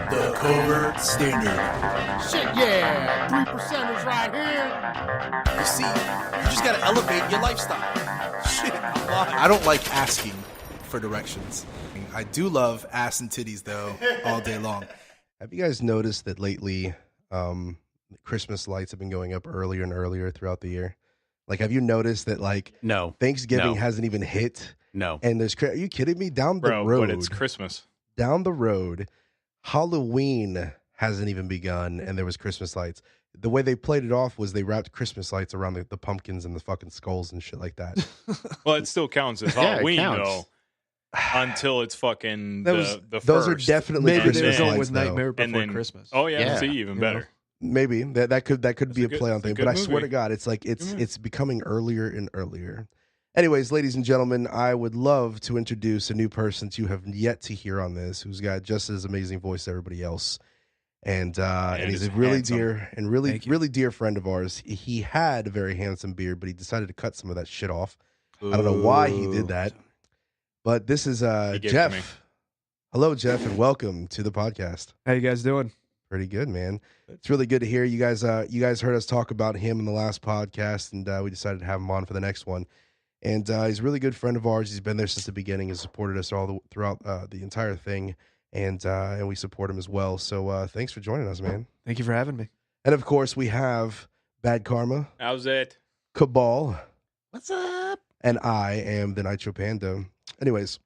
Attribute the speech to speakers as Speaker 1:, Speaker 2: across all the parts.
Speaker 1: The Covert Standard.
Speaker 2: Shit, yeah, 3%ers right here.
Speaker 1: You see, you just gotta elevate your lifestyle. Shit, I don't like asking for directions. I do love ass and titties, though, all day long.
Speaker 3: Have you guys noticed that lately Christmas lights have been going up earlier and earlier throughout the year? Like, have you noticed that, like,
Speaker 4: No.
Speaker 3: Thanksgiving
Speaker 4: No.
Speaker 3: hasn't even hit?
Speaker 4: No.
Speaker 3: And are you kidding me? Down the
Speaker 5: Bro,
Speaker 3: road.
Speaker 5: but it's Christmas.
Speaker 3: Down the road, Halloween hasn't even begun, and there was Christmas lights. The way they played it off was they wrapped Christmas lights around the pumpkins and the fucking skulls and shit like that.
Speaker 5: Well, it still counts as
Speaker 4: Yeah, it
Speaker 5: Halloween,
Speaker 4: counts.
Speaker 5: though, until it's fucking
Speaker 6: That was-
Speaker 5: the
Speaker 3: Those
Speaker 5: first.
Speaker 3: are definitely
Speaker 6: Maybe they were
Speaker 3: Christmas
Speaker 6: going
Speaker 3: lights,
Speaker 6: with
Speaker 3: though.
Speaker 6: Nightmare
Speaker 5: And
Speaker 6: Before
Speaker 5: then-
Speaker 6: Christmas.
Speaker 5: Oh, yeah,
Speaker 4: Yeah.
Speaker 5: see, even
Speaker 6: You
Speaker 5: better.
Speaker 6: know?
Speaker 3: Maybe that could be
Speaker 5: That's
Speaker 3: a
Speaker 5: a good-
Speaker 3: play on
Speaker 5: that's a
Speaker 3: thing,
Speaker 5: good
Speaker 3: but I swear
Speaker 5: movie.
Speaker 3: to God, it's like
Speaker 5: Good movie.
Speaker 3: it's becoming earlier and earlier. Anyways, ladies and gentlemen, I would love to introduce a new person that you have yet to hear on this, who's got just as amazing voice as everybody else, and he's a
Speaker 5: is
Speaker 3: really
Speaker 5: handsome.
Speaker 3: dear and really
Speaker 6: Thank you.
Speaker 3: really dear friend of ours. He had a very handsome beard, but he decided to cut some of that shit off. I don't know why he did that, but this is
Speaker 5: He gave it to me.
Speaker 3: Jeff. Hello, Jeff, and welcome to the podcast.
Speaker 6: How you guys doing?
Speaker 3: Pretty good, man. It's really good to hear you guys. You guys heard us talk about him in the last podcast, and we decided to have him on for the next one. And he's a really good friend of ours. He's been there since the beginning. Has supported us throughout the entire thing, and we support him as well. So thanks for joining us, man.
Speaker 6: Thank you for having me.
Speaker 3: And of course, we have Bad Karma,
Speaker 5: How's it?
Speaker 3: Cabal,
Speaker 4: What's up?
Speaker 3: and I am the Nitro Panda. Anyways,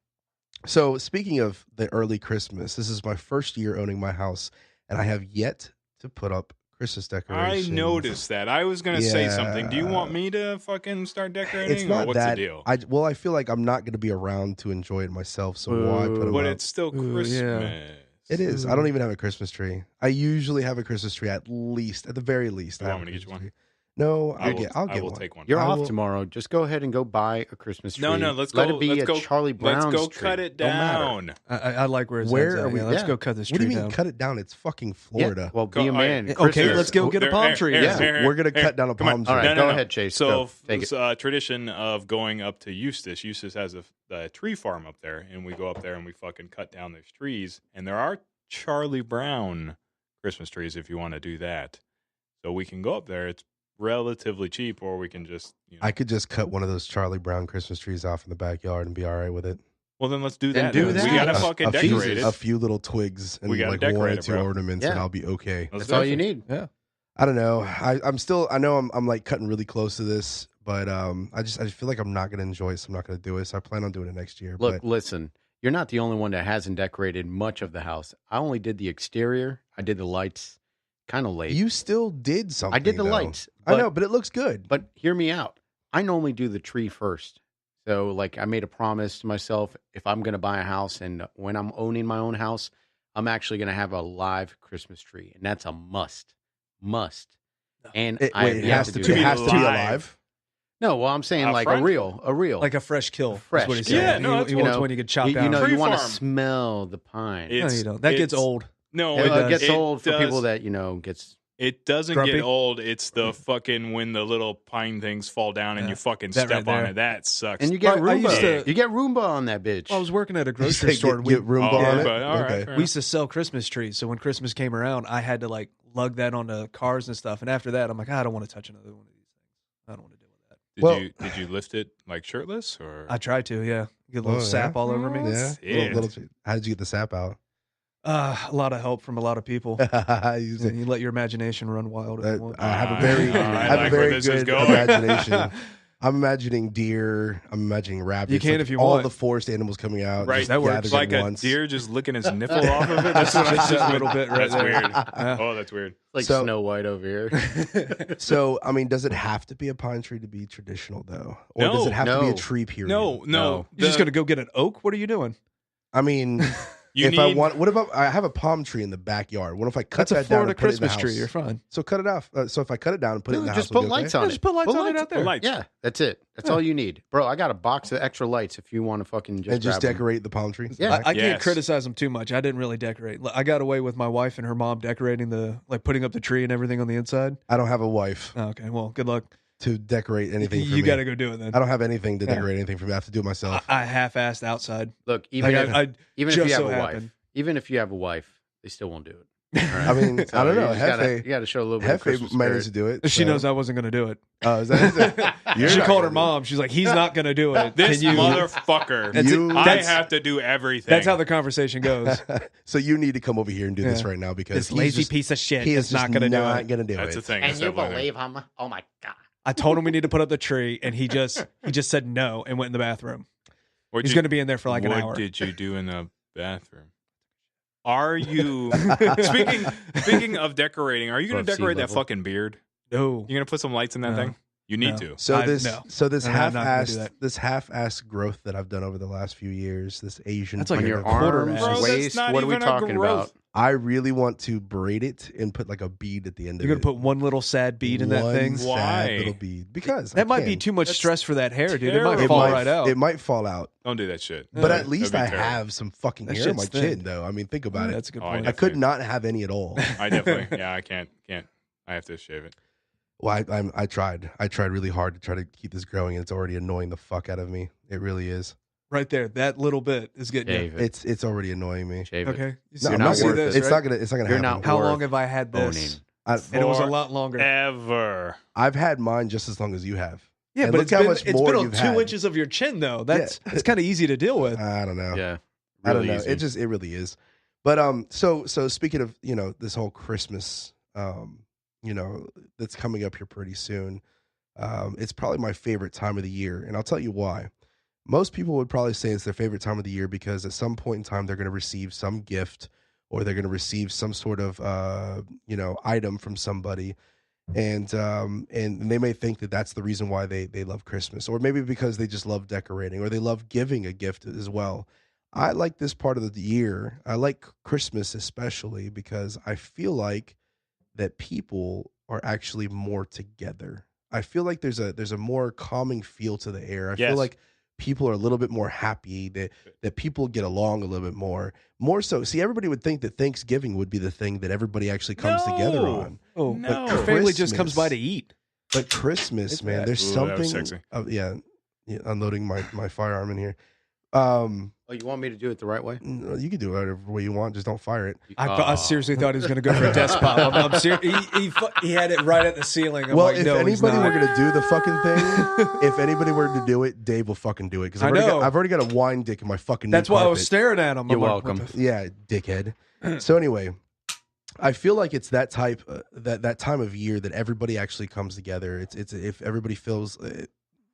Speaker 3: so speaking of the early Christmas, this is my first year owning my house, and I have yet to put up Christmas
Speaker 5: I
Speaker 3: decorations.
Speaker 5: noticed that. I was going to say something. Do you
Speaker 3: Yeah.
Speaker 5: want me to fucking start decorating?
Speaker 3: It's not
Speaker 5: or what's
Speaker 3: that.
Speaker 5: the deal?
Speaker 3: I feel like I'm not going to be around to enjoy it myself, so why put them
Speaker 5: But
Speaker 3: up?
Speaker 5: it's still
Speaker 6: Ooh,
Speaker 5: Christmas.
Speaker 6: yeah.
Speaker 3: It is. I don't even have a Christmas tree. I usually have a Christmas tree at the very least.
Speaker 5: You
Speaker 3: I
Speaker 5: want
Speaker 3: have
Speaker 5: me
Speaker 3: a
Speaker 5: to get you
Speaker 3: Christmas
Speaker 5: one?
Speaker 3: tree. No,
Speaker 5: I
Speaker 3: I'll
Speaker 5: will
Speaker 3: get one.
Speaker 5: take one.
Speaker 4: You're
Speaker 3: I
Speaker 4: off
Speaker 3: will-
Speaker 4: tomorrow. Just go ahead and go buy a Christmas tree.
Speaker 5: No, let's
Speaker 4: Let
Speaker 5: go.
Speaker 4: it be
Speaker 5: let's
Speaker 4: a
Speaker 5: go,
Speaker 4: Charlie Brown's
Speaker 5: Let's go
Speaker 4: tree.
Speaker 5: cut it
Speaker 4: Don't matter.
Speaker 5: down.
Speaker 6: I like where his
Speaker 3: Where
Speaker 6: head's
Speaker 3: are
Speaker 6: at.
Speaker 3: we-
Speaker 6: Yeah, let's
Speaker 4: yeah.
Speaker 6: go cut this
Speaker 3: What do
Speaker 6: tree
Speaker 3: you mean
Speaker 6: down.
Speaker 3: cut it down? It's fucking
Speaker 4: Yeah,
Speaker 3: Florida.
Speaker 4: well, be a
Speaker 5: Go-
Speaker 4: man.
Speaker 6: Okay,
Speaker 4: Christmas-
Speaker 6: let's go get a palm tree.
Speaker 4: Yeah.
Speaker 3: We're gonna cut down a
Speaker 5: come on.
Speaker 3: palm tree.
Speaker 4: All right,
Speaker 5: No,
Speaker 4: go
Speaker 5: no.
Speaker 4: ahead, Chase.
Speaker 5: So,
Speaker 4: Go. Take it.
Speaker 5: Tradition of going up to Eustis. Eustis has a tree farm up there, and we go up there and we fucking cut down those trees. And there are Charlie Brown Christmas trees if you want to do that. So we can go up there. It's relatively cheap, or we can just.
Speaker 3: I could just cut one of those Charlie Brown Christmas trees off in the backyard and be all right with it.
Speaker 5: Well, then let's do
Speaker 4: Then
Speaker 5: that.
Speaker 4: do
Speaker 5: then.
Speaker 4: that.
Speaker 5: We gotta
Speaker 4: A-
Speaker 5: fucking
Speaker 3: a few,
Speaker 5: decorate
Speaker 3: a
Speaker 5: it.
Speaker 3: few little twigs and
Speaker 5: We gotta
Speaker 3: like one
Speaker 5: decorate
Speaker 3: or
Speaker 5: it,
Speaker 3: two
Speaker 5: bro.
Speaker 3: ornaments, and
Speaker 4: Yeah.
Speaker 3: I'll be okay.
Speaker 5: Let's
Speaker 4: That's
Speaker 5: do
Speaker 4: all
Speaker 5: it.
Speaker 4: you need.
Speaker 6: Yeah.
Speaker 3: I don't know. I know I'm like cutting really close to this, but I just feel like I'm not gonna enjoy it, so I'm not gonna do it. So I plan on doing it next year.
Speaker 4: Look,
Speaker 3: but
Speaker 4: listen. You're not the only one that hasn't decorated much of the house. I only did the exterior. I did the lights kind of late.
Speaker 3: you still did something.
Speaker 4: I did the
Speaker 3: though.
Speaker 4: lights.
Speaker 3: I know, but it looks good.
Speaker 4: But hear me out. I normally do the tree first. So, like, I made a promise to myself if I'm going to buy a house and when I'm owning my own house, I'm actually going to have a live Christmas tree. And that's a must. Must. And
Speaker 3: It,
Speaker 4: I
Speaker 3: wait,
Speaker 4: have
Speaker 3: it has
Speaker 4: yet
Speaker 3: to
Speaker 4: do
Speaker 3: be. It
Speaker 4: that.
Speaker 3: has to be
Speaker 5: Live.
Speaker 3: alive.
Speaker 4: No, well, I'm saying
Speaker 5: A
Speaker 4: like
Speaker 5: front?
Speaker 4: a real.
Speaker 6: Like a fresh kill.
Speaker 4: Fresh
Speaker 6: Is what he's
Speaker 4: kill.
Speaker 6: saying.
Speaker 5: Yeah, no, that's
Speaker 6: he
Speaker 4: cool.
Speaker 6: wants one you could chop
Speaker 4: You
Speaker 6: down.
Speaker 4: know,
Speaker 5: Tree
Speaker 4: you want to
Speaker 5: farm.
Speaker 4: smell the pine.
Speaker 6: no,
Speaker 5: It's-
Speaker 6: you don't. That gets
Speaker 5: it's-
Speaker 6: old.
Speaker 5: No,
Speaker 4: it
Speaker 6: does.
Speaker 4: gets old for
Speaker 5: does.
Speaker 4: people that, gets...
Speaker 5: It doesn't
Speaker 6: Grumpy?
Speaker 5: get old. It's the fucking when the little pine things fall down and
Speaker 6: Yeah.
Speaker 5: you fucking
Speaker 6: That
Speaker 5: step
Speaker 6: right
Speaker 5: on
Speaker 6: there.
Speaker 5: it. That sucks.
Speaker 4: And you get
Speaker 6: Well, I
Speaker 4: Roomba.
Speaker 6: used to-
Speaker 4: You get Roomba on that bitch.
Speaker 6: I was working at a
Speaker 3: You
Speaker 6: grocery
Speaker 3: say
Speaker 6: store.
Speaker 3: get Roomba
Speaker 5: Oh,
Speaker 3: on it.
Speaker 5: but all right,
Speaker 3: Okay.
Speaker 5: fair
Speaker 6: We used to sell Christmas trees. So when Christmas came around, I had to like lug that onto cars and stuff. And after that, I'm like, I don't want to touch another one of these things. I don't want to deal with that.
Speaker 3: Well-
Speaker 5: Did you lift it like shirtless or?
Speaker 6: I tried to, yeah. Get a little
Speaker 3: Oh,
Speaker 6: sap
Speaker 3: yeah?
Speaker 6: all over me.
Speaker 3: Yeah.
Speaker 5: Yeah.
Speaker 3: How did you get the sap out?
Speaker 6: A lot of help from a lot of people.
Speaker 3: You say-
Speaker 6: And you let your imagination run wild if you want.
Speaker 3: I have a very,
Speaker 5: I
Speaker 3: I have
Speaker 5: like
Speaker 3: a
Speaker 5: where
Speaker 3: very
Speaker 5: this is
Speaker 3: good
Speaker 5: going.
Speaker 3: imagination. I'm imagining deer. I'm imagining rabbits.
Speaker 6: You can
Speaker 3: like
Speaker 6: if you
Speaker 3: all
Speaker 6: want.
Speaker 3: the forest animals coming out.
Speaker 5: Right.
Speaker 3: just
Speaker 6: That works.
Speaker 3: gathered
Speaker 5: like
Speaker 3: at
Speaker 5: a
Speaker 3: once.
Speaker 5: deer just licking his nipple off of it. That's what I
Speaker 6: Just
Speaker 5: just
Speaker 6: a little bit right
Speaker 5: That's
Speaker 6: there.
Speaker 5: weird.
Speaker 6: Yeah.
Speaker 5: Oh, that's weird.
Speaker 4: like
Speaker 3: So-
Speaker 4: Snow White over here.
Speaker 3: So, I mean, does it have to be a pine tree to be traditional, though, or
Speaker 5: No.
Speaker 3: does it have to be a
Speaker 4: No.
Speaker 3: tree? Period.
Speaker 5: No.
Speaker 4: No.
Speaker 6: You're just going to go get an oak? What are you doing?
Speaker 3: I mean,
Speaker 5: You
Speaker 3: if I
Speaker 5: need-
Speaker 3: want, what about I have a palm tree in the backyard? What if I cut
Speaker 6: That's a
Speaker 3: that down
Speaker 6: Florida
Speaker 3: and put it in the
Speaker 6: Christmas tree.
Speaker 3: house?
Speaker 6: You're fine.
Speaker 3: So cut it off. So if I cut it down and put it in the
Speaker 4: just
Speaker 3: house,
Speaker 4: put lights on
Speaker 6: Yeah,
Speaker 4: it.
Speaker 6: just put lights on it out there.
Speaker 5: Put lights.
Speaker 4: Yeah, that's it. That's all you need. Bro, I got a box of extra lights if you want to fucking just
Speaker 3: and just
Speaker 4: grab 'em.
Speaker 3: decorate the palm tree.
Speaker 4: Yeah.
Speaker 6: I can't
Speaker 5: Yes.
Speaker 6: criticize them too much. I didn't really decorate. I got away with my wife and her mom decorating putting up the tree and everything on the inside.
Speaker 3: I don't have a wife
Speaker 6: Oh, okay, well, good luck.
Speaker 3: to decorate anything. For
Speaker 6: You
Speaker 3: me.
Speaker 6: got to go do it then.
Speaker 3: I don't have anything to
Speaker 6: Yeah.
Speaker 3: decorate anything for me. I have to do it myself.
Speaker 6: I half-assed outside.
Speaker 4: Look, even
Speaker 6: Like,
Speaker 4: if
Speaker 6: I
Speaker 4: even if
Speaker 6: just
Speaker 4: you have
Speaker 6: so
Speaker 4: a
Speaker 6: happened.
Speaker 4: wife, even if you have a wife, they still won't do it.
Speaker 3: I mean,
Speaker 4: So
Speaker 3: I don't know.
Speaker 4: You gotta,
Speaker 3: Hefe,
Speaker 4: you gotta show a little bit of Christmas
Speaker 3: Hefe managed to
Speaker 4: spirit.
Speaker 3: do it.
Speaker 6: She
Speaker 3: so-
Speaker 6: knows I wasn't going to do it.
Speaker 3: Oh, is that? You're
Speaker 6: She
Speaker 3: not
Speaker 6: called her
Speaker 3: gonna do it.
Speaker 6: mom. She's like, he's not going to do it.
Speaker 5: This
Speaker 6: Can you?
Speaker 5: motherfucker.
Speaker 3: You-
Speaker 5: I
Speaker 6: that's-
Speaker 5: have to do everything.
Speaker 6: That's how the conversation goes.
Speaker 3: So you need to come over here and do this
Speaker 6: Yeah.
Speaker 3: right now because
Speaker 6: This
Speaker 3: he's
Speaker 6: lazy
Speaker 3: just-
Speaker 6: piece of shit
Speaker 3: he
Speaker 6: is
Speaker 3: is
Speaker 6: not going to do
Speaker 3: not
Speaker 6: it.
Speaker 3: going to do
Speaker 5: That's
Speaker 3: it.
Speaker 5: the thing.
Speaker 4: Can
Speaker 5: is
Speaker 4: you
Speaker 5: that women-
Speaker 4: believe him? Oh my god!
Speaker 6: I told him we need to put up the tree, and he just said no and went in the bathroom.
Speaker 5: What'd
Speaker 6: He's
Speaker 5: you-
Speaker 6: going to be in there for like an
Speaker 5: what
Speaker 6: hour.
Speaker 5: did you do in the bathroom? Are you speaking of decorating? Are you going
Speaker 4: Above
Speaker 5: to
Speaker 4: sea
Speaker 5: decorate that
Speaker 4: level.
Speaker 5: fucking beard?
Speaker 6: No.
Speaker 5: You going to put some lights in that
Speaker 6: No.
Speaker 5: thing? You need
Speaker 6: No.
Speaker 5: to.
Speaker 3: So this,
Speaker 6: no.
Speaker 3: so this
Speaker 6: No, I'm not gonna do
Speaker 3: half-assed growth that I've done over the last few years, this Asian.
Speaker 6: That's like
Speaker 4: On
Speaker 3: beard
Speaker 4: your
Speaker 3: I've done,
Speaker 6: quarter
Speaker 4: arms,
Speaker 6: Bro,
Speaker 5: that's
Speaker 4: waist.
Speaker 5: not
Speaker 4: What are we
Speaker 5: even a
Speaker 4: talking
Speaker 5: growth.
Speaker 4: about?
Speaker 3: I really want to braid it and put like a bead at the end
Speaker 6: You're
Speaker 3: of
Speaker 6: going
Speaker 3: it.
Speaker 6: to put one little sad bead in that
Speaker 3: One
Speaker 6: thing?
Speaker 3: sad
Speaker 5: Why?
Speaker 3: little bead because I
Speaker 6: That might be
Speaker 3: can.
Speaker 6: too much
Speaker 5: That's
Speaker 6: stress for that hair, dude. It might
Speaker 5: terrible.
Speaker 6: fall
Speaker 3: might,
Speaker 6: right out.
Speaker 3: It might fall out,
Speaker 5: Don't do that shit.
Speaker 3: but
Speaker 6: Yeah,
Speaker 3: at least
Speaker 5: that'd
Speaker 3: I
Speaker 5: be terrible.
Speaker 3: have some fucking
Speaker 6: That
Speaker 3: hair on my
Speaker 6: shit's
Speaker 3: chin,
Speaker 6: thin.
Speaker 3: though. I mean, think about it.
Speaker 6: That's a good
Speaker 5: Oh,
Speaker 6: point.
Speaker 5: I
Speaker 3: I could
Speaker 5: definitely-
Speaker 3: not have any at all.
Speaker 5: I definitely. Yeah, I can't. I have to shave it.
Speaker 3: Well, I tried. I tried really hard to try to keep this growing, and it's already annoying the fuck out of me. It really is.
Speaker 6: Right there. That little bit is getting you.
Speaker 4: Shave it.
Speaker 3: It's already annoying me.
Speaker 4: Shave it.
Speaker 6: Okay. You
Speaker 3: No,
Speaker 6: see,
Speaker 3: I'm
Speaker 4: not
Speaker 3: not
Speaker 6: see
Speaker 4: worth
Speaker 6: this,
Speaker 4: it.
Speaker 3: It's
Speaker 6: right?
Speaker 3: not gonna. It's not gonna
Speaker 4: You're
Speaker 3: happen.
Speaker 4: not
Speaker 6: How
Speaker 4: worth
Speaker 6: long have I had this?
Speaker 4: owning.
Speaker 6: And it was a lot longer.
Speaker 5: Ever.
Speaker 3: I've had mine just as long as you have.
Speaker 6: Yeah,
Speaker 3: And
Speaker 6: but
Speaker 3: look
Speaker 6: it's
Speaker 3: how
Speaker 6: been,
Speaker 3: much
Speaker 6: it's
Speaker 3: more
Speaker 6: been on
Speaker 3: you've
Speaker 6: 2
Speaker 3: had.
Speaker 6: inches of your chin, though. That's
Speaker 3: Yeah.
Speaker 6: it's kind of easy to deal with.
Speaker 3: I don't know.
Speaker 4: Yeah.
Speaker 3: I don't
Speaker 4: Really
Speaker 3: know.
Speaker 4: easy.
Speaker 3: It really is. But so speaking of this whole Christmas, that's coming up here pretty soon. It's probably my favorite time of the year, and I'll tell you why. Most people would probably say it's their favorite time of the year because at some point in time they're going to receive some gift or they're going to receive some sort of item from somebody, and they may think that that's the reason why they love Christmas, or maybe because they just love decorating or they love giving a gift as well. I like this part of the year. I like Christmas especially because I feel like that people are actually more together. I feel like there's a more calming feel to the air. I
Speaker 5: Yes.
Speaker 3: feel like people are a little bit more happy, that people get along a little bit more so. See, everybody would think that Thanksgiving would be the thing that everybody actually comes together
Speaker 5: No.
Speaker 3: on.
Speaker 6: Oh,
Speaker 5: No.
Speaker 6: but your family just comes by to
Speaker 3: Christmas.
Speaker 6: eat.
Speaker 3: But Christmas,
Speaker 6: It's
Speaker 3: man,
Speaker 6: bad.
Speaker 3: there's
Speaker 5: Ooh, that was
Speaker 3: something.
Speaker 5: sexy.
Speaker 3: Yeah, unloading my firearm in here.
Speaker 4: Oh, you want me to do it the right way?
Speaker 3: No, you can do it whatever way you want. Just don't fire it.
Speaker 6: I seriously thought he was going to go for a desk pop. I'm serious. He had it right at the ceiling. I'm
Speaker 3: Well,
Speaker 6: like,
Speaker 3: if
Speaker 6: no, he's
Speaker 3: anybody
Speaker 6: not.
Speaker 3: were gonna do the fucking thing, if anybody were to do it, Dave will fucking do it because
Speaker 6: I know.
Speaker 3: I've already got a wine dick in my fucking.
Speaker 6: That's
Speaker 3: new
Speaker 6: why I was
Speaker 3: carpet.
Speaker 6: staring at him.
Speaker 4: You're
Speaker 6: I'm like, what
Speaker 4: welcome.
Speaker 6: the
Speaker 3: Yeah, dickhead. So anyway, I feel like it's that type that time of year that everybody actually comes together. It's if everybody feels a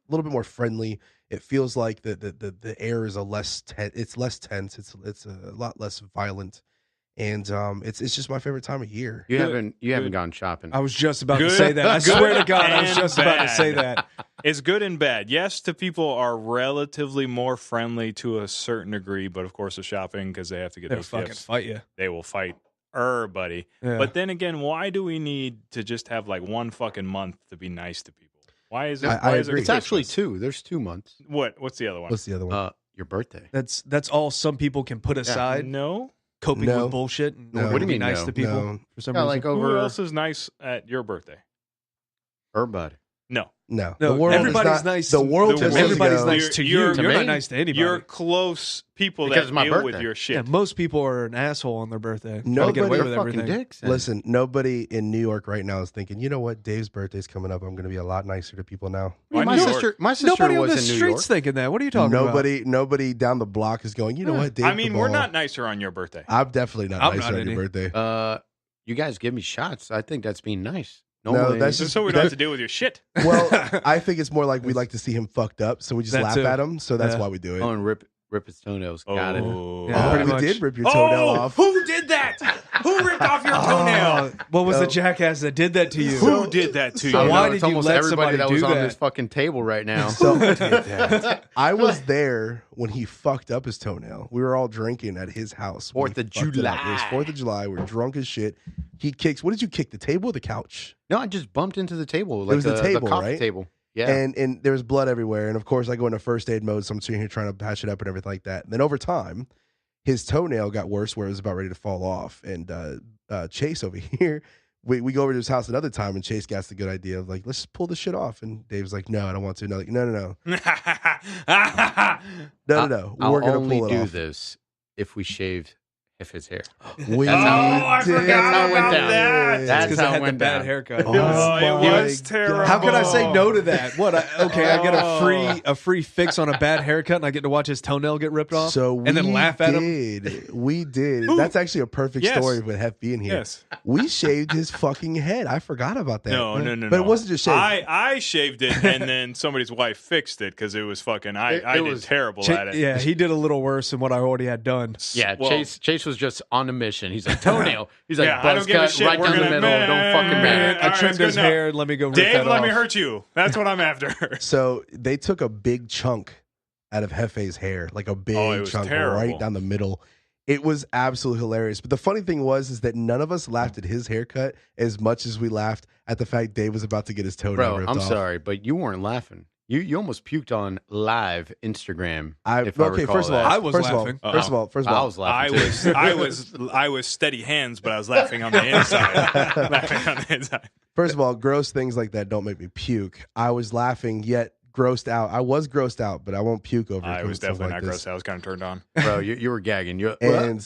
Speaker 3: little bit more friendly. It feels like the air is it's less tense. It's a lot less violent, and it's just my favorite time of year.
Speaker 4: You
Speaker 5: Good.
Speaker 4: haven't gone shopping.
Speaker 6: I was just about to
Speaker 5: Good.
Speaker 6: say that. I swear to God, I was
Speaker 5: and
Speaker 6: just about to
Speaker 5: bad.
Speaker 6: say that.
Speaker 5: It's good and bad. Yes, the people are relatively more friendly to a certain degree, but of course, the shopping because they have to get
Speaker 6: They'll
Speaker 5: those
Speaker 6: fucking
Speaker 5: gifts.
Speaker 6: fight you.
Speaker 5: They will fight everybody.
Speaker 6: Yeah.
Speaker 5: But then again, why do we need to just have like one fucking month to be nice to people? Why is it?
Speaker 3: I
Speaker 5: why is it
Speaker 3: agree.
Speaker 4: It's actually
Speaker 5: Christmas?
Speaker 4: 2. There's 2 months.
Speaker 5: What's the other one?
Speaker 3: What's the other one?
Speaker 4: Your birthday.
Speaker 6: That's all some people can put aside,
Speaker 5: No.
Speaker 6: coping
Speaker 3: No.
Speaker 6: with bullshit and
Speaker 3: No.
Speaker 6: order
Speaker 3: What
Speaker 6: to
Speaker 4: do you
Speaker 6: be
Speaker 4: mean
Speaker 6: nice
Speaker 4: no?
Speaker 6: to people
Speaker 3: No.
Speaker 6: for some
Speaker 4: Yeah,
Speaker 6: reason.
Speaker 4: like
Speaker 5: Who
Speaker 4: over
Speaker 5: else is nice at your birthday?
Speaker 4: everybody.
Speaker 5: No.
Speaker 3: No,
Speaker 6: No,
Speaker 3: the world is
Speaker 6: everybody's
Speaker 3: not-
Speaker 6: nice
Speaker 3: The
Speaker 6: to-
Speaker 3: world
Speaker 5: the
Speaker 3: just
Speaker 5: world-
Speaker 3: doesn't
Speaker 6: Everybody's
Speaker 3: go-
Speaker 6: nice to
Speaker 5: You're-
Speaker 6: you. You're
Speaker 4: to
Speaker 6: not
Speaker 4: me?
Speaker 6: nice to anybody.
Speaker 5: You're close people
Speaker 4: Because
Speaker 5: that
Speaker 4: it's my
Speaker 5: deal with
Speaker 4: birthday.
Speaker 5: your shit.
Speaker 6: Yeah, most people are an asshole on their birthday. Try to
Speaker 3: Nobody-
Speaker 6: get away
Speaker 3: They're
Speaker 6: with
Speaker 4: Fucking
Speaker 6: everything.
Speaker 4: dicks. then.
Speaker 3: Listen, nobody in New York right now is thinking, you know what, Dave's birthday's coming up. I'm going to be a lot nicer to people now.
Speaker 5: Why
Speaker 4: my
Speaker 5: New York?
Speaker 4: sister. My sister
Speaker 6: Nobody on
Speaker 4: was
Speaker 6: the
Speaker 4: in New
Speaker 6: streets
Speaker 4: York.
Speaker 6: thinking that. What are you talking
Speaker 3: Nobody down the block is going, you know what, Dave?
Speaker 5: I mean, we're
Speaker 3: Cabal-
Speaker 5: not nicer on your birthday.
Speaker 3: I'm definitely not
Speaker 6: I'm
Speaker 3: nicer
Speaker 6: not
Speaker 3: on your
Speaker 6: any.
Speaker 3: birthday.
Speaker 4: You guys give me shots. I think that's being nice.
Speaker 3: No,
Speaker 4: Normally,
Speaker 3: that's
Speaker 5: Just
Speaker 3: just
Speaker 5: so we don't have to deal with your shit.
Speaker 3: Well, I think it's more like we like to see him fucked up, so we just
Speaker 6: That
Speaker 3: laugh
Speaker 6: too.
Speaker 3: at him. So that's
Speaker 6: Yeah.
Speaker 3: why we do it.
Speaker 4: Oh, and rip his toenails. Got it.
Speaker 5: Oh,
Speaker 6: Yeah,
Speaker 3: Oh,
Speaker 6: pretty
Speaker 3: we
Speaker 6: much.
Speaker 3: did rip your toenail off.
Speaker 5: Who did that? Who ripped off your toenail?
Speaker 6: Oh, what was
Speaker 3: No.
Speaker 6: the jackass that did that to you?
Speaker 5: Who did that to
Speaker 4: So
Speaker 5: you?
Speaker 6: Why
Speaker 4: now
Speaker 6: did
Speaker 4: it's
Speaker 6: you
Speaker 4: almost
Speaker 6: let
Speaker 4: everybody
Speaker 6: somebody
Speaker 4: that was
Speaker 6: do
Speaker 4: on
Speaker 6: that?
Speaker 4: this fucking table right now?
Speaker 3: So I was there when he fucked up his toenail. We were all drinking at his house. when
Speaker 4: 4th
Speaker 3: he
Speaker 4: of
Speaker 3: fucked it up.
Speaker 4: July.
Speaker 3: It was 4th of July. We're drunk as shit. He kicks. What did you kick? The table or the couch?
Speaker 4: No, I just bumped into the table. Like
Speaker 3: was the table,
Speaker 4: coffee
Speaker 3: right?
Speaker 4: table. Yeah.
Speaker 3: And there was blood everywhere. And of course, I go into first aid mode. So I'm sitting here trying to patch it up and everything like that. And then over time, his toenail got worse where it was about ready to fall off. And Chase over here, we go over to his house another time, and Chase gets the good idea of like, let's just pull this shit off. And Dave's like, no, I don't want to. No, like, no. No.
Speaker 4: I'll
Speaker 3: We're gonna
Speaker 4: only
Speaker 3: pull it
Speaker 4: do
Speaker 3: off.
Speaker 4: this if we shaved Hefe's hair.
Speaker 3: We
Speaker 5: I
Speaker 3: did.
Speaker 5: forgot
Speaker 4: how it went
Speaker 5: about
Speaker 4: down.
Speaker 5: that.
Speaker 4: That's
Speaker 6: because
Speaker 4: how
Speaker 6: I
Speaker 4: it
Speaker 6: had the
Speaker 4: went
Speaker 6: bad
Speaker 4: down.
Speaker 6: haircut.
Speaker 3: Oh,
Speaker 5: it
Speaker 3: my
Speaker 5: was
Speaker 3: God.
Speaker 5: terrible.
Speaker 6: How could I say no to that? What? I get
Speaker 5: Oh.
Speaker 6: a free fix on a bad haircut, and I get to watch his toenail get ripped off,
Speaker 3: So
Speaker 6: and then
Speaker 3: we
Speaker 6: laugh at him.
Speaker 3: did. We did.
Speaker 5: Who?
Speaker 3: That's actually a perfect
Speaker 5: Yes.
Speaker 3: story with Hef being here.
Speaker 5: Yes.
Speaker 3: We shaved his fucking head. I forgot about that.
Speaker 5: No.
Speaker 3: But
Speaker 5: no.
Speaker 3: it wasn't just shaved.
Speaker 5: I shaved it, and then somebody's wife fixed it because it was fucking. I
Speaker 4: It
Speaker 5: did
Speaker 4: was-
Speaker 5: terrible at it.
Speaker 6: Yeah, he did a little worse than what I already had done.
Speaker 4: Yeah,
Speaker 5: Well,
Speaker 4: Chase was just on a mission. He's like, toenail. He's like,
Speaker 5: Yeah, I don't
Speaker 4: buzz
Speaker 5: give a
Speaker 4: cut
Speaker 5: shit.
Speaker 4: right
Speaker 5: We're
Speaker 4: down the
Speaker 5: gonna-
Speaker 4: middle. Don't fucking
Speaker 5: Man,
Speaker 4: matter.
Speaker 6: I
Speaker 5: all right,
Speaker 6: trimmed
Speaker 5: it's good
Speaker 6: his
Speaker 5: enough.
Speaker 6: hair and let me go rip
Speaker 5: Dave,
Speaker 6: that
Speaker 5: let me
Speaker 6: off.
Speaker 5: hurt you. That's what I'm after.
Speaker 3: So they took a big chunk out of Hefe's hair, like a big
Speaker 5: Oh, it was
Speaker 3: chunk
Speaker 5: terrible.
Speaker 3: right down the middle. It was absolutely hilarious. But the funny thing is that none of us laughed at his haircut as much as we laughed at the fact Dave was about to get his toenail
Speaker 4: Bro,
Speaker 3: ripped
Speaker 4: I'm
Speaker 3: off.
Speaker 4: sorry, but you weren't laughing. You almost puked on live Instagram. if
Speaker 3: Okay,
Speaker 4: recall
Speaker 3: first of all,
Speaker 4: that.
Speaker 6: I was
Speaker 3: first
Speaker 6: laughing.
Speaker 3: Of all, first of all,
Speaker 4: I was laughing. too.
Speaker 5: I was steady hands, but I was laughing on the inside. Laughing on the inside.
Speaker 3: first of all, gross things like that don't make me puke. I was laughing, yet grossed out. I was grossed out, but I won't puke over it.
Speaker 5: I
Speaker 3: 'cause
Speaker 5: was
Speaker 3: it's stuff
Speaker 5: definitely
Speaker 3: like
Speaker 5: not
Speaker 3: this.
Speaker 5: grossed. I was kind of turned on.
Speaker 4: Bro, you were gagging. You
Speaker 3: And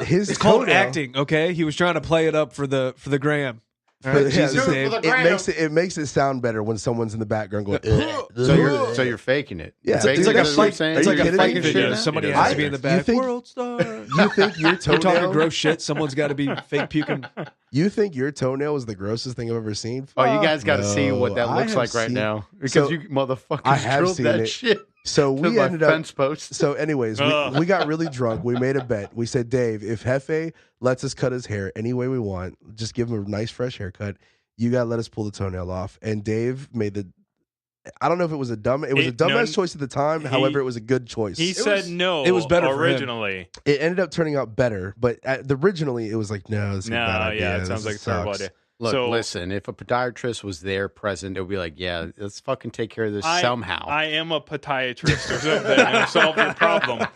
Speaker 3: his
Speaker 6: It's called
Speaker 3: toenail-
Speaker 6: acting. Okay, he was trying to play it up for the gram. All
Speaker 3: But
Speaker 6: right,
Speaker 3: yeah,
Speaker 6: Jesus,
Speaker 3: so
Speaker 6: Dave.
Speaker 3: it makes it sound better when someone's in the background going.
Speaker 4: so you're faking it.
Speaker 3: Yeah,
Speaker 4: Faking
Speaker 3: it's like
Speaker 4: it,
Speaker 3: a
Speaker 4: is what you're
Speaker 3: fight-
Speaker 4: saying?
Speaker 6: It's
Speaker 3: Are
Speaker 6: like
Speaker 3: you
Speaker 6: a
Speaker 3: kidding
Speaker 6: fighting
Speaker 3: me?
Speaker 6: video.
Speaker 5: Yeah,
Speaker 6: Somebody
Speaker 5: he
Speaker 6: has
Speaker 5: does.
Speaker 6: to be in the
Speaker 3: You
Speaker 6: back.
Speaker 3: think-
Speaker 6: World star.
Speaker 3: You think your
Speaker 6: You're talking
Speaker 3: toenail?
Speaker 6: gross shit. Someone's got to be fake puking.
Speaker 3: You think your toenail is the grossest thing I've ever seen?
Speaker 4: Oh, you guys
Speaker 3: Fuck
Speaker 4: got to see what that
Speaker 3: no.
Speaker 4: looks
Speaker 3: I
Speaker 4: like
Speaker 3: have
Speaker 4: right
Speaker 3: seen-
Speaker 4: now because
Speaker 3: So,
Speaker 4: you motherfuckers
Speaker 3: I have
Speaker 4: drilled
Speaker 3: seen
Speaker 4: that
Speaker 3: it.
Speaker 4: shit
Speaker 3: So
Speaker 4: to
Speaker 3: we
Speaker 4: my
Speaker 3: ended up.
Speaker 4: fence post.
Speaker 3: So, anyways, we got really drunk. We made a bet. We said, Dave, if Hefe lets us cut his hair any way we want, just give him a nice fresh haircut. You gotta let us pull the toenail off. And Dave made the. I don't know if it was a dumbass choice at the time. However, it was a good choice.
Speaker 5: He said no.
Speaker 6: it was better for him.
Speaker 5: originally.
Speaker 3: It ended up turning out better, but originally it was like, no, this is a
Speaker 5: No,
Speaker 3: bad idea.
Speaker 5: yeah, it
Speaker 3: This
Speaker 5: sounds like a terrible
Speaker 3: sucks.
Speaker 5: idea.
Speaker 4: Look,
Speaker 5: So-
Speaker 4: listen, if a podiatrist was there present, it would be like, yeah, let's fucking take care of this somehow.
Speaker 5: I am a podiatrist or something and solve your problem.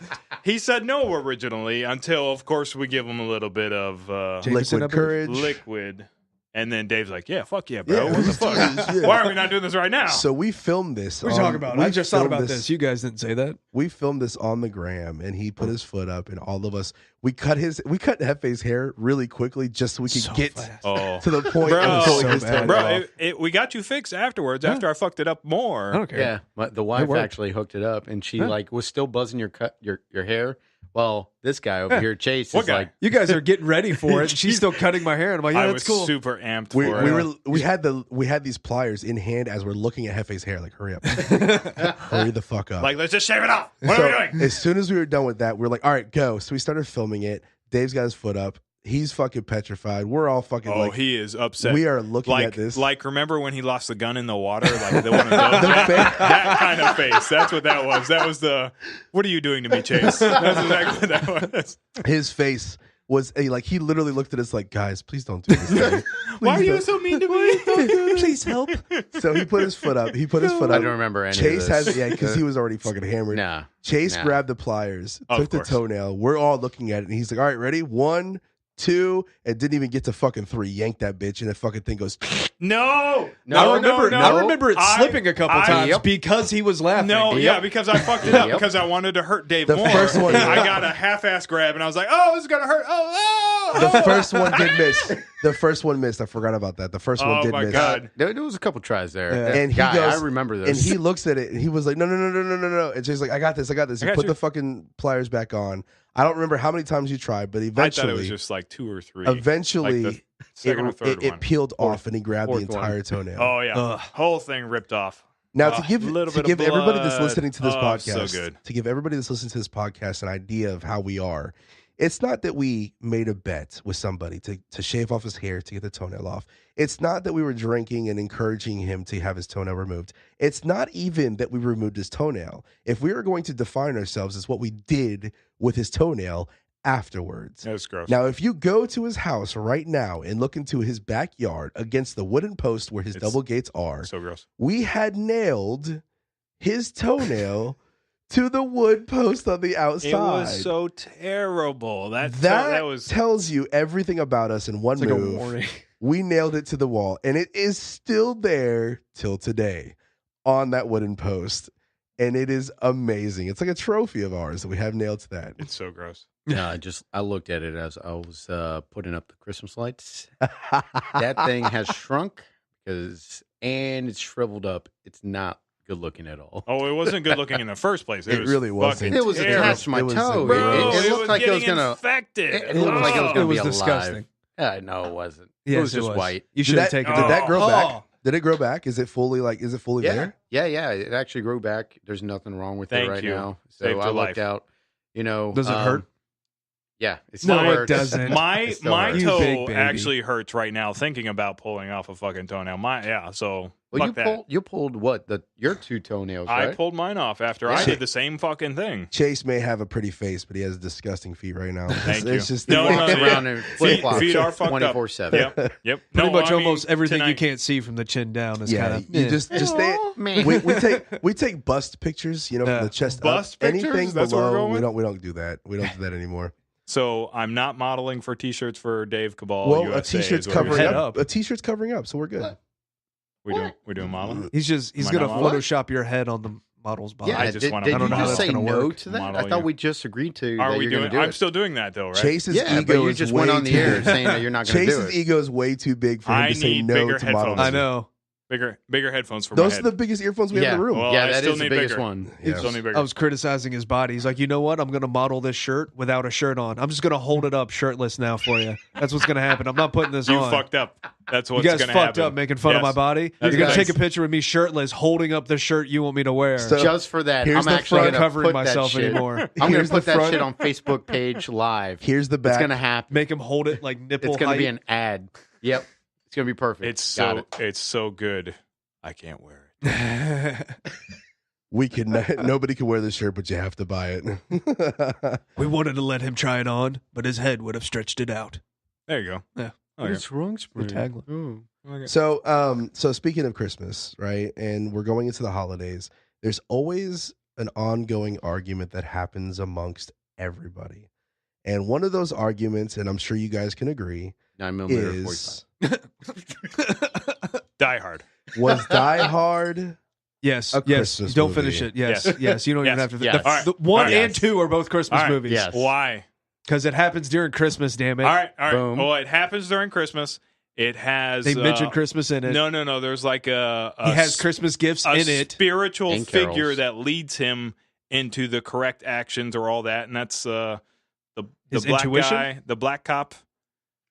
Speaker 5: He said no originally until, of course, we give him a little bit of
Speaker 6: Jameson, I
Speaker 3: Liquid
Speaker 6: believe.
Speaker 3: courage.
Speaker 5: liquid. And then Dave's like, yeah, fuck yeah, bro.
Speaker 3: Yeah,
Speaker 5: what the
Speaker 3: let's do
Speaker 5: fuck?
Speaker 3: this, yeah.
Speaker 5: Why are we not doing this right now?
Speaker 3: So we filmed this.
Speaker 6: What are you talking about?
Speaker 3: we
Speaker 6: I just thought
Speaker 3: filmed
Speaker 6: about this. You guys didn't say that.
Speaker 3: We filmed this on the gram, and he put his foot up, and all of us we cut Hefe's hair really quickly just so we could
Speaker 6: So
Speaker 3: get
Speaker 6: fast.
Speaker 5: oh.
Speaker 3: to the point
Speaker 5: Bro,
Speaker 3: of pulling
Speaker 6: so
Speaker 3: his
Speaker 6: bad.
Speaker 3: toenail
Speaker 5: Bro,
Speaker 3: off.
Speaker 5: we got you fixed afterwards after I fucked it up more.
Speaker 6: I don't care.
Speaker 4: yeah, the wife
Speaker 6: worked.
Speaker 4: actually hooked it up, and she
Speaker 6: Huh.
Speaker 4: like was still buzzing your hair. Well, this guy over
Speaker 6: Yeah.
Speaker 4: here, Chase,
Speaker 5: What
Speaker 4: is
Speaker 5: guy?
Speaker 4: like,
Speaker 6: You guys are getting ready for it. And she's still cutting my hair, and I'm like, yeah,
Speaker 5: I
Speaker 6: that's
Speaker 5: was
Speaker 6: cool.
Speaker 5: super amped
Speaker 3: We,
Speaker 5: for
Speaker 3: we
Speaker 5: it.
Speaker 3: were we had these pliers in hand as we're looking at Hefe's hair. Like, hurry up, hurry the fuck up.
Speaker 5: Like, let's just shave it off. What
Speaker 3: So,
Speaker 5: are we doing?
Speaker 3: as soon as we were done with that, we were like, all right, go. So we started filming it. Dave's got his foot up. He's fucking petrified. We're all fucking
Speaker 5: Oh,
Speaker 3: like,
Speaker 5: he is upset.
Speaker 3: we are looking
Speaker 5: like,
Speaker 3: at this.
Speaker 5: Like, remember when he lost the gun in the water? Like, the one of those?
Speaker 3: The
Speaker 5: that kind of face. That's what that was. That was the, what are you doing to me, Chase? That's exactly what that was.
Speaker 3: His face was like, he literally looked at us like, guys, please don't do this to me.
Speaker 5: Why are
Speaker 3: Please
Speaker 5: you
Speaker 3: don't.
Speaker 5: so mean to me?
Speaker 3: Please help. So he put his foot up. He put his foot
Speaker 4: I
Speaker 3: up.
Speaker 4: don't remember any
Speaker 3: Chase
Speaker 4: of this.
Speaker 3: has, yeah, because he was already fucking hammered.
Speaker 4: Nah.
Speaker 3: Chase
Speaker 4: Nah.
Speaker 3: grabbed the pliers,
Speaker 5: Of
Speaker 3: took the
Speaker 5: course.
Speaker 3: toenail. We're all looking at it, and he's like, all right, ready? 1, 2, and didn't even get to fucking 3. Yanked that bitch, and the fucking thing goes,
Speaker 5: No.
Speaker 6: I remember it
Speaker 5: I-
Speaker 6: slipping a couple
Speaker 5: I-
Speaker 6: times
Speaker 4: Yep.
Speaker 6: because he was laughing.
Speaker 5: No,
Speaker 4: Yep.
Speaker 5: yeah, because I fucked it up
Speaker 4: Yep.
Speaker 5: because I wanted to hurt Dave
Speaker 3: The
Speaker 5: more.
Speaker 3: first one-
Speaker 5: I got a half-ass grab, and I was like, "Oh, this is gonna hurt."
Speaker 3: the first one did miss. The first one missed. I forgot about that. The first one
Speaker 5: Oh
Speaker 3: did
Speaker 5: my
Speaker 3: miss.
Speaker 5: god!
Speaker 4: There was a couple tries there.
Speaker 6: Yeah.
Speaker 4: That
Speaker 3: And he
Speaker 4: guy,
Speaker 3: goes,
Speaker 4: I remember
Speaker 3: and
Speaker 4: this.
Speaker 3: he looks at it, and he was like, no. And Jay's like, I got this. He
Speaker 5: I got
Speaker 3: put
Speaker 5: you.
Speaker 3: the fucking pliers back on. I don't remember how many times you tried, but
Speaker 5: I
Speaker 3: eventually,
Speaker 5: thought it was just like 2 or 3.
Speaker 3: eventually,
Speaker 5: like the second or third
Speaker 3: it
Speaker 5: one.
Speaker 3: peeled off, and he grabbed the
Speaker 4: fourth one.
Speaker 3: entire toenail.
Speaker 5: Oh yeah,
Speaker 6: Ugh.
Speaker 5: whole thing ripped off.
Speaker 3: Now to give
Speaker 5: little bit of
Speaker 3: everybody that's
Speaker 5: blood.
Speaker 3: listening to this
Speaker 5: Oh,
Speaker 3: podcast,
Speaker 5: so good.
Speaker 3: to give everybody that's listening to this podcast an idea of how we are, it's not that we made a bet with somebody to shave off his hair to get the toenail off. It's not that we were drinking and encouraging him to have his toenail removed. It's not even that we removed his toenail. If we are going to define ourselves as what we did with his toenail afterwards.
Speaker 5: That was gross.
Speaker 3: Now, if you go to his house right now and look into his backyard against the wooden post where his
Speaker 5: It's
Speaker 3: double gates are,
Speaker 5: so gross.
Speaker 3: we had nailed his toenail to the wood post on the outside.
Speaker 5: It was so terrible. That was
Speaker 3: tells you everything about us in one
Speaker 6: It's like a
Speaker 3: move.
Speaker 6: warning.
Speaker 3: We nailed it to the wall, and it is still there till today on that wooden post. and it is amazing. It's like a trophy of ours that we have nailed to that.
Speaker 5: It's so gross.
Speaker 4: No, I looked at it as I was putting up the Christmas lights. That thing has shrunk and it's shriveled up. It's not good looking at all.
Speaker 5: Oh, it wasn't good looking in the first place.
Speaker 3: It
Speaker 5: was
Speaker 3: really wasn't.
Speaker 5: fucking
Speaker 4: It was
Speaker 5: terrible.
Speaker 4: attached to my
Speaker 3: It was-
Speaker 4: toe.
Speaker 5: Bro,
Speaker 4: it looked like it was
Speaker 5: getting
Speaker 4: gonna.
Speaker 5: infected.
Speaker 4: It looked like it was
Speaker 6: It
Speaker 4: gonna
Speaker 6: was
Speaker 4: be alive.
Speaker 6: disgusting.
Speaker 4: No, it wasn't.
Speaker 6: Yes,
Speaker 4: it was just white.
Speaker 6: You
Speaker 3: Did
Speaker 6: should have
Speaker 3: that,
Speaker 6: taken
Speaker 3: did
Speaker 6: it.
Speaker 3: that grow
Speaker 6: Oh.
Speaker 3: back? Did it grow back? Is it fully there?
Speaker 4: Yeah. It actually grew back. There's nothing wrong with
Speaker 5: Thank
Speaker 4: it right
Speaker 5: you.
Speaker 4: now. So
Speaker 5: Saved
Speaker 4: I
Speaker 5: your
Speaker 4: looked
Speaker 5: life.
Speaker 4: out.
Speaker 6: Does it hurt?
Speaker 4: Yeah, it's
Speaker 6: No,
Speaker 4: still
Speaker 6: it
Speaker 4: hurts.
Speaker 6: doesn't.
Speaker 5: My
Speaker 4: still
Speaker 5: my
Speaker 4: hurts.
Speaker 6: You big
Speaker 5: toe
Speaker 6: baby.
Speaker 5: actually hurts right now thinking about pulling off a fucking toenail. So
Speaker 4: Well,
Speaker 5: fuck that.
Speaker 4: you pulled what? Your 2 toenails, right?
Speaker 5: I pulled mine off after I
Speaker 4: Yeah.
Speaker 5: did the same fucking thing.
Speaker 3: Chase may have a pretty face, but he has disgusting feet right now.
Speaker 5: Thank
Speaker 3: It's
Speaker 5: you.
Speaker 3: just
Speaker 5: No,
Speaker 4: Walks
Speaker 5: no,
Speaker 4: around
Speaker 5: yeah.
Speaker 4: in flip-flops
Speaker 5: Feet are fucked up.
Speaker 4: 24/7.
Speaker 5: Yep.
Speaker 6: Pretty
Speaker 5: No,
Speaker 6: much
Speaker 5: I mean,
Speaker 6: almost everything you
Speaker 5: tonight-
Speaker 6: can't see from the chin down is
Speaker 3: yeah.
Speaker 6: kind of.
Speaker 3: You just stay.
Speaker 4: Man.
Speaker 3: We take bust pictures, from
Speaker 6: Yeah.
Speaker 3: the chest
Speaker 5: Bust
Speaker 3: up.
Speaker 5: pictures?
Speaker 3: Anything
Speaker 5: That's what we're
Speaker 3: below,
Speaker 5: going with?
Speaker 3: we don't do that. We don't do that anymore.
Speaker 5: So I'm not modeling for T-shirts for Dave Cabal.
Speaker 3: Well,
Speaker 5: USA
Speaker 3: a t-shirt's
Speaker 5: is what you're
Speaker 3: covering
Speaker 6: Head
Speaker 5: saying.
Speaker 3: up.
Speaker 6: up.
Speaker 3: A t-shirt's covering up, so we're good.
Speaker 5: We doing modeling.
Speaker 6: He's
Speaker 5: Am I
Speaker 6: gonna
Speaker 5: not modeling?
Speaker 6: Photoshop your head on the model's body.
Speaker 4: Yeah,
Speaker 5: I just
Speaker 4: did,
Speaker 5: wanna-
Speaker 4: did
Speaker 5: I don't
Speaker 4: you
Speaker 5: know how
Speaker 4: just
Speaker 5: that's
Speaker 4: say
Speaker 6: gonna
Speaker 4: no
Speaker 6: work.
Speaker 4: to that?
Speaker 5: Model
Speaker 4: I thought
Speaker 5: you.
Speaker 4: we just agreed to
Speaker 5: Are
Speaker 4: that
Speaker 5: we
Speaker 4: you're
Speaker 5: doing?
Speaker 4: going to do
Speaker 5: I'm
Speaker 4: it.
Speaker 5: still doing that though, right?
Speaker 3: Chase's
Speaker 4: Yeah,
Speaker 3: ego
Speaker 4: but you
Speaker 3: is
Speaker 4: just
Speaker 3: way
Speaker 4: went on the
Speaker 3: too
Speaker 4: air
Speaker 3: big.
Speaker 4: saying that you're not going to do
Speaker 3: Chase's
Speaker 4: it.
Speaker 3: ego is way too big for him
Speaker 5: I
Speaker 3: to say
Speaker 5: need
Speaker 3: no
Speaker 5: bigger
Speaker 3: to models.
Speaker 5: headphones.
Speaker 6: I know.
Speaker 5: Bigger headphones for
Speaker 3: Those
Speaker 5: my
Speaker 3: are
Speaker 5: head.
Speaker 3: the biggest earphones we have
Speaker 4: Yeah,
Speaker 3: in the room.
Speaker 5: Well,
Speaker 4: yeah,
Speaker 5: I
Speaker 4: that
Speaker 5: still
Speaker 4: is the
Speaker 5: need
Speaker 4: biggest
Speaker 5: bigger.
Speaker 4: one.
Speaker 3: Yeah.
Speaker 5: Still need bigger.
Speaker 6: I was criticizing his body. He's like, you know what? I'm going to model this shirt without a shirt on. I'm just going to hold it up shirtless now for you. That's what's going to happen. I'm not putting this
Speaker 5: You
Speaker 6: on.
Speaker 5: fucked up. That's
Speaker 6: You
Speaker 5: what's
Speaker 6: guys
Speaker 5: going to
Speaker 6: fucked
Speaker 5: happen.
Speaker 6: up making fun of
Speaker 5: Yes.
Speaker 6: my body.
Speaker 5: That's
Speaker 6: You're going to
Speaker 5: nice.
Speaker 6: take a picture with me shirtless holding up the shirt you want me to wear.
Speaker 3: So-
Speaker 4: Just for that,
Speaker 3: Here's
Speaker 4: I'm
Speaker 3: the
Speaker 4: actually
Speaker 3: front
Speaker 4: going to
Speaker 6: covering
Speaker 4: put
Speaker 6: myself
Speaker 4: that shit.
Speaker 6: anymore.
Speaker 4: I'm going
Speaker 3: Here's
Speaker 4: to put
Speaker 3: the
Speaker 4: that
Speaker 3: front.
Speaker 4: shit on Facebook page live.
Speaker 3: Here's the
Speaker 4: It's
Speaker 3: back.
Speaker 4: going to happen.
Speaker 6: Make him hold it like nipple
Speaker 4: It's going to
Speaker 6: height.
Speaker 4: be an ad. Yep. It's going to be perfect.
Speaker 5: It's so good. I can't wear it.
Speaker 3: We can. Nobody can wear this shirt, but you have to buy it.
Speaker 6: We wanted to let him try it on, but his head would have stretched it out.
Speaker 5: There you go.
Speaker 6: Yeah.
Speaker 5: Okay.
Speaker 4: wrong,
Speaker 6: Good tagline.
Speaker 5: Okay.
Speaker 3: So speaking of Christmas, right, and we're going into the holidays, there's always an ongoing argument that happens amongst everybody. And one of those arguments, and I'm sure you guys can agree,
Speaker 4: 9mm
Speaker 3: is
Speaker 4: 45.
Speaker 5: Die Hard.
Speaker 3: was Die Hard.
Speaker 6: Yes,
Speaker 3: A
Speaker 6: yes.
Speaker 3: Christmas
Speaker 6: Don't
Speaker 3: movie.
Speaker 6: finish it. Yes,
Speaker 5: Yes.
Speaker 6: yes. You don't even
Speaker 5: Yes.
Speaker 6: have to.
Speaker 4: Yes.
Speaker 6: The,
Speaker 5: All right.
Speaker 6: the one
Speaker 5: All right.
Speaker 6: and two are both Christmas
Speaker 5: All right.
Speaker 6: movies.
Speaker 4: Yes.
Speaker 5: Why?
Speaker 6: Because it happens during Christmas. Damn it!
Speaker 5: All right.
Speaker 4: Boom.
Speaker 5: Well, it happens during Christmas. It has.
Speaker 6: They mentioned Christmas in it.
Speaker 5: No. There's like a
Speaker 6: he has Christmas gifts
Speaker 5: a
Speaker 6: in it.
Speaker 5: spiritual
Speaker 4: And
Speaker 5: figure
Speaker 4: carols.
Speaker 5: that leads him into the correct actions or all that, and that's the
Speaker 6: His
Speaker 5: black
Speaker 6: intuition?
Speaker 5: guy, the black cop.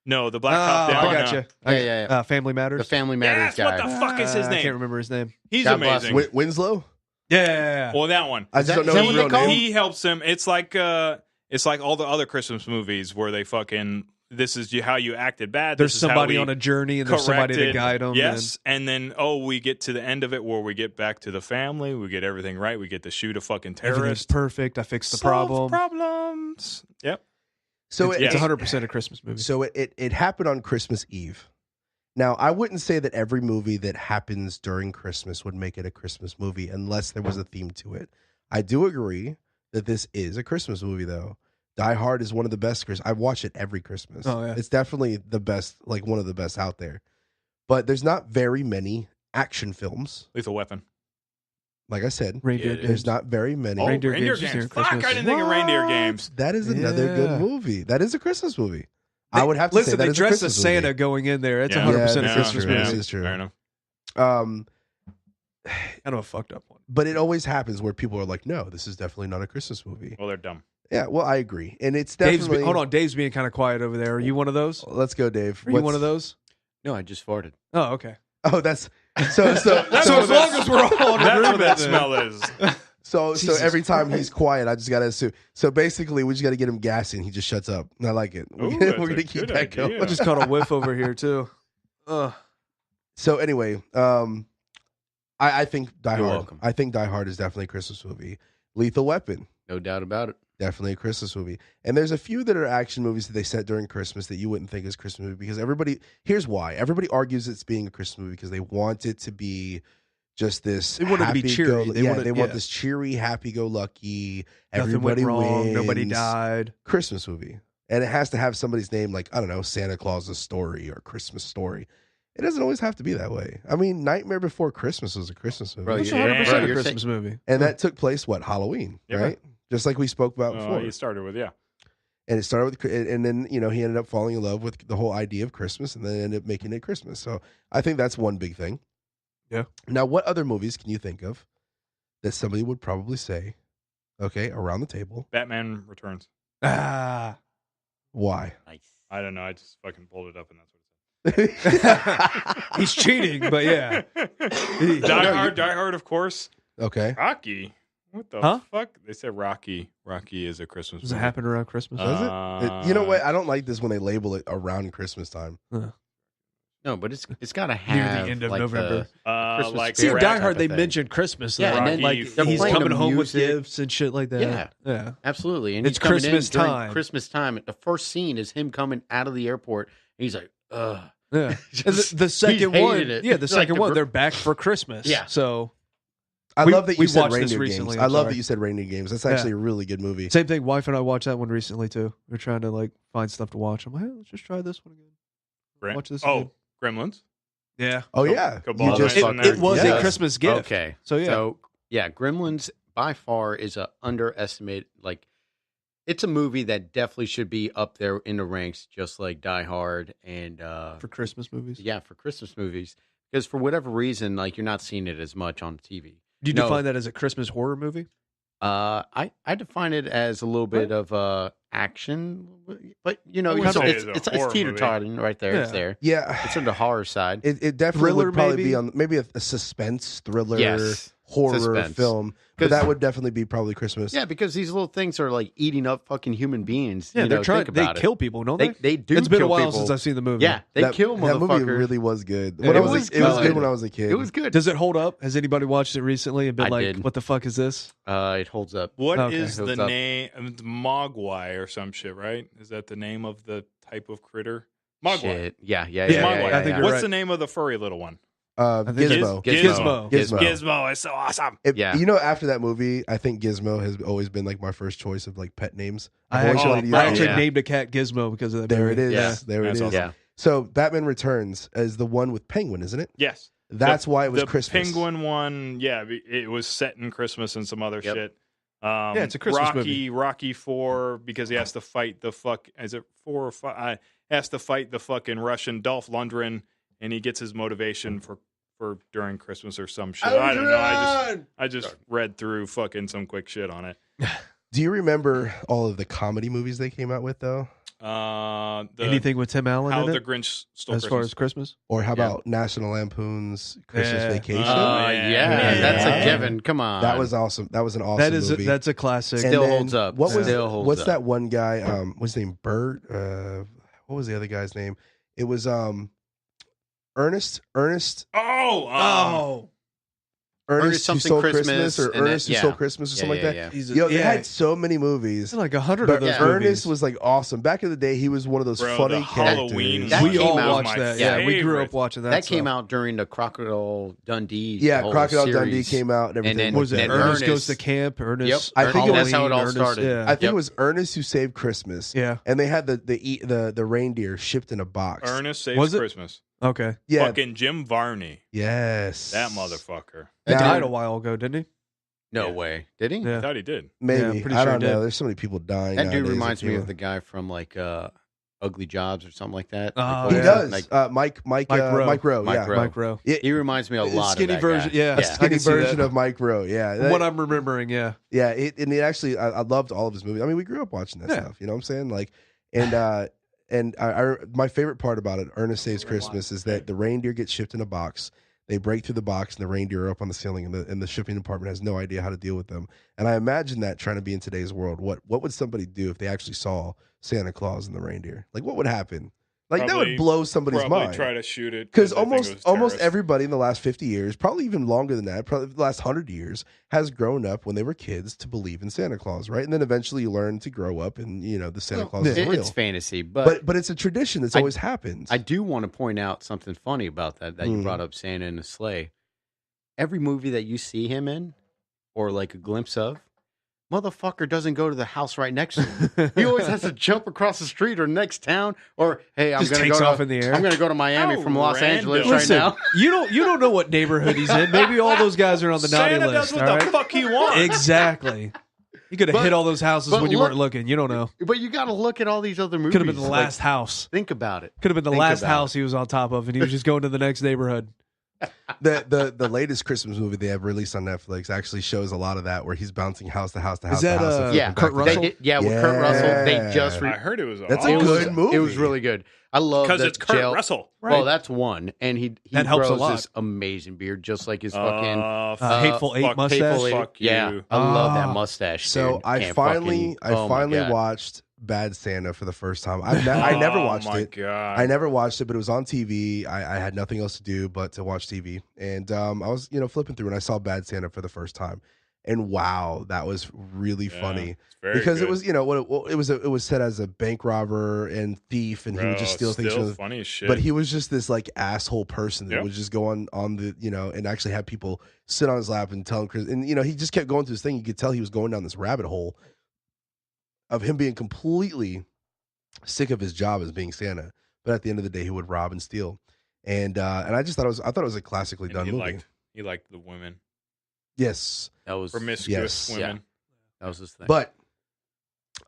Speaker 5: No, the black
Speaker 6: Oh,
Speaker 5: cop down.
Speaker 6: I got you.
Speaker 4: Yeah.
Speaker 6: Family Matters.
Speaker 4: The Family Matters
Speaker 5: Yes,
Speaker 4: guy.
Speaker 5: what the fuck is his
Speaker 6: I can't
Speaker 5: name?
Speaker 6: remember his name.
Speaker 5: He's
Speaker 4: God bless
Speaker 5: amazing.
Speaker 3: Winslow.
Speaker 6: Yeah.
Speaker 5: Well, that one.
Speaker 3: I just
Speaker 4: that-
Speaker 3: don't know
Speaker 4: is that
Speaker 3: his
Speaker 4: what
Speaker 3: real
Speaker 4: they call
Speaker 3: name.
Speaker 5: He helps him. It's like all the other Christmas movies where they fucking this is how you acted bad.
Speaker 6: There's
Speaker 5: this is how
Speaker 6: somebody
Speaker 5: we
Speaker 6: on a journey, and there's somebody to
Speaker 5: corrected.
Speaker 6: guide them.
Speaker 5: Yes, and then we get to the end of it where we get back to the family. We get everything right. We get to shoot a fucking
Speaker 6: Everything's
Speaker 5: terrorist.
Speaker 6: perfect. I fixed the
Speaker 5: Solve
Speaker 6: problem.
Speaker 5: problems. Yep.
Speaker 3: So
Speaker 6: It's
Speaker 5: Yes.
Speaker 6: 100% a Christmas movie.
Speaker 3: So it happened on Christmas Eve. Now, I wouldn't say that every movie that happens during Christmas would make it a Christmas movie unless there was a theme to it. I do agree that this is a Christmas movie, though. Die Hard is one of the best. I watch it every Christmas.
Speaker 6: Oh, yeah.
Speaker 3: It's definitely the best, like one of the best out there. But there's not very many action films.
Speaker 5: Lethal Weapon.
Speaker 3: Like I said,
Speaker 6: Reindeer
Speaker 5: Yeah,
Speaker 3: there's
Speaker 6: Games.
Speaker 3: not very many.
Speaker 5: Oh,
Speaker 6: Reindeer
Speaker 5: Reindeer
Speaker 6: Games is
Speaker 5: Games.
Speaker 6: during
Speaker 5: Fuck,
Speaker 6: Christmas.
Speaker 5: I didn't think of Reindeer Games.
Speaker 3: That is another
Speaker 6: Yeah.
Speaker 3: good movie. That is a Christmas movie. I would have to
Speaker 6: Listen,
Speaker 3: say that
Speaker 6: they
Speaker 3: is a
Speaker 6: dress as
Speaker 3: Christmas
Speaker 6: Santa
Speaker 3: movie.
Speaker 6: going in there. It's
Speaker 5: Yeah.
Speaker 6: 100%
Speaker 3: Yeah,
Speaker 6: a
Speaker 3: this is
Speaker 6: Christmas
Speaker 3: true.
Speaker 6: movie.
Speaker 3: This is true.
Speaker 5: Fair enough.
Speaker 6: Kind of a fucked up one.
Speaker 3: But it always happens where people are like, no, this is definitely not a Christmas movie.
Speaker 5: Well, they're dumb.
Speaker 3: Yeah, well, I agree. And it's
Speaker 6: Dave's
Speaker 3: definitely...
Speaker 6: hold on, Dave's being kind of quiet over there. Are you one of those?
Speaker 3: Let's go, Dave.
Speaker 6: Are you one of those?
Speaker 4: No, I just farted.
Speaker 6: Oh, okay.
Speaker 3: Oh, that's... So
Speaker 6: So as
Speaker 3: so,
Speaker 6: long as we're all in
Speaker 5: That's
Speaker 6: agreement,
Speaker 5: what that
Speaker 6: then.
Speaker 5: smell is.
Speaker 3: so
Speaker 6: Jesus
Speaker 3: every time he's quiet, I just got to assume. So basically, we just got to get him gassing. He just shuts up. And I like it.
Speaker 5: Ooh,
Speaker 3: We're
Speaker 5: that's
Speaker 3: going
Speaker 5: a
Speaker 3: to keep
Speaker 5: good
Speaker 3: that
Speaker 5: idea.
Speaker 3: going.
Speaker 6: I just caught a whiff over here too. Ugh.
Speaker 3: So anyway, I think Die
Speaker 4: You're
Speaker 3: Hard.
Speaker 4: welcome.
Speaker 3: I think Die Hard is definitely a Christmas movie. Lethal Weapon.
Speaker 4: No doubt about it.
Speaker 3: Definitely a Christmas movie. And there's a few that are action movies that they set during Christmas that you wouldn't think is Christmas movie because here's why. Everybody argues it's being a Christmas movie because they want it to be just this.
Speaker 6: They want it to be cheery.
Speaker 3: They want
Speaker 6: yeah.
Speaker 3: this cheery, happy-go-lucky.
Speaker 6: Nothing went
Speaker 3: Everybody
Speaker 6: wrong.
Speaker 3: wins.
Speaker 6: Nobody died.
Speaker 3: Christmas movie. And it has to have somebody's name like, I don't know, Santa Claus's Story or Christmas Story. It doesn't always have to be that way. I mean, Nightmare Before Christmas was a Christmas movie.
Speaker 4: Bro,
Speaker 6: It's
Speaker 4: yeah.
Speaker 6: 100%
Speaker 4: Bro,
Speaker 6: a
Speaker 4: you're
Speaker 6: Christmas movie.
Speaker 3: And that took place, Halloween,
Speaker 5: Yeah.
Speaker 3: right? Just like we spoke about before.
Speaker 5: You started with, yeah.
Speaker 3: And it started with, and then, he ended up falling in love with the whole idea of Christmas and then ended up making it Christmas. So I think that's one big thing.
Speaker 6: Yeah.
Speaker 3: Now, what other movies can you think of that somebody would probably say, okay, around the table,
Speaker 5: Batman Returns.
Speaker 6: Ah.
Speaker 3: why?
Speaker 4: Nice.
Speaker 5: I don't know. I just fucking pulled it up and that's what
Speaker 6: He's cheating, but yeah.
Speaker 5: Die Hard, of course.
Speaker 3: Okay.
Speaker 5: Rocky. What the
Speaker 6: Huh?
Speaker 5: fuck? They said Rocky. Rocky is a Christmas
Speaker 6: Does it
Speaker 5: movie.
Speaker 6: happen around Christmas?
Speaker 3: Does it? You know what? I don't like this when they label it around Christmas time.
Speaker 4: No, but it's got to
Speaker 6: Near
Speaker 4: have
Speaker 6: the end of
Speaker 4: like
Speaker 6: November.
Speaker 4: Christmas
Speaker 5: Like
Speaker 6: See, in
Speaker 4: spirit
Speaker 6: Die
Speaker 4: type
Speaker 6: Hard,
Speaker 4: of
Speaker 6: they
Speaker 4: thing.
Speaker 6: mentioned Christmas.
Speaker 4: Yeah,
Speaker 6: though,
Speaker 5: and
Speaker 6: right?
Speaker 5: then
Speaker 6: like
Speaker 4: they're
Speaker 6: he's
Speaker 4: playing
Speaker 6: coming
Speaker 4: the
Speaker 6: home with
Speaker 4: music.
Speaker 6: gifts and shit like that.
Speaker 4: Yeah.
Speaker 6: Yeah.
Speaker 4: Absolutely. And
Speaker 6: It's
Speaker 4: he's coming
Speaker 6: Christmas
Speaker 4: in during
Speaker 6: time.
Speaker 4: Christmas time. The first scene is him coming out of the airport. And he's like, ugh.
Speaker 6: Yeah. And
Speaker 4: Just-
Speaker 6: the second
Speaker 4: he
Speaker 6: one,
Speaker 4: hated it.
Speaker 6: yeah, the
Speaker 4: It's like
Speaker 6: second
Speaker 4: the
Speaker 6: one,
Speaker 4: gr-
Speaker 6: they're back for Christmas.
Speaker 4: Yeah.
Speaker 6: So
Speaker 3: I
Speaker 6: We-
Speaker 3: love that
Speaker 6: we
Speaker 3: you said
Speaker 6: watched this
Speaker 3: Reindeer
Speaker 6: recently,
Speaker 3: Games.
Speaker 6: I'm
Speaker 3: I love
Speaker 6: sorry.
Speaker 3: that you said Reindeer Games. That's actually a really good movie.
Speaker 6: same thing. Wife and I watched that one recently too. We're trying to like find stuff to watch. I'm like, hey, let's just try this one again. Watch this again.
Speaker 5: Gremlins.
Speaker 6: Yeah.
Speaker 3: Oh yeah,
Speaker 5: Cabal
Speaker 3: you just
Speaker 5: Night
Speaker 6: It,
Speaker 5: on there.
Speaker 6: it was
Speaker 3: Yes.
Speaker 6: a Christmas gift.
Speaker 4: Okay.
Speaker 6: So yeah.
Speaker 4: So yeah, Gremlins by far is a underestimated. Like, it's a movie that definitely should be up there in the ranks, just like Die Hard and
Speaker 6: For Christmas movies.
Speaker 4: yeah, for Christmas movies. Because for whatever reason, like you're not seeing it as much on TV.
Speaker 6: Do you
Speaker 4: No.
Speaker 6: define that as a Christmas horror movie?
Speaker 4: I define it as a little bit of action, but you know,
Speaker 5: I wouldn't
Speaker 4: it's
Speaker 5: say it's a horror
Speaker 4: teeter tottering right there. It's
Speaker 6: Yeah.
Speaker 4: there.
Speaker 3: yeah.
Speaker 4: It's on the horror side.
Speaker 3: It definitely
Speaker 6: Thriller,
Speaker 3: would probably
Speaker 6: maybe?
Speaker 3: be on maybe a suspense thriller
Speaker 4: Yes.
Speaker 3: horror
Speaker 4: Suspense.
Speaker 3: film, but
Speaker 4: 'Cause-
Speaker 3: that would definitely be probably Christmas.
Speaker 4: Yeah, because these little things are like eating up fucking human beings.
Speaker 6: Yeah,
Speaker 4: you
Speaker 6: they're
Speaker 4: know,
Speaker 6: trying.
Speaker 4: think
Speaker 6: They
Speaker 4: about it.
Speaker 6: kill people, don't they?
Speaker 4: They do.
Speaker 6: It's been a
Speaker 4: kill
Speaker 6: while
Speaker 4: people.
Speaker 6: since I've seen the movie.
Speaker 4: Yeah, they
Speaker 3: that,
Speaker 4: kill
Speaker 3: that movie
Speaker 4: motherfuckers.
Speaker 3: really was good.
Speaker 6: Yeah,
Speaker 3: When
Speaker 6: it
Speaker 3: I was,
Speaker 6: was
Speaker 3: it was
Speaker 6: good.
Speaker 3: good when I was a kid.
Speaker 4: It was good.
Speaker 6: Does it hold up? Has anybody watched it recently and been
Speaker 4: I
Speaker 6: like,
Speaker 4: did.
Speaker 6: "What the fuck is this?"
Speaker 4: It holds up.
Speaker 5: What is
Speaker 6: Okay.
Speaker 5: the
Speaker 4: Holds up.
Speaker 5: name? It's Mogwai or some shit, right? Is that the name of the type of critter? Mogwai.
Speaker 4: Shit. Yeah.
Speaker 6: Yeah,
Speaker 5: Mogwai.
Speaker 6: I think you're
Speaker 5: What's
Speaker 6: right.
Speaker 5: the name of the furry little one?
Speaker 6: I think
Speaker 3: Gizmo.
Speaker 6: Gizmo.
Speaker 3: Gizmo.
Speaker 5: Gizmo is so awesome.
Speaker 4: Yeah.
Speaker 3: You know, after that movie, I think Gizmo has always been like my first choice of like pet names.
Speaker 6: I
Speaker 3: I've always wanted to use
Speaker 6: I
Speaker 3: that.
Speaker 6: actually
Speaker 4: Yeah.
Speaker 6: named a cat Gizmo because of that.
Speaker 3: There
Speaker 6: movie.
Speaker 3: it is.
Speaker 4: Yeah.
Speaker 3: There it
Speaker 5: That's
Speaker 3: is.
Speaker 5: awesome.
Speaker 4: Yeah.
Speaker 3: So Batman Returns is the one with Penguin, isn't it?
Speaker 5: Yes.
Speaker 3: That's why it was
Speaker 5: the
Speaker 3: Christmas.
Speaker 5: Penguin one, yeah, it was set in Christmas and some other
Speaker 4: Yep.
Speaker 5: shit.
Speaker 6: Yeah, it's a Christmas
Speaker 5: Rocky,
Speaker 6: movie.
Speaker 5: Rocky 4, because he has to fight the fuck. Is it 4 or 5? Has to fight the fucking Russian Dolph Lundgren, and he gets his motivation for during Christmas or some shit. I don't know. I just read through fucking some quick shit on it.
Speaker 3: Do you remember all of the comedy movies they came out with though?
Speaker 6: Anything with Tim Allen
Speaker 5: How
Speaker 6: in
Speaker 5: the
Speaker 6: it,
Speaker 5: Grinch Stole
Speaker 6: as
Speaker 5: Christmas.
Speaker 6: far as Christmas?
Speaker 3: Or how about National Lampoon's Christmas
Speaker 6: Yeah.
Speaker 3: Vacation?
Speaker 4: Yeah, that's
Speaker 3: Yeah.
Speaker 4: a given. Come on.
Speaker 3: That was awesome. That was an awesome
Speaker 6: That is
Speaker 3: movie.
Speaker 6: that's a classic.
Speaker 3: And
Speaker 4: Still
Speaker 3: then
Speaker 4: holds up.
Speaker 3: What was
Speaker 4: Still holds
Speaker 3: what's
Speaker 4: up.
Speaker 3: that one guy? What's his name? Bert. What was the other guy's name? It was Ernest.
Speaker 5: Oh,
Speaker 3: Ernest Who
Speaker 4: Something
Speaker 3: Stole
Speaker 4: Christmas,
Speaker 3: or
Speaker 4: and
Speaker 3: Ernest Who
Speaker 4: yeah.
Speaker 3: Stole Christmas or
Speaker 4: Yeah,
Speaker 3: something
Speaker 4: yeah,
Speaker 3: like
Speaker 4: yeah.
Speaker 3: that.
Speaker 6: He's a-
Speaker 3: Yo, they
Speaker 6: yeah.
Speaker 3: had so many movies.
Speaker 6: There's like 100
Speaker 3: But
Speaker 6: of those
Speaker 3: Ernest
Speaker 6: movies.
Speaker 3: was like awesome. Back in the day, he was one of those
Speaker 5: Bro,
Speaker 3: funny
Speaker 5: the Halloween
Speaker 3: characters.
Speaker 4: That
Speaker 6: we
Speaker 4: came
Speaker 6: all
Speaker 4: out-
Speaker 6: watched that.
Speaker 5: my
Speaker 6: Yeah, we grew up
Speaker 5: favorite.
Speaker 6: watching that.
Speaker 4: That came
Speaker 6: stuff.
Speaker 4: out during the Crocodile Dundee.
Speaker 3: Yeah,
Speaker 4: whole
Speaker 3: Crocodile
Speaker 4: series.
Speaker 3: Dundee came out and everything.
Speaker 4: then-
Speaker 3: like
Speaker 6: Was it
Speaker 3: that.
Speaker 4: and
Speaker 6: Ernest
Speaker 4: Ernest-
Speaker 6: Goes to Camp? Ernest.
Speaker 4: Yep.
Speaker 3: I think
Speaker 4: that's how it all
Speaker 6: Ernest-
Speaker 4: started.
Speaker 6: Yeah.
Speaker 3: I think
Speaker 4: Yep.
Speaker 3: it was Ernest Who Saved Christmas.
Speaker 6: Yeah.
Speaker 3: And they had the reindeer shipped in a box.
Speaker 5: Ernest Saves
Speaker 6: Was it?
Speaker 5: Christmas.
Speaker 6: Okay.
Speaker 3: Yeah.
Speaker 5: Fucking Jim Varney.
Speaker 3: Yes.
Speaker 5: That motherfucker.
Speaker 6: He
Speaker 3: Now-
Speaker 6: died a while ago, didn't he?
Speaker 4: No
Speaker 5: Yeah.
Speaker 4: way. Did he?
Speaker 5: I
Speaker 6: Yeah.
Speaker 5: thought he did.
Speaker 3: Maybe.
Speaker 6: Yeah, I'm pretty
Speaker 3: I
Speaker 6: sure
Speaker 3: don't
Speaker 6: he did.
Speaker 3: know. There's so many people dying.
Speaker 4: That dude
Speaker 3: nowadays,
Speaker 4: reminds
Speaker 3: if
Speaker 4: me
Speaker 3: you-
Speaker 4: of the guy from like Ugly Jobs or something like that.
Speaker 6: Oh,
Speaker 4: Like,
Speaker 3: He
Speaker 6: yeah.
Speaker 3: does.
Speaker 4: Like,
Speaker 3: Mike
Speaker 6: Rowe.
Speaker 3: Rowe.
Speaker 4: Mike
Speaker 3: Yeah.
Speaker 4: Rowe.
Speaker 6: Mike Rowe.
Speaker 4: he reminds me a lot
Speaker 6: Skinny
Speaker 4: of that
Speaker 6: version.
Speaker 4: guy.
Speaker 6: Yeah.
Speaker 3: A
Speaker 6: I
Speaker 3: skinny
Speaker 6: can see
Speaker 3: version
Speaker 6: that.
Speaker 3: of Mike Rowe. Yeah.
Speaker 6: From what I'm remembering. Yeah.
Speaker 3: Yeah, and it actually, I loved all of his movies. I mean, we grew up watching that
Speaker 6: Yeah.
Speaker 3: stuff. You know what I'm saying? Like, and I my favorite part about it, Ernest Saves Christmas, is that the reindeer get shipped in a box. They break through the box, and the reindeer are up on the ceiling, and the shipping department has no idea how to deal with them. And I imagine that trying to be in today's world, what would somebody do if they actually saw Santa Claus and the reindeer? Like, what would happen? Like, that
Speaker 5: Probably-
Speaker 3: would blow somebody's
Speaker 5: Probably
Speaker 3: mind.
Speaker 5: try to shoot it
Speaker 3: Because
Speaker 5: they think it was
Speaker 3: almost
Speaker 5: terrorists.
Speaker 3: everybody in the last 50 years, probably even longer than that, probably the last 100 years, has grown up when they were kids to believe in Santa Claus, right? And then eventually you learn to grow up and, the Santa Claus is real.
Speaker 4: It's fantasy, but
Speaker 3: But it's a tradition that's always happened.
Speaker 4: I do want to point out something funny about that you brought up Santa in the sleigh. Every movie that you see him in, or like a glimpse of, motherfucker doesn't go to the house right next to him. He always has to jump across the street or next town, or hey, I'm
Speaker 6: Just
Speaker 4: going to
Speaker 6: takes
Speaker 4: go
Speaker 6: off
Speaker 4: to
Speaker 6: in the air.
Speaker 4: I'm going to go to Miami
Speaker 5: How
Speaker 4: from Los
Speaker 5: random.
Speaker 4: Angeles
Speaker 6: Listen,
Speaker 4: right now.
Speaker 6: you don't know what neighborhood he's in. Maybe all those guys are on the naughty
Speaker 5: Santa
Speaker 6: list.
Speaker 5: does what
Speaker 6: all
Speaker 5: the
Speaker 6: right?
Speaker 5: fuck he wants.
Speaker 6: Exactly. You could have
Speaker 4: But-
Speaker 6: hit all those houses
Speaker 4: but
Speaker 6: when you
Speaker 4: look-
Speaker 6: weren't looking. You don't know.
Speaker 4: But you got to look at all these other movies.
Speaker 6: Could have been the
Speaker 4: Like,
Speaker 6: last house.
Speaker 4: think about it.
Speaker 6: Could have been the
Speaker 4: Think
Speaker 6: last
Speaker 4: about
Speaker 6: house he was on top of, and he was just going to the next neighborhood.
Speaker 3: The latest Christmas movie they have released on Netflix actually shows a lot of that, where he's bouncing house to house to house.
Speaker 6: that,
Speaker 3: to house and
Speaker 4: Yeah,
Speaker 3: flipping
Speaker 6: Kurt
Speaker 3: back to
Speaker 6: Russell?
Speaker 3: back.
Speaker 4: They did, with Kurt Russell, they just
Speaker 5: I heard it was
Speaker 3: That's a
Speaker 5: awesome.
Speaker 3: good movie.
Speaker 4: It was really good. I love
Speaker 5: because
Speaker 4: that
Speaker 5: it's Kurt
Speaker 4: jail.
Speaker 5: Russell.
Speaker 4: Well, that's one, and he
Speaker 6: That helps a
Speaker 4: grows
Speaker 6: lot.
Speaker 4: this amazing beard, just like his fucking
Speaker 6: Hateful Eight
Speaker 5: fuck
Speaker 6: mustache.
Speaker 4: Hateful Eight.
Speaker 5: Fuck
Speaker 4: Yeah,
Speaker 5: you.
Speaker 4: I love that
Speaker 3: Ah.
Speaker 4: mustache.
Speaker 3: So
Speaker 4: dude.
Speaker 3: I
Speaker 4: Can't
Speaker 3: finally
Speaker 4: fucking- oh my God.
Speaker 3: watched Bad Santa for the first time. I never watched
Speaker 5: Oh my
Speaker 3: it.
Speaker 5: God.
Speaker 3: I never watched it, but it was on TV. I had nothing else to do but to watch TV, and I was flipping through and I saw Bad Santa for the first time, and wow, that was really
Speaker 5: Yeah,
Speaker 3: funny
Speaker 5: it's very
Speaker 3: because
Speaker 5: good.
Speaker 3: it was it was set as a bank robber and thief, and he would just steal
Speaker 5: Bro,
Speaker 3: things.
Speaker 5: still
Speaker 3: From the,
Speaker 5: funny as shit.
Speaker 3: but he was just this like asshole person that
Speaker 5: Yep.
Speaker 3: would just go on the and actually have people sit on his lap and tell him, and he just kept going through this thing. You could tell he was going down this rabbit hole of him being completely sick of his job as being Santa, but at the end of the day, he would rob and steal. And I just thought it was a classically
Speaker 5: And
Speaker 3: done
Speaker 5: he
Speaker 3: movie.
Speaker 5: liked the women,
Speaker 3: Yes,
Speaker 4: That was
Speaker 5: promiscuous
Speaker 3: Yes.
Speaker 5: women.
Speaker 4: that was his thing.
Speaker 3: but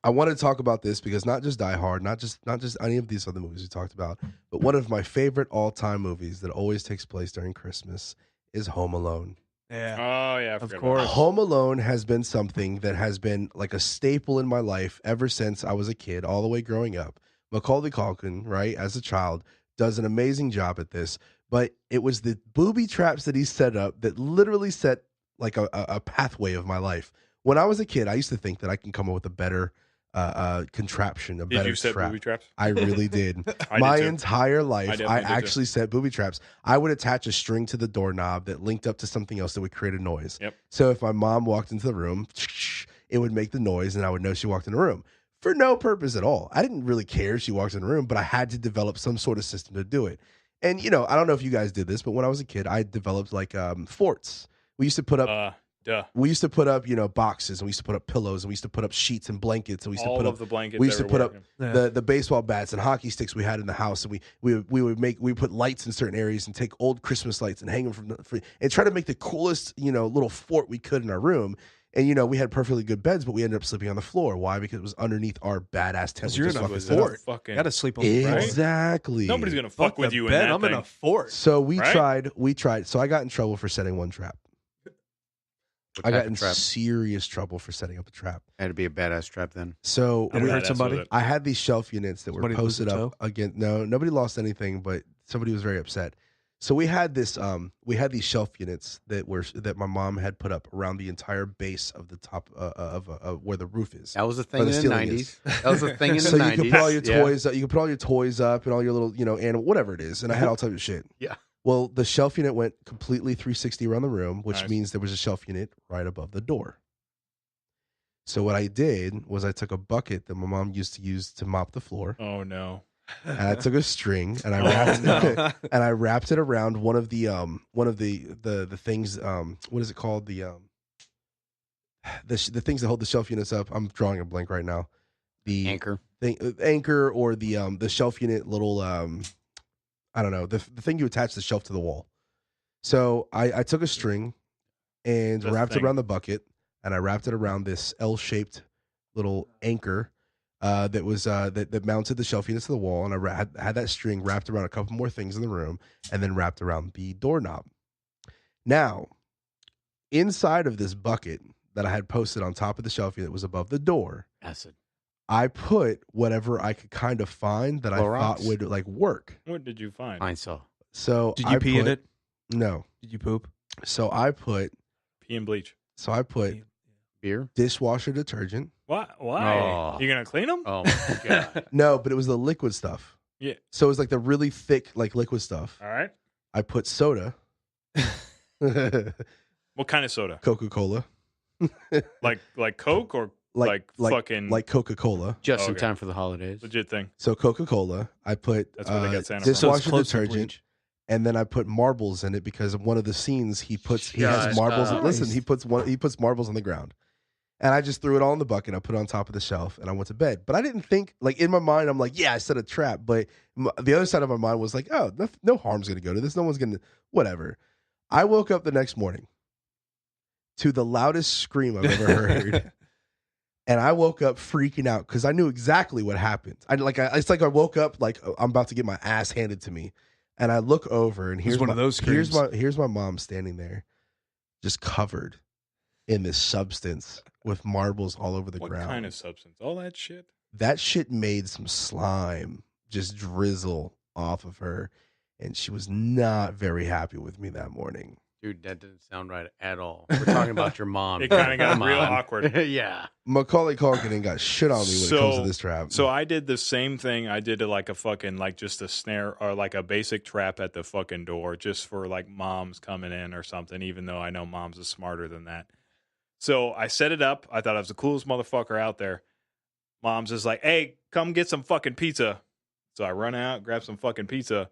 Speaker 3: I wanted to talk about this because not just Die Hard, not just any of these other movies we talked about, but one of my favorite all-time movies that always takes place during Christmas is Home Alone.
Speaker 6: Yeah.
Speaker 5: Oh yeah, I
Speaker 6: Of
Speaker 5: forgot about
Speaker 6: course.
Speaker 5: that.
Speaker 3: Home Alone has been something that has been like a staple in my life ever since I was a kid, all the way growing up. Macaulay Culkin, right, as a child, does an amazing job at this, but it was the booby traps that he set up that literally set like a pathway of my life. When I was a kid, I used to think that I can come up with a better contraption, a
Speaker 5: Did
Speaker 3: better
Speaker 5: you set
Speaker 3: trap.
Speaker 5: booby traps?
Speaker 3: I really did.
Speaker 5: I
Speaker 3: My
Speaker 5: did too.
Speaker 3: entire
Speaker 5: I
Speaker 3: life,
Speaker 5: definitely
Speaker 3: I
Speaker 5: did too.
Speaker 3: actually set booby traps. I would attach a string to the doorknob that linked up to something else that would create a noise.
Speaker 5: Yep.
Speaker 3: So if my mom walked into the room, it would make the noise and I would know she walked in the room for no purpose at all. I didn't really care if she walked in the room, but I had to develop some sort of system to do it. And, I don't know if you guys did this, but when I was a kid, I developed like forts. We used to put up boxes, and we used to put up pillows, and we used to put up sheets and blankets, and we used to
Speaker 5: All
Speaker 3: put
Speaker 5: of
Speaker 3: up
Speaker 5: the blankets.
Speaker 3: we used to put up
Speaker 5: everywhere.
Speaker 3: the baseball bats and hockey sticks we had in the house, and we put lights in certain areas and take old Christmas lights and hang them and try to make the coolest little fort we could in our room. And we had perfectly good beds, but we ended up sleeping on the floor. Why? Because it was underneath our badass tent.
Speaker 6: you're
Speaker 3: which
Speaker 6: in a
Speaker 3: was
Speaker 5: Was
Speaker 3: fucking
Speaker 5: it a
Speaker 3: fort.
Speaker 5: fucking
Speaker 6: Got to sleep on the floor.
Speaker 3: Exactly.
Speaker 5: Nobody's gonna
Speaker 6: Fuck
Speaker 5: fuck with
Speaker 6: the
Speaker 5: you in
Speaker 6: bed.
Speaker 5: that
Speaker 6: I'm
Speaker 5: thing.
Speaker 6: in a fort.
Speaker 3: So we
Speaker 5: Right?
Speaker 3: tried. So I got in trouble for setting one trap.
Speaker 4: What
Speaker 3: I
Speaker 4: type
Speaker 3: got
Speaker 4: of
Speaker 3: in
Speaker 4: trap?
Speaker 3: serious trouble for setting up a trap.
Speaker 4: Had to be a badass trap then.
Speaker 3: So
Speaker 6: Did it
Speaker 5: Yeah,
Speaker 6: hurt
Speaker 5: that's
Speaker 6: somebody?
Speaker 5: what it-
Speaker 3: I had these shelf units that were
Speaker 6: Somebody lose
Speaker 3: posted
Speaker 6: a
Speaker 3: up
Speaker 6: toe?
Speaker 3: again. No, nobody lost anything, but somebody was very upset. So we had this. We had these shelf units that my mom had put up around the entire base of the top of where the roof is.
Speaker 4: That was a thing
Speaker 3: Or
Speaker 4: in
Speaker 3: the
Speaker 4: the
Speaker 3: ceiling
Speaker 4: 90s. That was a thing in the
Speaker 3: So
Speaker 4: 90s.
Speaker 3: you could put all your
Speaker 4: Yeah.
Speaker 3: toys. You could put all your toys up and all your little animal, whatever it is. And I had all types of shit.
Speaker 4: Yeah.
Speaker 3: Well, the shelf unit went completely 360 around the room, which
Speaker 5: Nice.
Speaker 3: means there was a shelf unit right above the door. So what I did was I took a bucket that my mom used to mop the floor,
Speaker 5: Oh no.
Speaker 3: and I took a string and I
Speaker 5: Oh,
Speaker 3: wrapped
Speaker 5: no.
Speaker 3: and I wrapped it around one of the things. What is it called? The things that hold the shelf units up. I'm drawing a blank right now. The
Speaker 4: Anchor.
Speaker 3: anchor or the shelf unit little I don't know, the thing you attach the shelf to the wall. So I took a string and
Speaker 5: The
Speaker 3: wrapped it
Speaker 5: thing.
Speaker 3: around the bucket, and I wrapped it around this L-shaped little anchor that was that mounted the shelf units to the wall, and I had that string wrapped around a couple more things in the room, and then wrapped around the doorknob. Now, inside of this bucket that I had posted on top of the shelf unit was above the door.
Speaker 4: Acid.
Speaker 3: I put whatever I could kind of find that I
Speaker 4: Clorox?
Speaker 3: thought would like work.
Speaker 5: What did you find?
Speaker 4: Fine, so.
Speaker 3: So
Speaker 6: Did you pee in it?
Speaker 3: No.
Speaker 6: Did you poop?
Speaker 3: So I put
Speaker 5: Pee and bleach.
Speaker 4: Beer?
Speaker 3: dishwasher detergent.
Speaker 5: Why? Why?
Speaker 4: Oh.
Speaker 5: You gonna clean them?
Speaker 4: Oh, my God.
Speaker 3: No, but it was the liquid stuff.
Speaker 5: Yeah.
Speaker 3: So it was like the really thick like liquid stuff.
Speaker 5: All right.
Speaker 3: I put soda.
Speaker 5: What kind of soda?
Speaker 3: Coca-Cola.
Speaker 5: Like Coke or
Speaker 3: Like
Speaker 5: fucking
Speaker 3: like Coca-Cola.
Speaker 4: Just in
Speaker 5: Okay.
Speaker 4: time for the holidays.
Speaker 5: legit thing?
Speaker 3: So Coca-Cola. I put
Speaker 5: That's where they got Santa from.
Speaker 6: So it's
Speaker 3: dishwasher
Speaker 6: close to
Speaker 3: detergent.
Speaker 6: bleach.
Speaker 3: And then I put marbles in it because of one of the scenes he has
Speaker 4: Guys,
Speaker 3: marbles.
Speaker 4: nice.
Speaker 3: Listen, he puts marbles on the ground. And I just threw it all in the bucket. I put it on top of the shelf and I went to bed. But I didn't think, like in my mind, I'm like, yeah, I set a trap. But the other side of my mind was like, oh, no harm's going to go to this. No one's going to, whatever. I woke up the next morning to the loudest scream I've ever heard. And I woke up freaking out because I knew exactly what happened. It's like I woke up like I'm about to get my ass handed to me. And I look over and here's
Speaker 6: one of those screams.
Speaker 3: Here's my mom standing there just covered in this substance with marbles all over the ground.
Speaker 5: What kind of substance? All that shit?
Speaker 3: That shit made some slime just drizzle off of her. And she was not very happy with me that morning.
Speaker 4: Dude, that didn't sound right at all. We're talking about your mom.
Speaker 5: It kind of got
Speaker 4: Come
Speaker 5: real
Speaker 4: on.
Speaker 5: awkward.
Speaker 4: Yeah.
Speaker 3: Macaulay Culkin ain't got shit on me when it comes to this trap.
Speaker 5: So I did the same thing. I did like a fucking, like just a snare or like a basic trap at the fucking door just for like moms coming in or something, even though I know moms is smarter than that. So I set it up. I thought I was the coolest motherfucker out there. Mom's is like, hey, come get some fucking pizza. So I run out, grab some fucking pizza,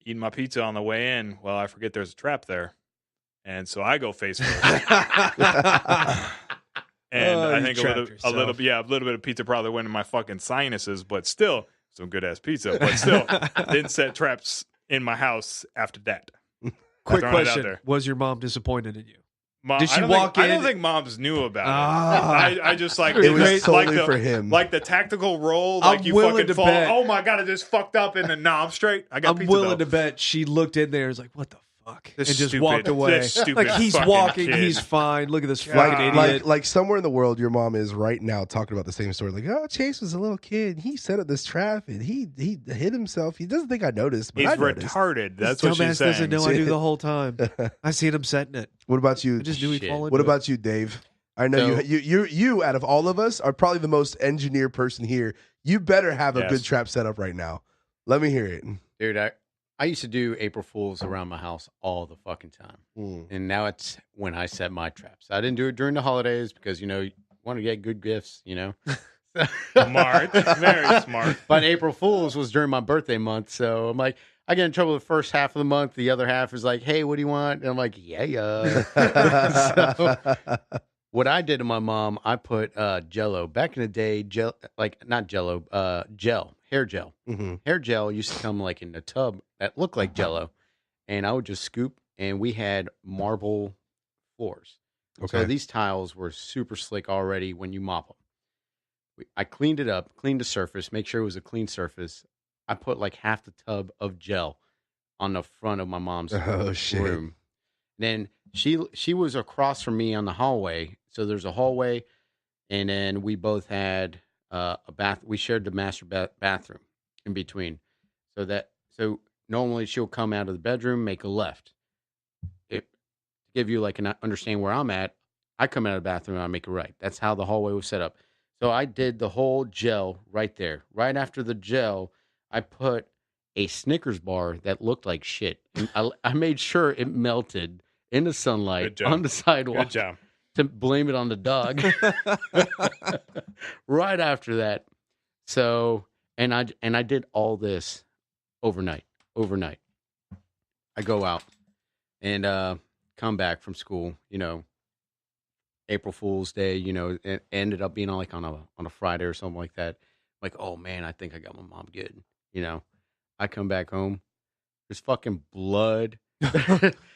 Speaker 5: eating my pizza on the way in. Well, I forget there's a trap there. And so I go face first. And I think a little bit of pizza probably went in my fucking sinuses, but still some good ass pizza. But still, didn't set traps in my house after that.
Speaker 6: Quick
Speaker 5: Throwing it out
Speaker 6: question:
Speaker 5: there.
Speaker 6: was your mom disappointed in you?
Speaker 5: Mom,
Speaker 6: Did she
Speaker 5: I don't
Speaker 6: walk
Speaker 5: think,
Speaker 6: in?
Speaker 5: I don't think moms knew about
Speaker 6: Ah.
Speaker 5: it. I just like
Speaker 3: It was
Speaker 5: like
Speaker 3: solely
Speaker 5: the,
Speaker 3: for him.
Speaker 5: like the tactical roll,
Speaker 6: I'm
Speaker 5: like you
Speaker 6: willing
Speaker 5: fucking
Speaker 6: to
Speaker 5: fall.
Speaker 6: bet.
Speaker 5: Oh my god, I just fucked up, and then I'm straight. I got
Speaker 6: I'm
Speaker 5: pizza
Speaker 6: willing
Speaker 5: though.
Speaker 6: to bet she looked in there and was like, "What the fuck?"
Speaker 5: This
Speaker 6: and just
Speaker 5: stupid-
Speaker 6: walked away.
Speaker 5: this stupid
Speaker 6: Like he's
Speaker 5: fucking
Speaker 6: walking,
Speaker 5: kid.
Speaker 6: he's fine. Look at this
Speaker 5: God.
Speaker 6: fucking idiot.
Speaker 3: Like somewhere in the world, your mom is right now talking about the same story. Like, oh, Chase was a little kid. He set up this trap and he hit himself. He doesn't think I noticed, but
Speaker 5: He's
Speaker 3: I noticed.
Speaker 5: retarded. That's
Speaker 6: this
Speaker 5: what she's
Speaker 6: dumbass
Speaker 5: saying.
Speaker 6: doesn't know I do the whole time. I seen him setting it.
Speaker 3: What about you?
Speaker 6: I just knew he'd
Speaker 4: Shit.
Speaker 6: fall into
Speaker 3: What
Speaker 6: it.
Speaker 3: about you, Dave? I know
Speaker 4: So-
Speaker 3: you out of all of us are probably the most engineered person here. You better have a
Speaker 5: Yes.
Speaker 3: good trap set up right now. Let me hear it.
Speaker 4: Dude, I used to do April Fools around my house all the fucking time. And now it's when I set my traps. I didn't do it during the holidays because, you want to get good gifts,
Speaker 5: Smart, very smart.
Speaker 4: But April Fools was during my birthday month. So I'm like, I get in trouble the first half of the month. The other half is like, hey, what do you want? And I'm like, yeah. So what I did to my mom, I put Jell-O. Back in the day, not Jell-O, gel, hair gel.
Speaker 3: Mm-hmm.
Speaker 4: Hair gel used to come like in a tub that looked like Jell-O. And I would just scoop, and we had marble floors.
Speaker 3: Okay.
Speaker 4: So these tiles were super slick already when you mop them. I cleaned it up, cleaned the surface, make sure it was a clean surface. I put like half the tub of gel on the front of my mom's
Speaker 3: Oh, shit.
Speaker 4: room. Then she was across from me on the hallway. So there's a hallway, and then we both had a bath. We shared the master bathroom in between. So normally she'll come out of the bedroom, make a left. To give you like an understand where I'm at, I come out of the bathroom and I make a right. That's how the hallway was set up. So I did the whole gel right there. Right after the gel, I put a Snickers bar that looked like shit. And I made sure it melted in the sunlight
Speaker 5: Good job.
Speaker 4: on the sidewalk.
Speaker 5: Good job.
Speaker 4: To blame it on the dog. Right after that. So, and I did all this overnight. I go out and come back from school, April Fool's Day, it ended up being on a Friday or something like that. Like, oh man, I think I got my mom good. I come back home, there's fucking blood.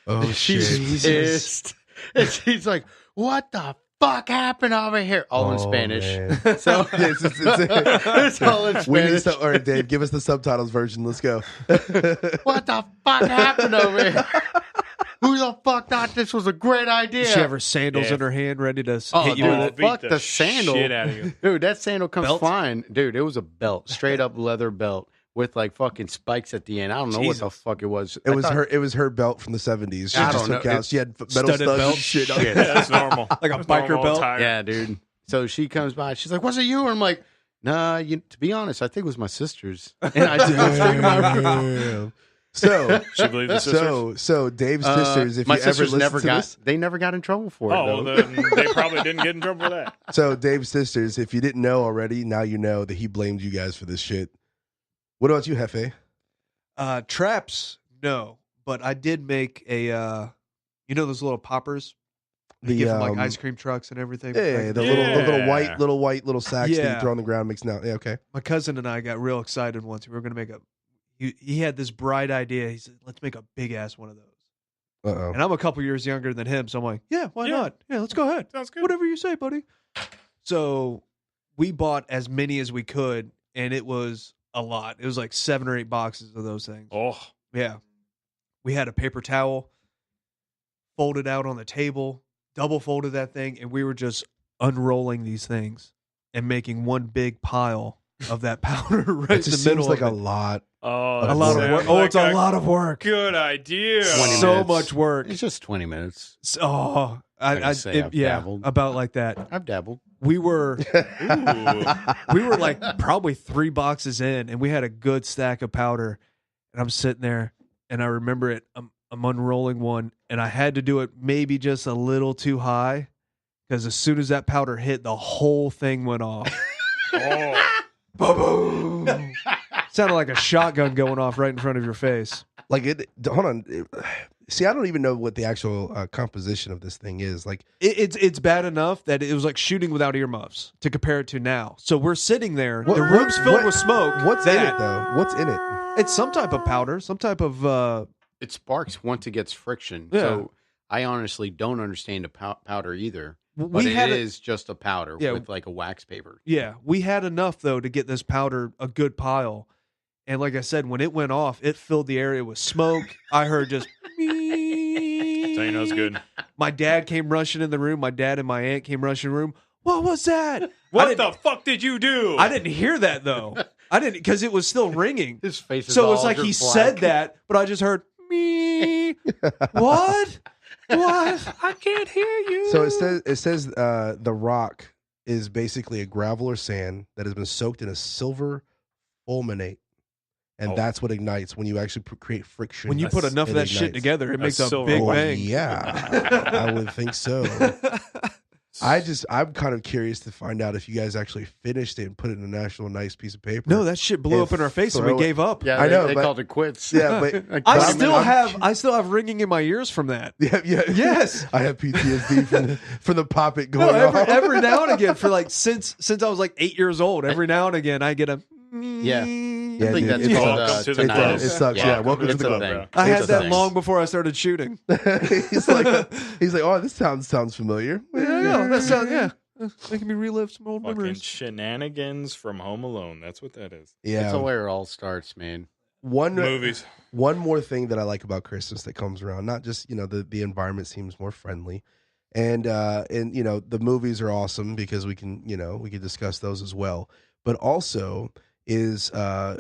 Speaker 3: Oh,
Speaker 4: She's
Speaker 3: shit.
Speaker 4: pissed. And she's like, what the fuck happened over here? All in
Speaker 3: Oh,
Speaker 4: Spanish.
Speaker 3: man.
Speaker 4: So
Speaker 3: Yes,
Speaker 4: it's all in
Speaker 3: We need
Speaker 4: Spanish.
Speaker 3: all right, Dave, give us the subtitles version. Let's go.
Speaker 4: What the fuck happened over here? Who the fuck thought this was a great idea?
Speaker 6: Did she have her sandals
Speaker 5: Yeah.
Speaker 6: in her hand, ready to
Speaker 4: Oh,
Speaker 6: hit you
Speaker 4: dude.
Speaker 6: with it?
Speaker 5: Beat
Speaker 4: Fuck the sandal.
Speaker 5: shit out of you.
Speaker 4: Dude, that sandal comes
Speaker 6: Belt?
Speaker 4: flying. Dude, it was a belt, straight up leather belt with like fucking spikes at the end. I don't know what the
Speaker 6: Jesus.
Speaker 4: fuck it was.
Speaker 3: It was her belt from the 70s. She
Speaker 4: I
Speaker 3: just
Speaker 4: don't
Speaker 3: took
Speaker 4: know.
Speaker 3: out. She had metal
Speaker 6: Studded
Speaker 3: studs
Speaker 6: belt?
Speaker 3: and shit. on
Speaker 4: Shit.
Speaker 3: it.
Speaker 5: Yeah, that's normal.
Speaker 6: Like a
Speaker 5: That's
Speaker 6: biker
Speaker 5: normal
Speaker 6: belt?
Speaker 5: attire.
Speaker 4: Yeah, dude. So she comes by. She's like, "Was it you?" And I'm like, "Nah." To be honest, I think it was my sister's. And I just went straight to my room.
Speaker 3: Damn. So,
Speaker 5: She believed the sisters.
Speaker 3: so Dave's sisters. If
Speaker 4: my
Speaker 3: you ever
Speaker 4: sisters
Speaker 3: listen
Speaker 4: never
Speaker 3: to
Speaker 4: got.
Speaker 3: this,
Speaker 4: They never got in trouble for it.
Speaker 5: Oh,
Speaker 4: though.
Speaker 5: then they probably didn't get in trouble for that.
Speaker 3: so Dave's sisters. If you didn't know already, now you know that he blamed you guys for this shit. What about you, Hefe?
Speaker 6: Traps, no. But I did make a, those little poppers? They give them like
Speaker 3: um,
Speaker 6: ice cream trucks and everything.
Speaker 3: Yeah, the little white sacks that you
Speaker 6: Yeah.
Speaker 3: throw on the ground mixing out. Yeah, okay.
Speaker 6: My cousin and I got real excited once. We were going to make he had this bright idea. He said, let's make a big ass one of those.
Speaker 3: Uh-oh.
Speaker 6: And I'm a couple years younger than him. So I'm like, yeah, why
Speaker 5: Yeah.
Speaker 6: not? Yeah, let's go ahead.
Speaker 5: Sounds good.
Speaker 6: Whatever you say, buddy. So we bought as many as we could, and it was a lot. It was like 7 or 8 boxes of those things.
Speaker 5: Oh,
Speaker 6: Yeah. We had a paper towel folded out on the table, double folded that thing, and we were just unrolling these things and making one big pile of that powder right
Speaker 3: It
Speaker 6: in the
Speaker 3: just
Speaker 6: middle
Speaker 3: seems like
Speaker 6: of
Speaker 3: a
Speaker 6: it.
Speaker 3: lot.
Speaker 6: A lot of
Speaker 5: sounds
Speaker 6: work. Oh,
Speaker 5: like
Speaker 6: it's a lot of work.
Speaker 5: Good idea.
Speaker 4: 20
Speaker 6: So
Speaker 4: minutes.
Speaker 6: much work.
Speaker 4: It's just 20 minutes.
Speaker 6: Oh,
Speaker 4: Like I say, I've
Speaker 6: yeah,
Speaker 4: dabbled.
Speaker 6: about like that.
Speaker 4: I've dabbled.
Speaker 6: We were
Speaker 5: Ooh.
Speaker 6: we were like probably 3 boxes in, and we had a good stack of powder. And I'm sitting there, and I remember it. I'm unrolling one, and I had to do it maybe just a little too high, because as soon as that powder hit, the whole thing went off.
Speaker 5: Oh.
Speaker 6: Boom! Sounded like a shotgun going off right in front of your face.
Speaker 3: Like it. Hold on. See, I don't even know what the actual composition of this thing is. Like,
Speaker 6: It's bad enough that it was like shooting without earmuffs to compare it to now. So we're sitting there, the room's filled with smoke.
Speaker 3: What's in it though? What's in it?
Speaker 6: It's some type of powder, some type of.
Speaker 4: It sparks once it gets friction.
Speaker 6: Yeah.
Speaker 4: So I honestly don't understand a powder either. But
Speaker 6: We had
Speaker 4: it is just a powder
Speaker 6: Yeah.
Speaker 4: with like a wax paper.
Speaker 6: Yeah, we had enough though to get this powder a good pile. And like I said, when it went off, it filled the area with smoke. I heard just.
Speaker 5: So you know it's good.
Speaker 6: My dad came rushing in the room. My dad and my aunt came rushing in the room. What was that?
Speaker 5: What the fuck did you do?
Speaker 6: I didn't hear that though. I didn't, because it was still ringing.
Speaker 4: His face is
Speaker 6: So it was
Speaker 4: all
Speaker 6: like he
Speaker 4: just black.
Speaker 6: said that, but I just heard me. What? What? I can't hear you.
Speaker 3: So it says the rock is basically a gravel or sand that has been soaked in a silver fulminate, and
Speaker 5: Oh.
Speaker 3: that's what ignites when you actually create friction.
Speaker 6: When you put enough of
Speaker 3: it
Speaker 6: that shit
Speaker 3: ignites.
Speaker 6: together, it makes a
Speaker 5: silver
Speaker 6: big
Speaker 5: bullet.
Speaker 6: bang.
Speaker 3: Yeah, I would think so. I'm kind of curious to find out if you guys actually finished it and put it in a national nice piece of paper.
Speaker 6: No, that shit blew
Speaker 3: And
Speaker 6: up in our face and we
Speaker 3: throw it-
Speaker 6: gave up.
Speaker 4: Yeah,
Speaker 3: I know,
Speaker 4: They
Speaker 3: but-
Speaker 4: called it quits.
Speaker 3: Yeah, but
Speaker 4: Like,
Speaker 6: I
Speaker 3: I'm-
Speaker 6: still have ringing in my ears from that.
Speaker 3: yeah.
Speaker 6: Yes.
Speaker 3: I have PTSD from the pop it
Speaker 6: No,
Speaker 3: going off.
Speaker 6: every now and again, for like since I was like 8 years old, every now and again I get a.
Speaker 4: Yeah.
Speaker 3: Yeah,
Speaker 4: I think
Speaker 3: dude,
Speaker 4: that's
Speaker 3: it's-
Speaker 4: called
Speaker 5: Welcome to the
Speaker 3: it's,
Speaker 5: club.
Speaker 3: it sucks. Yeah, welcome to
Speaker 4: it's
Speaker 3: the
Speaker 4: a
Speaker 3: club.
Speaker 4: thing.
Speaker 6: I
Speaker 4: It's
Speaker 6: had
Speaker 4: a
Speaker 6: that
Speaker 4: thing.
Speaker 6: long before I started shooting.
Speaker 3: he's like, oh, this sounds familiar.
Speaker 6: Yeah, that sounds making me relive some old
Speaker 5: Fucking
Speaker 6: memories.
Speaker 5: shenanigans from Home Alone. That's what that is.
Speaker 3: Yeah.
Speaker 4: It's where it all starts, man.
Speaker 5: Movies.
Speaker 3: One more thing that I like about Christmas that comes around, not just, the environment seems more friendly. And the movies are awesome because we can discuss those as well. But also is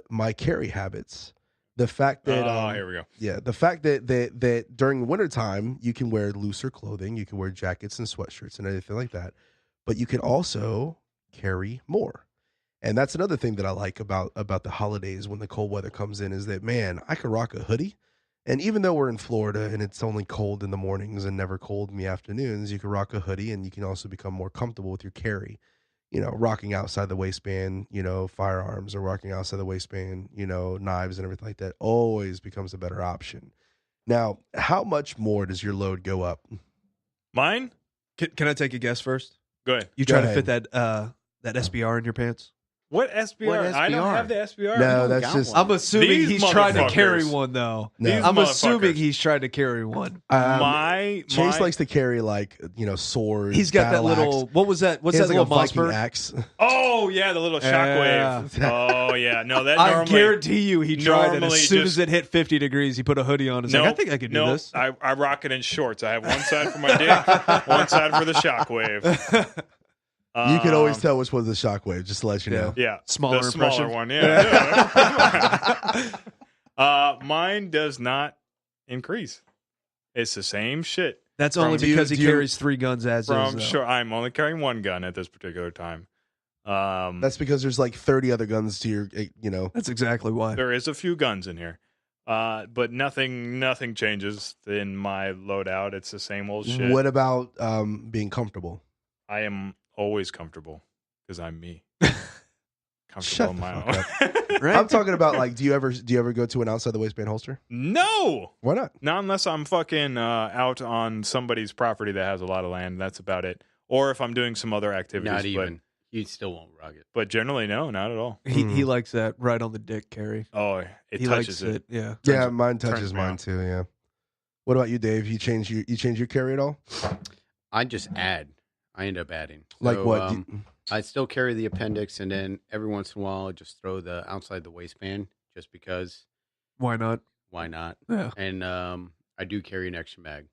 Speaker 3: my carry habits. The fact that
Speaker 5: Here we go.
Speaker 3: yeah, the fact that during wintertime you can wear looser clothing, you can wear jackets and sweatshirts and everything like that, but you can also carry more. And that's another thing that I like about the holidays when the cold weather comes in is that, man, I could rock a hoodie. And even though we're in Florida and it's only cold in the mornings and never cold in the afternoons, you can rock a hoodie and you can also become more comfortable with your carry. Rocking outside the waistband, firearms, or rocking outside the waistband, knives and everything like that always becomes a better option. Now, how much more does your load go up?
Speaker 5: Mine?
Speaker 6: Can I take a guess first?
Speaker 5: Go ahead.
Speaker 6: You
Speaker 3: Go
Speaker 6: try to
Speaker 3: ahead.
Speaker 6: fit that SBR in your pants?
Speaker 5: What SBR?
Speaker 4: What
Speaker 5: I don't
Speaker 4: SBR?
Speaker 5: have the SBR.
Speaker 3: No,
Speaker 4: don't
Speaker 3: that's
Speaker 4: got
Speaker 3: just.
Speaker 4: one.
Speaker 6: I'm assuming
Speaker 5: These
Speaker 6: he's trying to carry
Speaker 5: motherfuckers.
Speaker 6: one though.
Speaker 3: No.
Speaker 5: These
Speaker 6: I'm assuming
Speaker 5: motherfuckers.
Speaker 6: he's trying to carry one.
Speaker 3: Chase likes to carry swords.
Speaker 6: He's got that
Speaker 3: battle
Speaker 6: little.
Speaker 3: axe.
Speaker 6: What was that? What's
Speaker 3: He has
Speaker 6: that
Speaker 3: like
Speaker 6: little
Speaker 3: a Viking
Speaker 6: Mossberg?
Speaker 3: axe.
Speaker 5: Oh yeah, the little shockwave. Oh yeah, no, that
Speaker 6: I
Speaker 5: normally.
Speaker 6: guarantee you, he tried it.
Speaker 5: normally
Speaker 6: As soon
Speaker 5: just-
Speaker 6: as it hit 50 degrees, he put a hoodie on. He's like, I think I could do this.
Speaker 5: I rock it in shorts. I have one side for my dick, one side for the shockwave.
Speaker 3: You can always tell which one's the shockwave, just to let you know.
Speaker 5: Yeah,
Speaker 6: Smaller
Speaker 5: the smaller
Speaker 6: impression.
Speaker 5: one. Yeah. Mine does not increase. It's the same shit.
Speaker 6: That's only
Speaker 3: Do you-
Speaker 6: because he
Speaker 3: do you-
Speaker 6: carries 3 guns as
Speaker 5: From
Speaker 6: is.
Speaker 5: sure, I'm only carrying one gun at this particular time.
Speaker 3: That's because there's like 30 other guns to your,
Speaker 6: That's exactly why.
Speaker 5: There is a few guns in here, but nothing changes in my loadout. It's the same old shit.
Speaker 3: What about being comfortable?
Speaker 5: I am always comfortable because I'm me. comfortable in my own.
Speaker 6: Right?
Speaker 3: I'm talking about like, do you ever go to an outside the waistband holster?
Speaker 5: No,
Speaker 3: Why not?
Speaker 5: not unless I'm fucking out on somebody's property that has a lot of land. That's about it. Or if I'm doing some other activities.
Speaker 4: Not even. You still won't rug it.
Speaker 5: But generally, no, not at all.
Speaker 6: He likes that right on the dick, Carrie.
Speaker 5: Oh, it
Speaker 6: He
Speaker 5: touches
Speaker 6: likes
Speaker 5: it.
Speaker 6: Yeah.
Speaker 3: Yeah, mine touches
Speaker 5: turns me
Speaker 3: mine
Speaker 5: on.
Speaker 3: too. Yeah. What about you, Dave? You change your carry at all?
Speaker 4: I just add. I end up adding.
Speaker 3: Like
Speaker 4: So,
Speaker 3: what?
Speaker 4: I still carry the appendix, and then every once in a while, I just throw the outside the waistband, just because.
Speaker 6: Why not?
Speaker 4: Why not?
Speaker 6: Yeah.
Speaker 4: And I do carry an extra mag,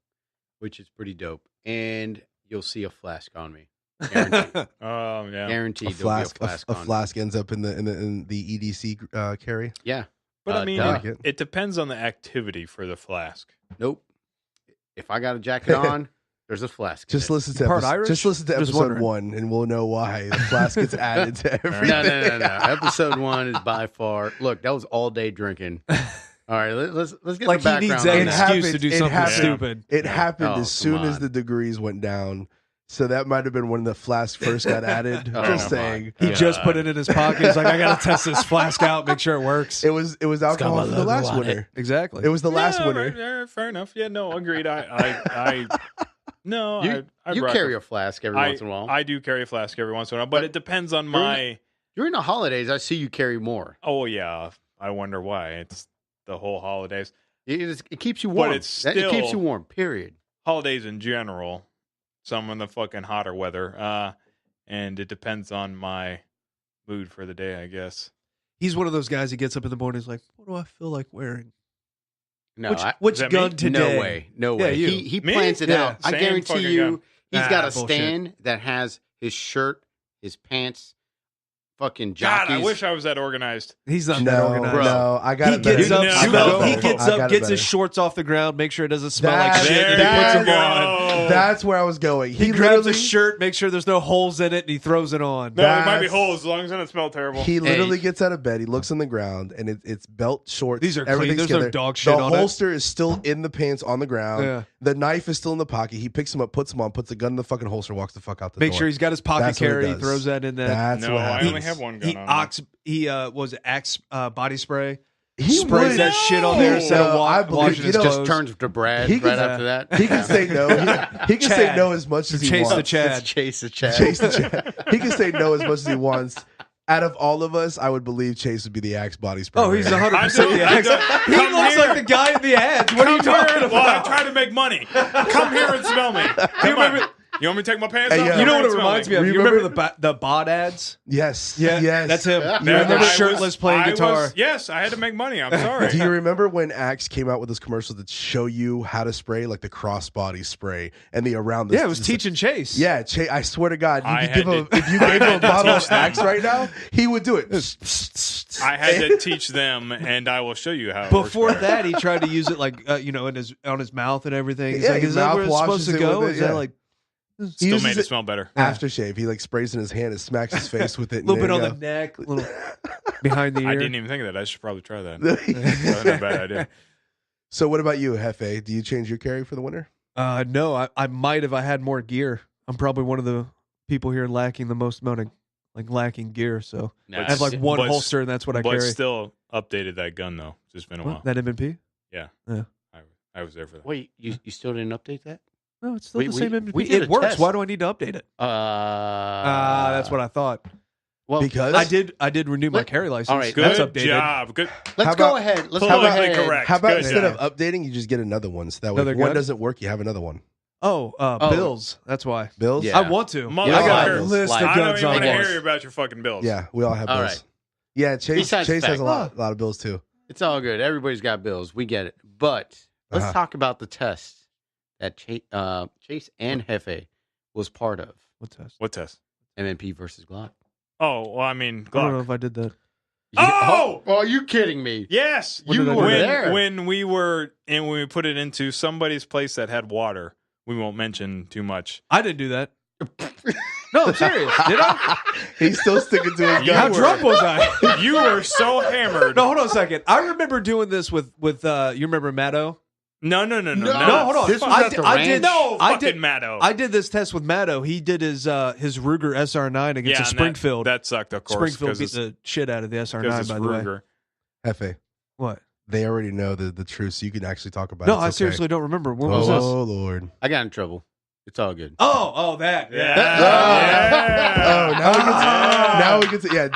Speaker 4: which is pretty dope. And you'll see a flask on me, guaranteed.
Speaker 5: Oh, yeah.
Speaker 4: Guaranteed.
Speaker 3: A
Speaker 4: there'll be
Speaker 3: flask,
Speaker 4: a flask.
Speaker 3: a
Speaker 4: on me.
Speaker 3: flask ends up in the EDC carry.
Speaker 4: Yeah.
Speaker 5: But I mean,
Speaker 4: duh.
Speaker 5: it depends on the activity for the flask.
Speaker 4: Nope. If I got a jacket on, there's a flask. in
Speaker 3: Just
Speaker 4: it.
Speaker 3: listen to
Speaker 6: Part
Speaker 3: episode,
Speaker 6: Irish?
Speaker 3: just listen to
Speaker 6: Just
Speaker 3: episode
Speaker 6: wondering.
Speaker 3: 1, and we'll know why the flask gets added to everything.
Speaker 4: No. Episode 1 is by far. Look, that was all day drinking. All right, let's get
Speaker 6: Like
Speaker 4: the
Speaker 6: he
Speaker 4: background.
Speaker 6: needs
Speaker 4: on
Speaker 6: an
Speaker 3: It
Speaker 4: that.
Speaker 6: excuse to
Speaker 3: happened-
Speaker 6: do
Speaker 3: it
Speaker 6: something
Speaker 3: happened.
Speaker 6: stupid.
Speaker 3: It happened
Speaker 4: Oh,
Speaker 3: as soon
Speaker 4: come
Speaker 3: as
Speaker 4: on.
Speaker 3: the degrees went down. So that might have been when the flask first got added.
Speaker 4: Oh,
Speaker 3: Just
Speaker 4: come
Speaker 3: saying.
Speaker 6: He
Speaker 5: Yeah.
Speaker 6: just put it in his pocket. He's like, I gotta test this flask out, make sure it works.
Speaker 3: It was alcohol for the last winter.
Speaker 6: Exactly.
Speaker 3: It was the last
Speaker 5: Yeah,
Speaker 3: winter.
Speaker 5: right, fair enough. Yeah, no, agreed. I no,
Speaker 4: You,
Speaker 5: I'd
Speaker 4: you
Speaker 5: rock
Speaker 4: carry
Speaker 5: a-
Speaker 4: a flask every once in a while.
Speaker 5: I do carry a flask every once in a while, but
Speaker 4: But
Speaker 5: it depends on
Speaker 4: during
Speaker 5: my.
Speaker 4: During the holidays, I see you carry more.
Speaker 5: Oh yeah, I wonder why. It's the whole holidays,
Speaker 4: It keeps you
Speaker 5: But
Speaker 4: warm.
Speaker 5: it's
Speaker 4: it keeps
Speaker 5: still-
Speaker 4: you warm. Period.
Speaker 5: holidays in general. Some of the fucking hotter weather, and it depends on my mood for the day, I guess.
Speaker 6: He's one of those guys who gets up in the morning. He's like, "What do I feel like wearing?
Speaker 4: No,
Speaker 6: Which
Speaker 5: that
Speaker 6: gun
Speaker 5: me?
Speaker 6: today?
Speaker 4: no way, no
Speaker 6: Yeah,
Speaker 4: way.
Speaker 6: you.
Speaker 4: He
Speaker 5: Me?
Speaker 4: plans it
Speaker 6: Yeah,
Speaker 4: out. I
Speaker 5: same
Speaker 4: guarantee
Speaker 5: fucking
Speaker 4: you,
Speaker 5: gun.
Speaker 4: he's
Speaker 6: Nah,
Speaker 4: got a
Speaker 6: bullshit.
Speaker 4: stand that has his shirt, his pants, fucking
Speaker 5: God,
Speaker 4: jockeys.
Speaker 5: I wish I was that organized.
Speaker 6: He's not that
Speaker 3: No,
Speaker 6: organized.
Speaker 3: no, I got
Speaker 6: He
Speaker 3: it better.
Speaker 6: gets up,
Speaker 5: No,
Speaker 6: smell-
Speaker 5: no.
Speaker 6: he gets
Speaker 3: I got
Speaker 6: up,
Speaker 3: it
Speaker 6: gets his
Speaker 3: better.
Speaker 6: shorts off the ground, make sure it doesn't smell like
Speaker 3: That's-
Speaker 6: shit, and he
Speaker 3: that's-
Speaker 6: puts them on.
Speaker 3: That's where I was going.
Speaker 6: He grabs a
Speaker 3: literally-
Speaker 6: shirt, make sure there's no holes in it, and he throws it on.
Speaker 5: No, there might be
Speaker 3: That's-
Speaker 5: holes as long as it doesn't smell terrible.
Speaker 3: He literally gets out of bed. He looks on the ground, and it's belt, shorts.
Speaker 6: These are clean.
Speaker 3: everything's
Speaker 6: There's no
Speaker 3: together.
Speaker 6: dog shit
Speaker 3: The
Speaker 6: on it.
Speaker 3: holster is still in the pants on the ground.
Speaker 6: Yeah.
Speaker 3: The knife is still in the pocket. He picks him up, puts him on, puts the gun in the fucking holster, walks the fuck out the
Speaker 6: Make
Speaker 3: door.
Speaker 6: sure he's got his pocket
Speaker 3: That's what he
Speaker 6: carry. He
Speaker 3: does.
Speaker 6: throws that in there.
Speaker 3: That's
Speaker 5: No,
Speaker 3: what
Speaker 5: I
Speaker 3: happens.
Speaker 5: only have one gun
Speaker 6: He
Speaker 5: on. me.
Speaker 6: was it Axe body spray?
Speaker 3: He
Speaker 6: sprays
Speaker 3: would-
Speaker 6: that shit on there instead
Speaker 3: No,
Speaker 6: of
Speaker 3: I believe-
Speaker 6: washing
Speaker 3: you
Speaker 6: his
Speaker 3: know-
Speaker 6: clothes.
Speaker 4: just turns to Brad
Speaker 3: He
Speaker 4: right
Speaker 3: can-
Speaker 4: after that.
Speaker 3: He can say no. He can say
Speaker 6: Chad.
Speaker 3: no as much as he
Speaker 6: Chase the
Speaker 3: wants.
Speaker 6: Chad.
Speaker 4: It's Chase the Chad.
Speaker 3: Chase the Chad. He can say no as much as he wants. Out of all of us, I would believe Chase would be the Axe body spray.
Speaker 6: Oh, he's 100% the
Speaker 5: I
Speaker 6: Axe.
Speaker 5: do.
Speaker 6: He
Speaker 5: Come
Speaker 6: looks
Speaker 5: here.
Speaker 6: like the guy in the ads. What are you
Speaker 5: Come here.
Speaker 6: talking
Speaker 5: Well, I
Speaker 6: about?
Speaker 5: try to make money. Come here and smell me. Come on. You want me to take my pants
Speaker 3: Hey,
Speaker 5: off?
Speaker 3: yo.
Speaker 5: Come
Speaker 6: You know
Speaker 5: here
Speaker 6: what it
Speaker 5: and smell
Speaker 6: reminds me of? You
Speaker 3: Remember-
Speaker 6: remember the bod ads?
Speaker 3: Yes.
Speaker 6: Yeah,
Speaker 3: Yes.
Speaker 6: that's him.
Speaker 4: Yeah.
Speaker 6: You remember
Speaker 5: I was-
Speaker 6: shirtless playing guitar?
Speaker 5: Yes, I had to make money. I'm sorry.
Speaker 3: Do you remember when Axe came out with those commercials that show you how to spray, like the crossbody spray and the around the
Speaker 6: Yeah, it was teaching Chase.
Speaker 3: Yeah, I swear to God,
Speaker 5: I
Speaker 3: you could
Speaker 5: had
Speaker 3: give him,
Speaker 5: to-
Speaker 3: if you
Speaker 5: I
Speaker 3: gave him a
Speaker 5: had to
Speaker 3: bottle of
Speaker 5: teach them.
Speaker 3: Axe right now, he would do it.
Speaker 5: I had to teach them, and I will show you how. It
Speaker 6: Before
Speaker 5: works better.
Speaker 6: that, he tried to use it like in his on his mouth and everything. He's
Speaker 3: Yeah,
Speaker 6: like,
Speaker 3: he
Speaker 6: is that where it's
Speaker 3: mouthwashes
Speaker 6: supposed to
Speaker 3: it
Speaker 6: go?
Speaker 3: with it,
Speaker 6: Is
Speaker 3: yeah.
Speaker 6: that like
Speaker 3: He
Speaker 5: still
Speaker 3: uses
Speaker 5: made it smell better.
Speaker 3: aftershave. He like sprays in his hand and smacks his face with it.
Speaker 6: a little bit on the neck, a little behind the ear?
Speaker 5: I didn't even think of that. I should probably try that. That's not a bad idea.
Speaker 3: So, what about you, Hefe? Do you change your carry for the winter?
Speaker 6: No, I might if I had more gear. I'm probably one of the people here lacking the most amount of lacking gear. So
Speaker 4: Nah,
Speaker 6: I have like one
Speaker 5: But-
Speaker 6: holster, and that's what I
Speaker 5: But
Speaker 6: carry.
Speaker 5: still updated that gun though. It's just been a while.
Speaker 6: What? That M&P?
Speaker 5: I was there for that.
Speaker 4: Wait, you still didn't update that?
Speaker 6: No, it's still
Speaker 4: We-
Speaker 6: the same
Speaker 4: we-
Speaker 6: M&P.
Speaker 4: we did
Speaker 6: It
Speaker 4: a
Speaker 6: works.
Speaker 4: test.
Speaker 6: Why do I need to update it? That's what I thought.
Speaker 4: Well,
Speaker 3: Because
Speaker 6: I did renew my
Speaker 4: Let-
Speaker 6: carry license.
Speaker 4: all right,
Speaker 5: Good
Speaker 6: That's updated.
Speaker 5: job. Good.
Speaker 4: let's
Speaker 3: How
Speaker 4: go
Speaker 3: about-
Speaker 4: ahead. Let's
Speaker 3: how
Speaker 4: go
Speaker 3: about-
Speaker 4: ahead.
Speaker 5: correct.
Speaker 3: How about
Speaker 5: Good
Speaker 3: instead
Speaker 5: job.
Speaker 3: of updating, you just get another one? So that way,
Speaker 6: Another
Speaker 3: if one
Speaker 6: gun?
Speaker 3: doesn't work, you have another one.
Speaker 6: Oh,
Speaker 4: Oh.
Speaker 6: bills. That's why.
Speaker 3: Bills?
Speaker 4: Yeah.
Speaker 6: I want to.
Speaker 5: Motherfucker.
Speaker 6: I got a
Speaker 3: Bills.
Speaker 6: list
Speaker 4: Like-
Speaker 6: of
Speaker 5: I don't
Speaker 6: guns
Speaker 5: even
Speaker 6: on
Speaker 5: want to
Speaker 6: there.
Speaker 5: hear about your fucking bills.
Speaker 3: Yeah, we all have
Speaker 4: All
Speaker 3: bills.
Speaker 4: right.
Speaker 3: Yeah, Chase
Speaker 4: Besides
Speaker 3: has
Speaker 4: fact.
Speaker 3: a lot of bills too.
Speaker 4: It's all good. Everybody's got bills. We get it. But let's
Speaker 3: Uh-huh.
Speaker 4: talk about the test that Chase and Hefe was part of.
Speaker 6: What test?
Speaker 5: What test?
Speaker 4: MMP versus Glock.
Speaker 5: Oh, well, I mean,
Speaker 6: I don't know
Speaker 5: Glock.
Speaker 6: if I did that.
Speaker 5: Oh!
Speaker 4: are you kidding me?
Speaker 5: Yes,
Speaker 6: When did I do
Speaker 4: were
Speaker 6: that?
Speaker 4: there.
Speaker 5: When we were and when we put it into somebody's place that had water. We won't mention too much.
Speaker 6: I didn't do that. No, I'm serious. Did I?
Speaker 3: He's still sticking to his
Speaker 5: You
Speaker 6: How
Speaker 3: gun.
Speaker 5: were-
Speaker 6: drunk was I?
Speaker 5: You were so hammered.
Speaker 6: No, hold on a second. I remember doing this with you remember Matto?
Speaker 5: No,
Speaker 6: hold on.
Speaker 4: This was
Speaker 6: I
Speaker 4: at
Speaker 6: did-
Speaker 4: the
Speaker 6: I
Speaker 4: ranch.
Speaker 6: did-
Speaker 5: No,
Speaker 6: I
Speaker 5: fucking
Speaker 6: did-
Speaker 5: Matto.
Speaker 6: I did this test with Matto. He did his Ruger SR9 against the
Speaker 5: and
Speaker 6: Springfield.
Speaker 5: That sucked, of course.
Speaker 6: Springfield
Speaker 5: 'cause
Speaker 6: beat
Speaker 5: it's-
Speaker 6: the shit out of the
Speaker 5: 'cause
Speaker 6: SR9,
Speaker 5: it's
Speaker 6: by the way.
Speaker 5: Ruger.
Speaker 3: Hefe,
Speaker 6: What?
Speaker 3: they already know the truth, so you can actually talk about it.
Speaker 6: No,
Speaker 3: It's
Speaker 6: I
Speaker 3: okay.
Speaker 6: seriously don't remember. When
Speaker 3: Oh
Speaker 6: was this?
Speaker 3: Lord.
Speaker 4: I got in trouble. It's all good.
Speaker 6: Oh, that.
Speaker 5: Yeah.
Speaker 3: Oh, now we get to yeah.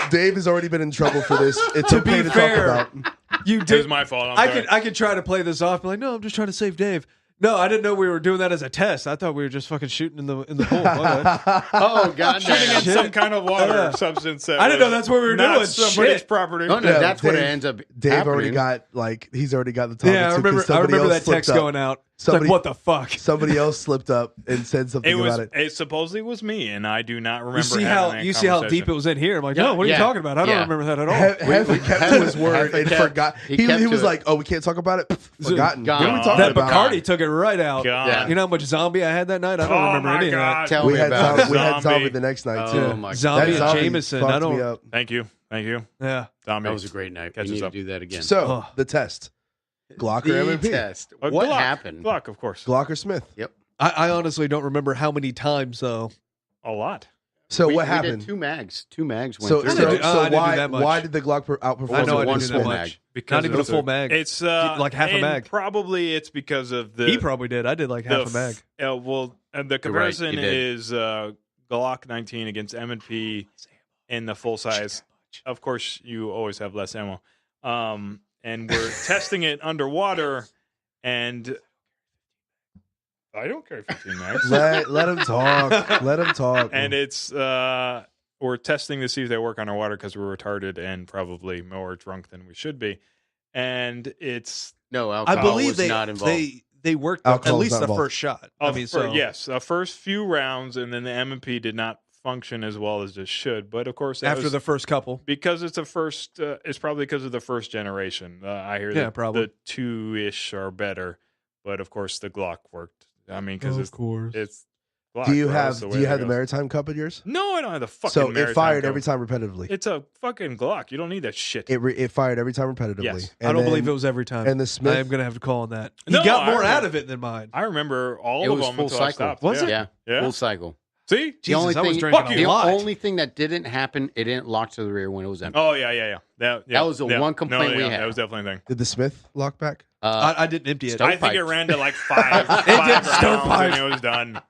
Speaker 3: Dave has already been in trouble for this. It's
Speaker 6: To
Speaker 3: okay
Speaker 6: be
Speaker 3: to
Speaker 6: fair,
Speaker 3: talk about.
Speaker 6: You
Speaker 5: It was
Speaker 6: did.
Speaker 5: my fault.
Speaker 6: I could try to play this off. Be like, no, I'm just trying to save Dave. No, I didn't know we were doing that as a test. I thought we were just fucking shooting in the pool. My bad.
Speaker 4: Oh, God.
Speaker 5: Shooting in
Speaker 6: Shit.
Speaker 5: some kind of water
Speaker 6: Yeah.
Speaker 5: substance. That
Speaker 6: I didn't know
Speaker 5: was
Speaker 6: that's what we were
Speaker 5: not
Speaker 6: doing.
Speaker 5: Somebody's
Speaker 6: Shit.
Speaker 5: property.
Speaker 4: No,
Speaker 3: Yeah,
Speaker 4: that's what it
Speaker 3: Dave-
Speaker 4: ends up
Speaker 3: Dave already
Speaker 4: happening.
Speaker 3: got he's already got the topic.
Speaker 6: Yeah, I
Speaker 3: too, 'cause
Speaker 6: remember. I
Speaker 3: somebody
Speaker 6: remember
Speaker 3: else
Speaker 6: that text
Speaker 3: slipped up.
Speaker 6: going out. It's
Speaker 3: Somebody-
Speaker 6: like, what the fuck?
Speaker 3: Somebody else slipped up and said something
Speaker 5: It was.
Speaker 3: about it.
Speaker 5: It supposedly was me, and I do not remember.
Speaker 6: You see
Speaker 5: having
Speaker 6: how
Speaker 5: that
Speaker 6: you see how
Speaker 5: conversation.
Speaker 6: deep it was in here. I'm like,
Speaker 4: Yeah,
Speaker 6: no, what are you
Speaker 4: yeah,
Speaker 6: talking about? I don't
Speaker 4: yeah.
Speaker 6: remember that at all.
Speaker 3: Hefe kept to his word
Speaker 4: Hefe
Speaker 3: and
Speaker 4: kept-
Speaker 3: forgot.
Speaker 4: he
Speaker 3: He
Speaker 4: kept
Speaker 3: was
Speaker 4: to it.
Speaker 3: like, "Oh, we can't talk about it." Forgotten.
Speaker 4: Gone.
Speaker 3: What are we talking
Speaker 6: That
Speaker 3: about?
Speaker 6: Bacardi took it right out.
Speaker 5: God.
Speaker 4: Yeah.
Speaker 6: You know how much zombie I had that night? I don't
Speaker 5: Oh
Speaker 6: remember
Speaker 5: my
Speaker 6: any
Speaker 5: God.
Speaker 6: of
Speaker 4: Tell
Speaker 3: We
Speaker 4: me
Speaker 3: had
Speaker 4: about it.
Speaker 3: we had
Speaker 5: Zombie.
Speaker 3: zombie the next night too.
Speaker 4: Oh, my
Speaker 6: that. Zombie
Speaker 3: That
Speaker 6: and
Speaker 3: zombie
Speaker 6: Jameson.
Speaker 3: fucked
Speaker 6: I don't.
Speaker 3: me up.
Speaker 5: Thank you.
Speaker 6: Yeah.
Speaker 5: Zombie.
Speaker 4: That was a great night.
Speaker 5: Catch
Speaker 4: We
Speaker 5: us
Speaker 4: need to
Speaker 5: up.
Speaker 4: do that again.
Speaker 3: So
Speaker 6: Oh.
Speaker 3: the test: Glock or
Speaker 4: the
Speaker 3: M&P?
Speaker 4: test.
Speaker 5: A
Speaker 4: What
Speaker 5: Glock.
Speaker 4: happened?
Speaker 5: Glock, of course.
Speaker 3: Glock or Smith?
Speaker 4: Yep.
Speaker 6: I honestly don't remember how many times though.
Speaker 5: A lot.
Speaker 3: So
Speaker 4: we,
Speaker 3: what
Speaker 4: we
Speaker 3: happened?
Speaker 4: did two mags. Two mags went
Speaker 3: So,
Speaker 4: through.
Speaker 6: I didn't do-
Speaker 3: so
Speaker 6: I didn't do
Speaker 3: why
Speaker 6: that much.
Speaker 3: why did the Glock outperform?
Speaker 6: I know I
Speaker 3: the
Speaker 6: didn't
Speaker 3: Smith?
Speaker 6: do that
Speaker 4: mag.
Speaker 6: much.
Speaker 5: Because
Speaker 6: Not even a
Speaker 5: it's
Speaker 6: full mag.
Speaker 5: It's
Speaker 6: like half a
Speaker 5: and
Speaker 6: mag.
Speaker 5: Probably it's because of the.
Speaker 6: He probably did. I did like half a mag.
Speaker 5: The comparison
Speaker 4: you did.
Speaker 5: is Glock 19 against M&P in the full size. Of course, you always have less ammo. And we're testing it underwater, and I don't carry 15 mags.
Speaker 3: Let him talk. Let him talk.
Speaker 5: And it's we're testing to see if they work underwater because we're retarded and probably more drunk than we should be. And it's
Speaker 4: No,
Speaker 6: I
Speaker 4: alcohol
Speaker 6: believe
Speaker 4: was
Speaker 6: they
Speaker 4: not involved.
Speaker 6: they worked
Speaker 3: Alcohol's
Speaker 6: at least
Speaker 3: not
Speaker 6: the
Speaker 3: involved.
Speaker 6: first shot. I mean, so
Speaker 5: yes, the first few rounds, and then the M&P did not function as well as it should. But of course, that
Speaker 6: after
Speaker 5: was
Speaker 6: the first couple.
Speaker 5: because it's the first. It's probably because of the first generation. I hear
Speaker 6: Yeah,
Speaker 5: that
Speaker 6: probably.
Speaker 5: the 2-ish are better, but of course the Glock worked. I mean, because
Speaker 6: course.
Speaker 5: it's Glock.
Speaker 3: do you
Speaker 5: bro.
Speaker 3: have
Speaker 5: That's the
Speaker 3: do
Speaker 5: way
Speaker 3: you
Speaker 5: that
Speaker 3: have the
Speaker 5: goes.
Speaker 3: maritime cup in yours?
Speaker 5: No, I don't have the fucking.
Speaker 3: So it
Speaker 5: maritime
Speaker 3: fired
Speaker 5: cup.
Speaker 3: every time repetitively.
Speaker 5: It's a fucking Glock. You don't need that shit.
Speaker 3: It fired every time repetitively.
Speaker 5: Yes.
Speaker 6: I don't believe it was every time.
Speaker 3: And the Smith.
Speaker 6: I am going to have to call on that. He
Speaker 5: No,
Speaker 6: got
Speaker 5: I
Speaker 6: more
Speaker 5: remember-
Speaker 6: out of it than mine.
Speaker 5: I remember all
Speaker 4: It
Speaker 5: of
Speaker 4: was
Speaker 5: them
Speaker 4: full
Speaker 5: until I
Speaker 4: cycle.
Speaker 5: stopped.
Speaker 6: Was it?
Speaker 5: Yeah.
Speaker 4: Yeah,
Speaker 5: Yeah.
Speaker 4: full cycle.
Speaker 5: See?
Speaker 6: Jesus,
Speaker 4: only
Speaker 6: I was
Speaker 4: thing-
Speaker 6: drinking
Speaker 5: Fuck
Speaker 6: a
Speaker 5: you.
Speaker 4: The
Speaker 6: lot.
Speaker 4: only thing that didn't happen, it didn't lock to the rear when it was empty.
Speaker 5: Oh yeah. That
Speaker 4: was the one complaint we had.
Speaker 5: That was definitely a thing.
Speaker 3: Did the Smith lock back?
Speaker 6: I didn't empty it.
Speaker 4: Stop.
Speaker 5: I think it
Speaker 4: Stovepipes.
Speaker 5: ran to like five
Speaker 6: did
Speaker 5: rounds
Speaker 6: stovepipes.
Speaker 5: and it was done.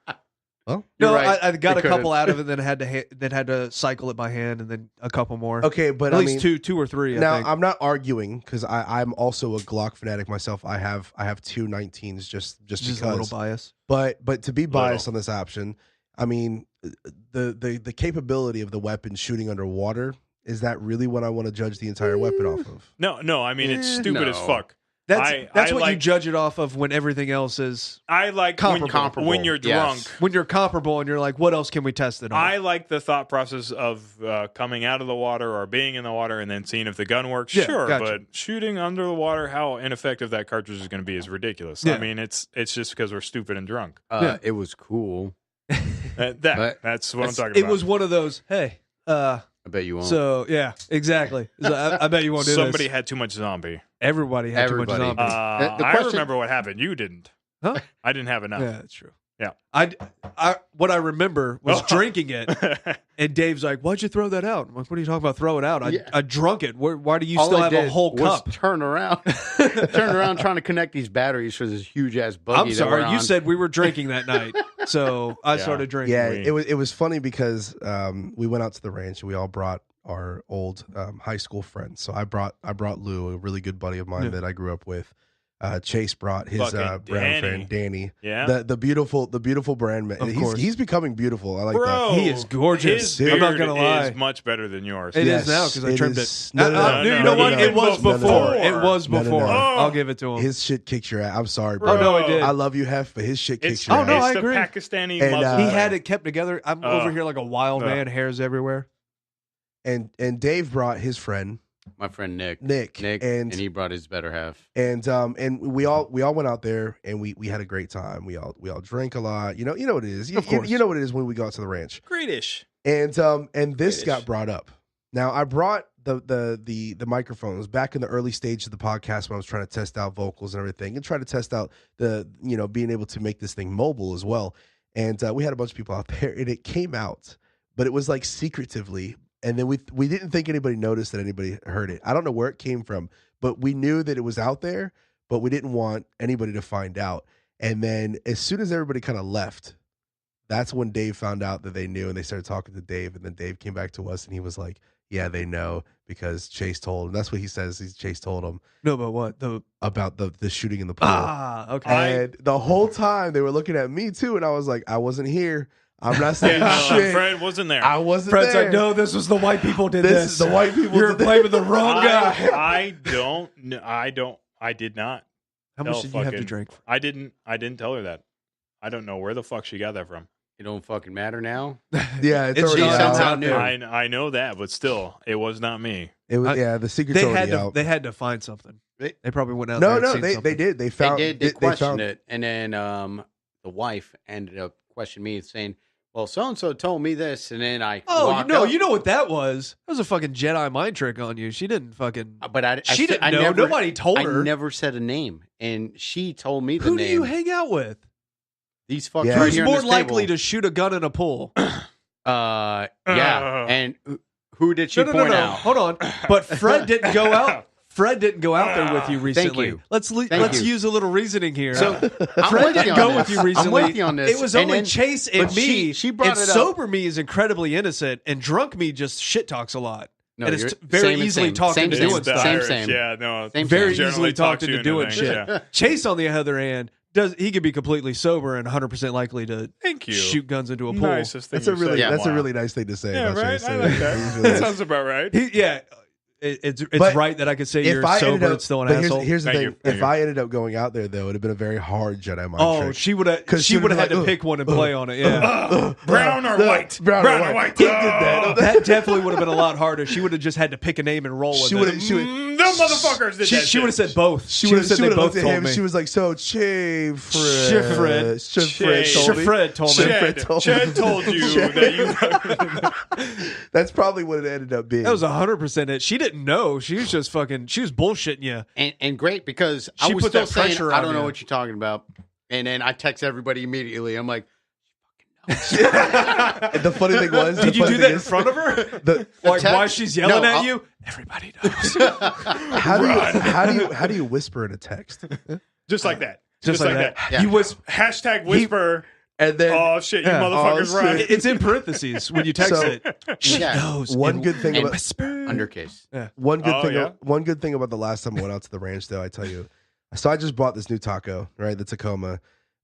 Speaker 3: Well,
Speaker 6: No,
Speaker 4: You're right.
Speaker 6: I got
Speaker 4: It
Speaker 6: a couple
Speaker 4: could've-
Speaker 6: out of it, then had to cycle it by hand, and then a couple more.
Speaker 3: okay, but
Speaker 6: At
Speaker 3: I
Speaker 6: least
Speaker 3: mean,
Speaker 6: two or three. I
Speaker 3: now
Speaker 6: think.
Speaker 3: I'm not arguing because I'm also a Glock fanatic myself. I have two 19s just
Speaker 6: just a
Speaker 3: because.
Speaker 6: little bias.
Speaker 3: But to be biased
Speaker 5: Little.
Speaker 3: on this option, I mean, the capability of the weapon shooting underwater, is that really what I want to judge the entire weapon off of?
Speaker 5: No, I mean it's stupid as
Speaker 4: no.
Speaker 5: fuck.
Speaker 6: That's
Speaker 5: I
Speaker 6: what you
Speaker 5: like-
Speaker 6: judge it off of when everything else is
Speaker 5: I like
Speaker 6: Comparable.
Speaker 5: when you're drunk.
Speaker 4: Yes.
Speaker 6: when you're comparable and you're like, what else can we test it on?
Speaker 5: I like the thought process of coming out of the water or being in the water and then seeing if the gun works.
Speaker 6: Yeah,
Speaker 5: Sure,
Speaker 6: gotcha.
Speaker 5: but shooting under the water, how ineffective that cartridge is going to be is ridiculous.
Speaker 6: Yeah.
Speaker 5: I mean, it's just because we're stupid and drunk.
Speaker 6: Yeah.
Speaker 4: It was cool.
Speaker 5: That's what I'm talking
Speaker 6: it
Speaker 5: about.
Speaker 6: was one of those. Hey,
Speaker 4: I bet you won't.
Speaker 6: so yeah, exactly. So I bet you won't do
Speaker 5: Somebody
Speaker 6: this.
Speaker 5: had too much zombie.
Speaker 6: Everybody had too
Speaker 4: Everybody.
Speaker 6: much zombie.
Speaker 4: The
Speaker 5: I
Speaker 4: question-
Speaker 5: remember what happened. You didn't.
Speaker 6: Huh?
Speaker 5: I didn't have enough.
Speaker 6: Yeah, that's true.
Speaker 5: Yeah.
Speaker 6: I what I remember was
Speaker 5: Oh.
Speaker 6: drinking it, and Dave's like, "Why'd you throw that out?" I'm like, "What are you talking about? Throw it out?
Speaker 4: Yeah.
Speaker 6: I drunk it. Why do you
Speaker 4: All
Speaker 6: still
Speaker 4: I
Speaker 6: have a
Speaker 4: did
Speaker 6: whole
Speaker 4: was
Speaker 6: cup?"
Speaker 4: turn around trying to connect these batteries for this huge ass buggy.
Speaker 6: I'm
Speaker 4: that
Speaker 6: sorry,
Speaker 4: we're
Speaker 6: you
Speaker 4: on.
Speaker 6: said we were drinking that night, so I
Speaker 5: Yeah.
Speaker 6: started drinking.
Speaker 3: Yeah,
Speaker 5: We-
Speaker 3: it was funny because we went out to the ranch and we all brought our old high school friends. So I brought Lou, a really good buddy of mine
Speaker 6: Yeah.
Speaker 3: that I grew up with. Chase brought his
Speaker 5: Fucking
Speaker 3: brown
Speaker 5: Danny.
Speaker 3: friend Danny.
Speaker 5: Yeah.
Speaker 3: The beautiful brand man.
Speaker 6: Of
Speaker 3: He's
Speaker 6: course.
Speaker 3: he's becoming beautiful. I like
Speaker 5: Bro,
Speaker 6: He is gorgeous.
Speaker 5: His
Speaker 6: I'm not
Speaker 5: beard
Speaker 6: gonna lie.
Speaker 5: is much better than yours.
Speaker 6: It
Speaker 3: Yes,
Speaker 6: is now because I
Speaker 3: it
Speaker 6: trimmed
Speaker 3: is.
Speaker 6: it.
Speaker 3: No, no,
Speaker 5: no,
Speaker 6: you
Speaker 5: no,
Speaker 6: know
Speaker 5: no,
Speaker 6: what?
Speaker 5: no,
Speaker 6: It was
Speaker 3: no, no,
Speaker 6: before.
Speaker 5: no.
Speaker 6: It was
Speaker 3: No, no,
Speaker 6: before.
Speaker 3: no.
Speaker 6: I'll give it to him.
Speaker 3: that. His shit kicks your ass. I'm sorry, bro.
Speaker 6: Oh, no, it did.
Speaker 3: I love you, Hef, but his shit kicks
Speaker 5: It's,
Speaker 3: your
Speaker 6: Oh, no,
Speaker 3: ass.
Speaker 6: I
Speaker 5: it's
Speaker 6: agree.
Speaker 5: the Pakistani
Speaker 3: And,
Speaker 5: muzzle.
Speaker 6: He
Speaker 3: Uh,
Speaker 6: had it kept together. I'm over here like a wild
Speaker 5: uh.
Speaker 6: man, hairs everywhere.
Speaker 3: And Dave brought his friend
Speaker 4: my friend Nick,
Speaker 3: Nick,
Speaker 4: and he brought his better half.
Speaker 3: and we all went out there and we had a great time. We all drank a lot. You know what it is.
Speaker 6: Of course.
Speaker 3: You know what it is when we go out to the ranch.
Speaker 5: Greatish.
Speaker 3: And this
Speaker 5: British.
Speaker 3: got brought up. Now I brought the microphone. It was back in the early stage of the podcast when I was trying to test out vocals and everything, and try to test out the being able to make this thing mobile as well. And we had a bunch of people out there, and it came out, but it was like secretively. And then we didn't think anybody noticed that anybody heard it. I don't know where it came from, but we knew that it was out there, but we didn't want anybody to find out. And then as soon as everybody kind of left, that's when Dave found out that they knew, and they started talking to Dave. And then Dave came back to us, and he was like, "Yeah, they know because Chase told him." That's what he says. Chase told him.
Speaker 6: No, but what?
Speaker 3: About the shooting in the pool.
Speaker 6: Okay.
Speaker 3: And the whole time they were looking at me too, and I was like, I wasn't here. I'm not saying shit.
Speaker 5: Fred wasn't there.
Speaker 3: I wasn't
Speaker 6: Fred's
Speaker 3: there.
Speaker 6: like, no, this was the white people did this.
Speaker 3: Is the white people.
Speaker 6: You're
Speaker 3: did
Speaker 6: blaming the wrong guy.
Speaker 5: I don't. I did not.
Speaker 6: How much did you have to drink?
Speaker 5: I didn't tell her that. I don't know where the fuck she got that from.
Speaker 4: It don't fucking matter now.
Speaker 3: Yeah, it's
Speaker 6: It's
Speaker 3: already
Speaker 6: just
Speaker 3: out.
Speaker 6: out there.
Speaker 5: I know that, but still, it was not me.
Speaker 3: It was the secret's already out.
Speaker 6: They had to find something. They probably went out.
Speaker 3: No,
Speaker 6: there
Speaker 3: no,
Speaker 6: and seen
Speaker 3: they
Speaker 6: something.
Speaker 3: did. They found.
Speaker 4: They questioned
Speaker 3: found,
Speaker 4: it, and then the wife ended up questioning me, saying, "Well, so and so told me this," and then I
Speaker 6: You know what that was? That was a fucking Jedi mind trick on you. She didn't fucking.
Speaker 4: But
Speaker 6: she didn't know. Nobody told her.
Speaker 4: I never said a name, and she told me the
Speaker 6: Who
Speaker 4: name.
Speaker 6: do you hang out with?
Speaker 4: These fucks
Speaker 3: Yeah.
Speaker 4: right
Speaker 6: Who's
Speaker 4: here on
Speaker 6: more
Speaker 4: this
Speaker 6: likely
Speaker 4: table.
Speaker 6: to shoot a gun in a pool?
Speaker 4: Yeah, and who did she
Speaker 6: No.
Speaker 4: point out?
Speaker 6: Hold on. But Fred didn't go out. Fred didn't go out there with you recently.
Speaker 4: you.
Speaker 6: Let's
Speaker 4: Thank you.
Speaker 6: use a little reasoning here.
Speaker 4: So I'm
Speaker 6: Fred
Speaker 4: with
Speaker 6: didn't
Speaker 4: you
Speaker 6: go
Speaker 4: on
Speaker 6: with
Speaker 4: this.
Speaker 6: you recently.
Speaker 4: I'm with you on this.
Speaker 6: It was
Speaker 4: And
Speaker 6: only
Speaker 4: then-
Speaker 6: Chase and
Speaker 4: but
Speaker 6: me.
Speaker 4: She brought
Speaker 6: and
Speaker 4: it up.
Speaker 6: sober me is incredibly innocent, and drunk me just shit talks a lot.
Speaker 4: No,
Speaker 6: and it's
Speaker 4: you're-
Speaker 6: very
Speaker 4: same and
Speaker 6: easily
Speaker 4: same.
Speaker 6: talked
Speaker 4: Same,
Speaker 6: into
Speaker 4: same.
Speaker 6: doing stuff.
Speaker 4: Same.
Speaker 5: Yeah, no.
Speaker 4: Same,
Speaker 6: Very
Speaker 4: same.
Speaker 5: Generally
Speaker 6: easily talked
Speaker 5: talk you
Speaker 6: into doing
Speaker 5: things,
Speaker 6: shit.
Speaker 5: yeah.
Speaker 6: Chase, on the other hand, he could be completely sober and 100% likely to
Speaker 5: Thank you.
Speaker 6: shoot guns into a pool.
Speaker 5: Nicest thing
Speaker 3: That's a
Speaker 5: you've
Speaker 3: really
Speaker 5: said in
Speaker 3: that's a
Speaker 5: while.
Speaker 3: really nice thing to say.
Speaker 5: Yeah,
Speaker 3: about
Speaker 5: right.
Speaker 3: Chase.
Speaker 5: I like
Speaker 3: He's
Speaker 5: that.
Speaker 3: really-
Speaker 5: That sounds about right.
Speaker 6: It's
Speaker 3: But
Speaker 6: right that I could say you're
Speaker 3: if I ended
Speaker 6: sober
Speaker 3: up,
Speaker 6: and still an
Speaker 3: but
Speaker 6: asshole.
Speaker 3: here's the
Speaker 5: Thank
Speaker 3: thing:
Speaker 5: you. Thank
Speaker 3: if
Speaker 5: you.
Speaker 3: I ended up going out there, though, it would have been a very hard Jedi mind
Speaker 6: Oh,
Speaker 3: trick.
Speaker 6: she would have.
Speaker 3: 'Cause
Speaker 6: She
Speaker 3: she
Speaker 6: would have
Speaker 3: would've
Speaker 6: had to
Speaker 3: been like,
Speaker 6: pick one and play on it. Yeah,
Speaker 5: Brown or white?
Speaker 3: Brown or white. He did that.
Speaker 6: that definitely would have been a lot harder. She would have just had to pick a name and roll with
Speaker 3: She
Speaker 6: it.
Speaker 3: would have. She would.
Speaker 5: Them motherfuckers did that
Speaker 6: She would have
Speaker 5: shit.
Speaker 6: said both.
Speaker 3: She
Speaker 6: She
Speaker 3: would
Speaker 6: would have said they both
Speaker 3: looked at
Speaker 6: told
Speaker 3: him.
Speaker 6: me.
Speaker 3: She was like, "So, Fred
Speaker 6: Fred told me.
Speaker 5: Chad told you that you.
Speaker 3: That's probably what it ended up being.
Speaker 6: That was 100% it. She didn't know. She was just fucking. She was bullshitting you.
Speaker 4: And great because I
Speaker 6: She
Speaker 4: was
Speaker 6: put
Speaker 4: still
Speaker 6: that
Speaker 4: saying
Speaker 6: pressure
Speaker 4: I
Speaker 6: on
Speaker 4: don't know
Speaker 6: you.
Speaker 4: what you're talking about, and then I text everybody immediately. I'm like,
Speaker 3: And the funny thing was,
Speaker 6: Did
Speaker 3: the
Speaker 6: you
Speaker 3: funny
Speaker 6: do
Speaker 3: thing
Speaker 6: that in
Speaker 3: is,
Speaker 6: front of her?
Speaker 3: the-
Speaker 6: Like
Speaker 4: text-
Speaker 6: while she's yelling
Speaker 4: No,
Speaker 6: at
Speaker 4: I'll-
Speaker 6: you? Everybody knows.
Speaker 3: how do you whisper in a text?
Speaker 5: Just like that.
Speaker 6: Just like that.
Speaker 4: Yeah.
Speaker 6: You was.
Speaker 5: Hashtag whisper.
Speaker 3: And then
Speaker 5: Oh shit, you
Speaker 6: Yeah.
Speaker 5: motherfuckers
Speaker 3: Oh,
Speaker 5: right.
Speaker 6: It's in parentheses when you text
Speaker 3: So-
Speaker 6: it. She
Speaker 4: Yeah.
Speaker 6: knows.
Speaker 3: one
Speaker 6: and-
Speaker 3: good thing
Speaker 4: and
Speaker 3: about
Speaker 4: whisper undercase.
Speaker 3: one good
Speaker 5: Oh,
Speaker 3: thing
Speaker 5: yeah?
Speaker 3: one good thing about the last time I went out to the ranch, though, I tell you. So I just bought this new taco, right? The Tacoma.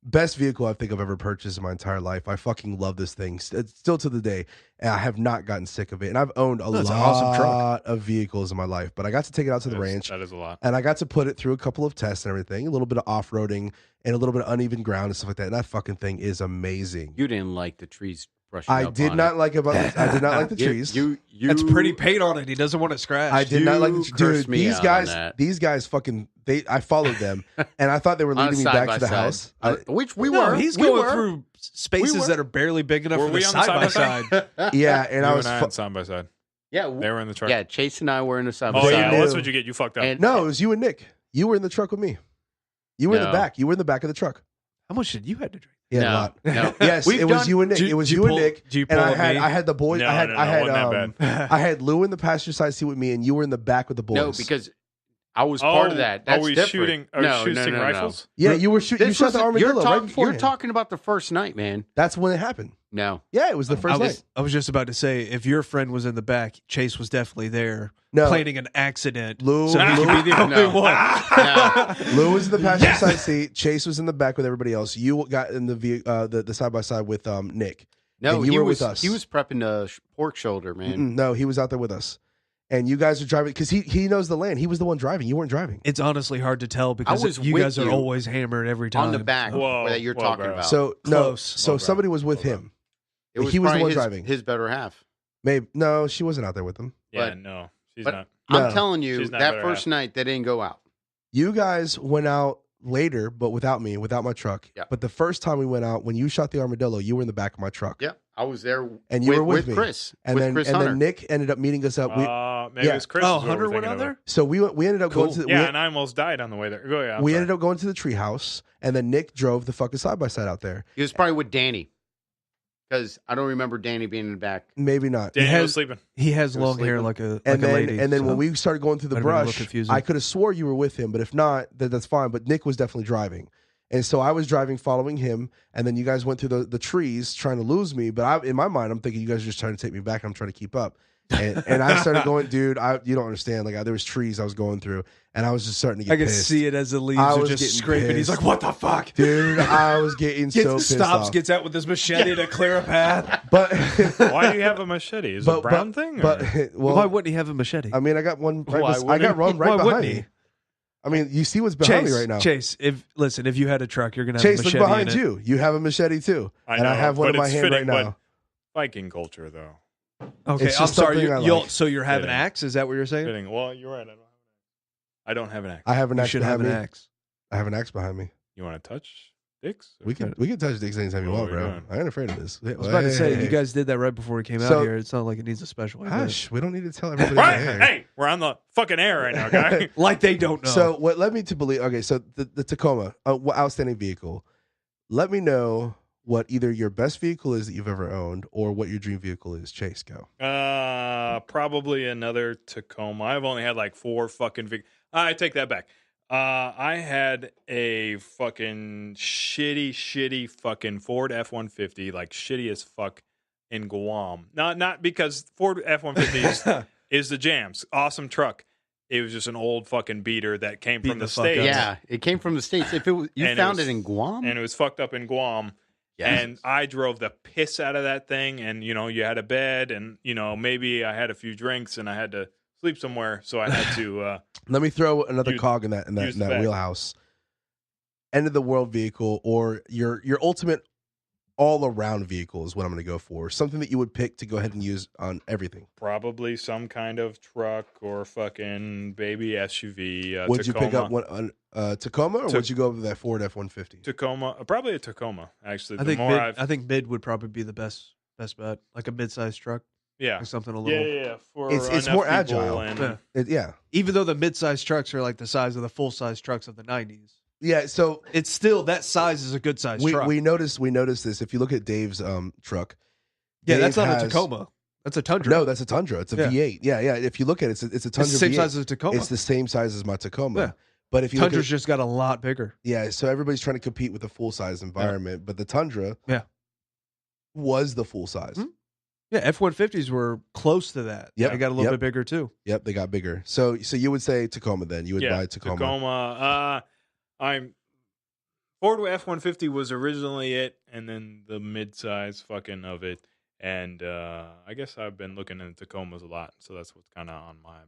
Speaker 3: Best vehicle I think I've ever purchased in my entire life. I fucking love this thing. It's still to the day. And I have not gotten sick of it. And I've owned a
Speaker 6: That's
Speaker 3: lot
Speaker 6: an awesome truck.
Speaker 3: of vehicles in my life. But I got to take it out to the ranch.
Speaker 5: That is a lot.
Speaker 3: And I got to put it through a couple of tests and everything, a little bit of off-roading and a little bit of uneven ground and stuff like that. And that fucking thing is amazing.
Speaker 4: You didn't like the trees brushing
Speaker 3: I
Speaker 4: up
Speaker 3: did
Speaker 4: on
Speaker 3: not
Speaker 4: it.
Speaker 3: like I did not like the
Speaker 4: You-
Speaker 3: trees.
Speaker 4: You
Speaker 6: That's pretty paint on it. He doesn't want it scratched.
Speaker 3: I did not like the
Speaker 4: You cursed
Speaker 3: dude.
Speaker 4: me
Speaker 3: These
Speaker 4: out on
Speaker 3: guys,
Speaker 4: that.
Speaker 3: these guys, fucking. I followed them, and I thought they were
Speaker 4: on a
Speaker 3: leading me back to the
Speaker 4: side-by-side.
Speaker 3: house.
Speaker 4: Which we
Speaker 6: No,
Speaker 4: were.
Speaker 6: he's
Speaker 4: We
Speaker 6: going
Speaker 4: were.
Speaker 6: through spaces
Speaker 4: We were.
Speaker 6: that are barely big enough
Speaker 5: Were
Speaker 6: for the
Speaker 5: we on the
Speaker 6: side by side.
Speaker 5: side-by-side?
Speaker 3: Yeah, and
Speaker 5: You
Speaker 3: I was.
Speaker 5: and I had side by side.
Speaker 4: Yeah,
Speaker 5: They were in the truck.
Speaker 4: yeah. Chase and I were in the side.
Speaker 5: Oh
Speaker 3: They
Speaker 5: yeah,
Speaker 3: knew.
Speaker 5: well, that's what you get. You fucked up.
Speaker 4: And-
Speaker 3: No, it was you and Nick. You were in the truck with me. You were in the
Speaker 4: No.
Speaker 3: back. You were in the back of the truck.
Speaker 6: How much did you had to drink?
Speaker 3: Yeah, a
Speaker 4: No,
Speaker 3: lot.
Speaker 4: no.
Speaker 3: Yes,
Speaker 4: We've
Speaker 3: it was
Speaker 4: done-
Speaker 3: you and Nick.
Speaker 6: Did you-
Speaker 3: It was
Speaker 6: did you
Speaker 3: you and
Speaker 6: pull-
Speaker 3: Nick.
Speaker 6: did you
Speaker 3: And
Speaker 6: pull
Speaker 3: I
Speaker 6: with
Speaker 3: had
Speaker 6: me?
Speaker 3: I had the boys.
Speaker 5: No,
Speaker 3: I had
Speaker 5: no,
Speaker 3: I had
Speaker 5: wasn't that
Speaker 3: I had Lou in the passenger side seat with me, and you were in the back with the boys.
Speaker 4: No, because I was part of that. That's
Speaker 5: are we
Speaker 4: different.
Speaker 5: shooting? Are
Speaker 4: no,
Speaker 5: we shooting
Speaker 4: no, no,
Speaker 5: rifles?
Speaker 3: yeah, you were shooting. You
Speaker 4: This
Speaker 3: shot
Speaker 4: was
Speaker 3: the
Speaker 4: you're,
Speaker 3: armadillo right
Speaker 4: talking,
Speaker 3: before.
Speaker 4: you're talking about the first night, man.
Speaker 3: That's when it happened.
Speaker 4: No,
Speaker 3: Yeah, it was the first night.
Speaker 6: I was just about to say, if your friend was in the back, Chase was definitely there,
Speaker 3: No.
Speaker 6: planning an accident.
Speaker 3: Lou-
Speaker 6: so he could be the only
Speaker 4: No.
Speaker 6: one.
Speaker 4: no.
Speaker 3: Lou was in the passenger side seat. Chase was in the back with everybody else. You got in the side by side with Nick.
Speaker 4: No,
Speaker 3: And you
Speaker 4: he
Speaker 3: were
Speaker 4: was
Speaker 3: with us.
Speaker 4: he was prepping the pork shoulder, man.
Speaker 3: Mm-mm, no, he was out there with us, and you guys were driving because he knows the land. He was the one driving. You weren't driving.
Speaker 6: It's honestly hard to tell because
Speaker 4: was
Speaker 6: you
Speaker 4: with
Speaker 6: guys are
Speaker 4: you
Speaker 6: always hammered every time.
Speaker 4: On the back
Speaker 5: Whoa,
Speaker 4: that you're
Speaker 5: whoa,
Speaker 4: talking
Speaker 5: bro.
Speaker 4: about.
Speaker 3: So no,
Speaker 6: Close.
Speaker 3: so
Speaker 5: Well, bro.
Speaker 3: somebody was with
Speaker 5: Well, bro.
Speaker 3: him.
Speaker 4: it was
Speaker 3: he was the
Speaker 4: probably
Speaker 3: one
Speaker 4: his,
Speaker 3: driving.
Speaker 4: his better half.
Speaker 3: Maybe no, she wasn't out there with him.
Speaker 5: Yeah,
Speaker 4: But-
Speaker 5: no, she's
Speaker 4: but-
Speaker 5: not.
Speaker 3: No.
Speaker 4: I'm telling you,
Speaker 5: She's not
Speaker 4: that
Speaker 5: better
Speaker 4: first
Speaker 5: half.
Speaker 4: night they didn't go out.
Speaker 3: You guys went out later, but without me, without my truck.
Speaker 4: Yeah.
Speaker 3: But the first time we went out, when you shot the armadillo, you were in the back of my truck.
Speaker 4: Yeah, I was there,
Speaker 3: And you were with me.
Speaker 4: Chris,
Speaker 3: And
Speaker 4: with
Speaker 3: then
Speaker 4: Chris
Speaker 3: and
Speaker 4: Hunter.
Speaker 3: then Nick ended up meeting us up.
Speaker 5: Maybe it was Chris.
Speaker 6: Oh,
Speaker 5: is what
Speaker 6: Hunter
Speaker 5: we're
Speaker 6: went
Speaker 5: thinking
Speaker 6: out
Speaker 5: of.
Speaker 6: there.
Speaker 3: So we ended up going to
Speaker 5: Yeah, and I almost died on the way there. Go ahead.
Speaker 3: we ended up going to the treehouse, and then Nick drove the fucking side by side out there.
Speaker 4: He was probably with Danny, because I don't remember Danny being in the back.
Speaker 3: Maybe not.
Speaker 5: Danny
Speaker 6: has-
Speaker 5: was sleeping.
Speaker 6: He has
Speaker 4: He was
Speaker 6: long hair
Speaker 4: sleeping.
Speaker 6: like a
Speaker 3: And then
Speaker 6: lady.
Speaker 3: and then
Speaker 6: so
Speaker 3: when we started going through the
Speaker 6: Might have been a little
Speaker 3: brush,
Speaker 6: confusing.
Speaker 3: I could have swore you were with him, but if not, that's fine. But Nick was definitely driving. And so I was driving, following him, and then you guys went through the trees trying to lose me. But in my mind, I'm thinking you guys are just trying to take me back. I'm trying to keep up. And I started going, dude, you don't understand. Like there was trees I was going through, and I was just starting to get
Speaker 6: I could
Speaker 3: pissed.
Speaker 6: see it as the leaves
Speaker 3: I
Speaker 6: are
Speaker 3: was
Speaker 6: just
Speaker 3: getting
Speaker 6: scraping. He's
Speaker 3: pissed.
Speaker 6: like, "What the fuck?"
Speaker 3: Dude, I was getting so pissed
Speaker 6: stops,
Speaker 3: off.
Speaker 6: gets out with his machete to clear a path.
Speaker 3: But
Speaker 5: Why do you have a machete? Is it a brown thing?
Speaker 3: But
Speaker 5: or-
Speaker 3: well,
Speaker 6: Why wouldn't he have a machete?
Speaker 3: I mean, I got one. Right
Speaker 4: Why
Speaker 3: I
Speaker 4: wouldn't
Speaker 3: got one
Speaker 6: Why
Speaker 3: right
Speaker 6: wouldn't
Speaker 3: behind
Speaker 6: he?
Speaker 3: me. I mean, you see what's behind
Speaker 6: Chase,
Speaker 3: me right now.
Speaker 6: Chase, if you had a truck, you're gonna have
Speaker 3: Chase,
Speaker 6: a
Speaker 3: look
Speaker 6: machete
Speaker 3: behind
Speaker 6: in it.
Speaker 3: you. You have a machete too,
Speaker 5: I
Speaker 3: and I
Speaker 5: know,
Speaker 3: have one
Speaker 5: but
Speaker 3: in my
Speaker 5: it's
Speaker 3: hand right
Speaker 5: fitting, but-
Speaker 3: now.
Speaker 5: Viking culture, though.
Speaker 6: Okay,
Speaker 3: It's
Speaker 6: I'm
Speaker 3: just
Speaker 6: sorry.
Speaker 3: something I
Speaker 6: You'll
Speaker 3: like.
Speaker 6: so you're having
Speaker 5: Fitting.
Speaker 6: axe? Is that what you're saying?
Speaker 5: Fitting. Well, you're right. I don't have an axe.
Speaker 3: I have an
Speaker 6: You
Speaker 3: axe
Speaker 6: should have
Speaker 3: behind
Speaker 6: an
Speaker 3: me.
Speaker 6: axe.
Speaker 3: I have an axe behind me.
Speaker 5: You want to touch dicks?
Speaker 3: We can touch dicks anytime you
Speaker 5: What
Speaker 3: want,
Speaker 5: are we
Speaker 3: bro.
Speaker 5: doing?
Speaker 3: I ain't afraid of this.
Speaker 6: I was about to say you guys did that right before we came
Speaker 3: So-
Speaker 6: out here. It's not like it needs a special event.
Speaker 3: Hush. We don't need to tell everybody.
Speaker 5: Right?
Speaker 3: in the air.
Speaker 5: Hey, we're on the fucking air right now, guy.
Speaker 6: Like they don't know.
Speaker 3: So what led me to believe? Okay, so the Tacoma, outstanding vehicle. Let me know what either your best vehicle is that you've ever owned, or what your dream vehicle is. Chase, go.
Speaker 5: Probably another Tacoma. I've only had like 4 fucking. I take that back. I had a fucking shitty fucking Ford F-150, like shitty as fuck in Guam. Not because Ford F-150 is the jams. Awesome truck. It was just an old fucking beater that came
Speaker 6: Beat
Speaker 5: from
Speaker 6: the
Speaker 5: the
Speaker 6: fuck out.
Speaker 5: States.
Speaker 4: Yeah, it came from the States. If it was, you
Speaker 5: And
Speaker 4: found
Speaker 5: it
Speaker 4: it in
Speaker 5: was-
Speaker 4: Guam?
Speaker 5: And it was fucked up in Guam.
Speaker 4: Yes.
Speaker 5: And I drove the piss out of that thing. And, you had a bed and, maybe I had a few drinks and I had to sleep somewhere. So I had to,
Speaker 3: Let me throw another
Speaker 5: Use-
Speaker 3: cog in that
Speaker 5: use the bag.
Speaker 3: wheelhouse. End of the world vehicle, or your ultimate all around vehicle is what I'm going to go for. Something that you would pick to go ahead and use on everything.
Speaker 5: probably some kind of truck or fucking baby SUV.
Speaker 3: Would you
Speaker 5: Tacoma.
Speaker 3: pick up one Tacoma, or
Speaker 5: Ta-
Speaker 3: would you go with that Ford F-150?
Speaker 5: Tacoma? Probably a Tacoma, actually.
Speaker 6: I
Speaker 5: The
Speaker 6: think
Speaker 5: more
Speaker 6: mid,
Speaker 5: I've,
Speaker 6: I think mid would probably be the best bet, like a mid-sized truck,
Speaker 5: yeah.
Speaker 6: like something a
Speaker 5: Yeah,
Speaker 6: little.
Speaker 5: yeah, yeah. For
Speaker 3: It's
Speaker 5: enough
Speaker 3: more
Speaker 5: people
Speaker 3: agile.
Speaker 5: And,
Speaker 6: Yeah.
Speaker 3: Yeah,
Speaker 6: Even though the mid-sized trucks are like the size of the full-size trucks of the '90s,
Speaker 3: yeah. So
Speaker 6: it's still that size is a good size truck.
Speaker 3: we noticed this. If you look at Dave's truck,
Speaker 6: yeah,
Speaker 3: Dave
Speaker 6: that's not
Speaker 3: has-
Speaker 6: a Tacoma. That's a Tundra.
Speaker 3: No, that's a Tundra. It's a
Speaker 6: Yeah.
Speaker 3: V8. Yeah, yeah. If you look at it, it's a
Speaker 6: it's
Speaker 3: Tundra
Speaker 6: the same
Speaker 3: V8.
Speaker 6: size as a Tacoma.
Speaker 3: It's the same size as my Tacoma.
Speaker 6: Yeah.
Speaker 3: But if you look
Speaker 6: Tundra's
Speaker 3: at,
Speaker 6: just got a lot bigger.
Speaker 3: yeah, so everybody's trying to compete with the full size environment, but the Tundra,
Speaker 6: Yeah.
Speaker 3: was the full size.
Speaker 6: Hmm. Yeah, F-150s were close to that.
Speaker 3: Yep,
Speaker 6: They got a little
Speaker 3: yep.
Speaker 6: bit bigger too.
Speaker 3: Yep, they got bigger. So you would say Tacoma then? You would buy a Tacoma.
Speaker 5: Tacoma. Ford F-150 was originally it, and then the mid-size fucking of it. And I guess I've been looking at Tacomas a lot, so that's what's kind of on my mind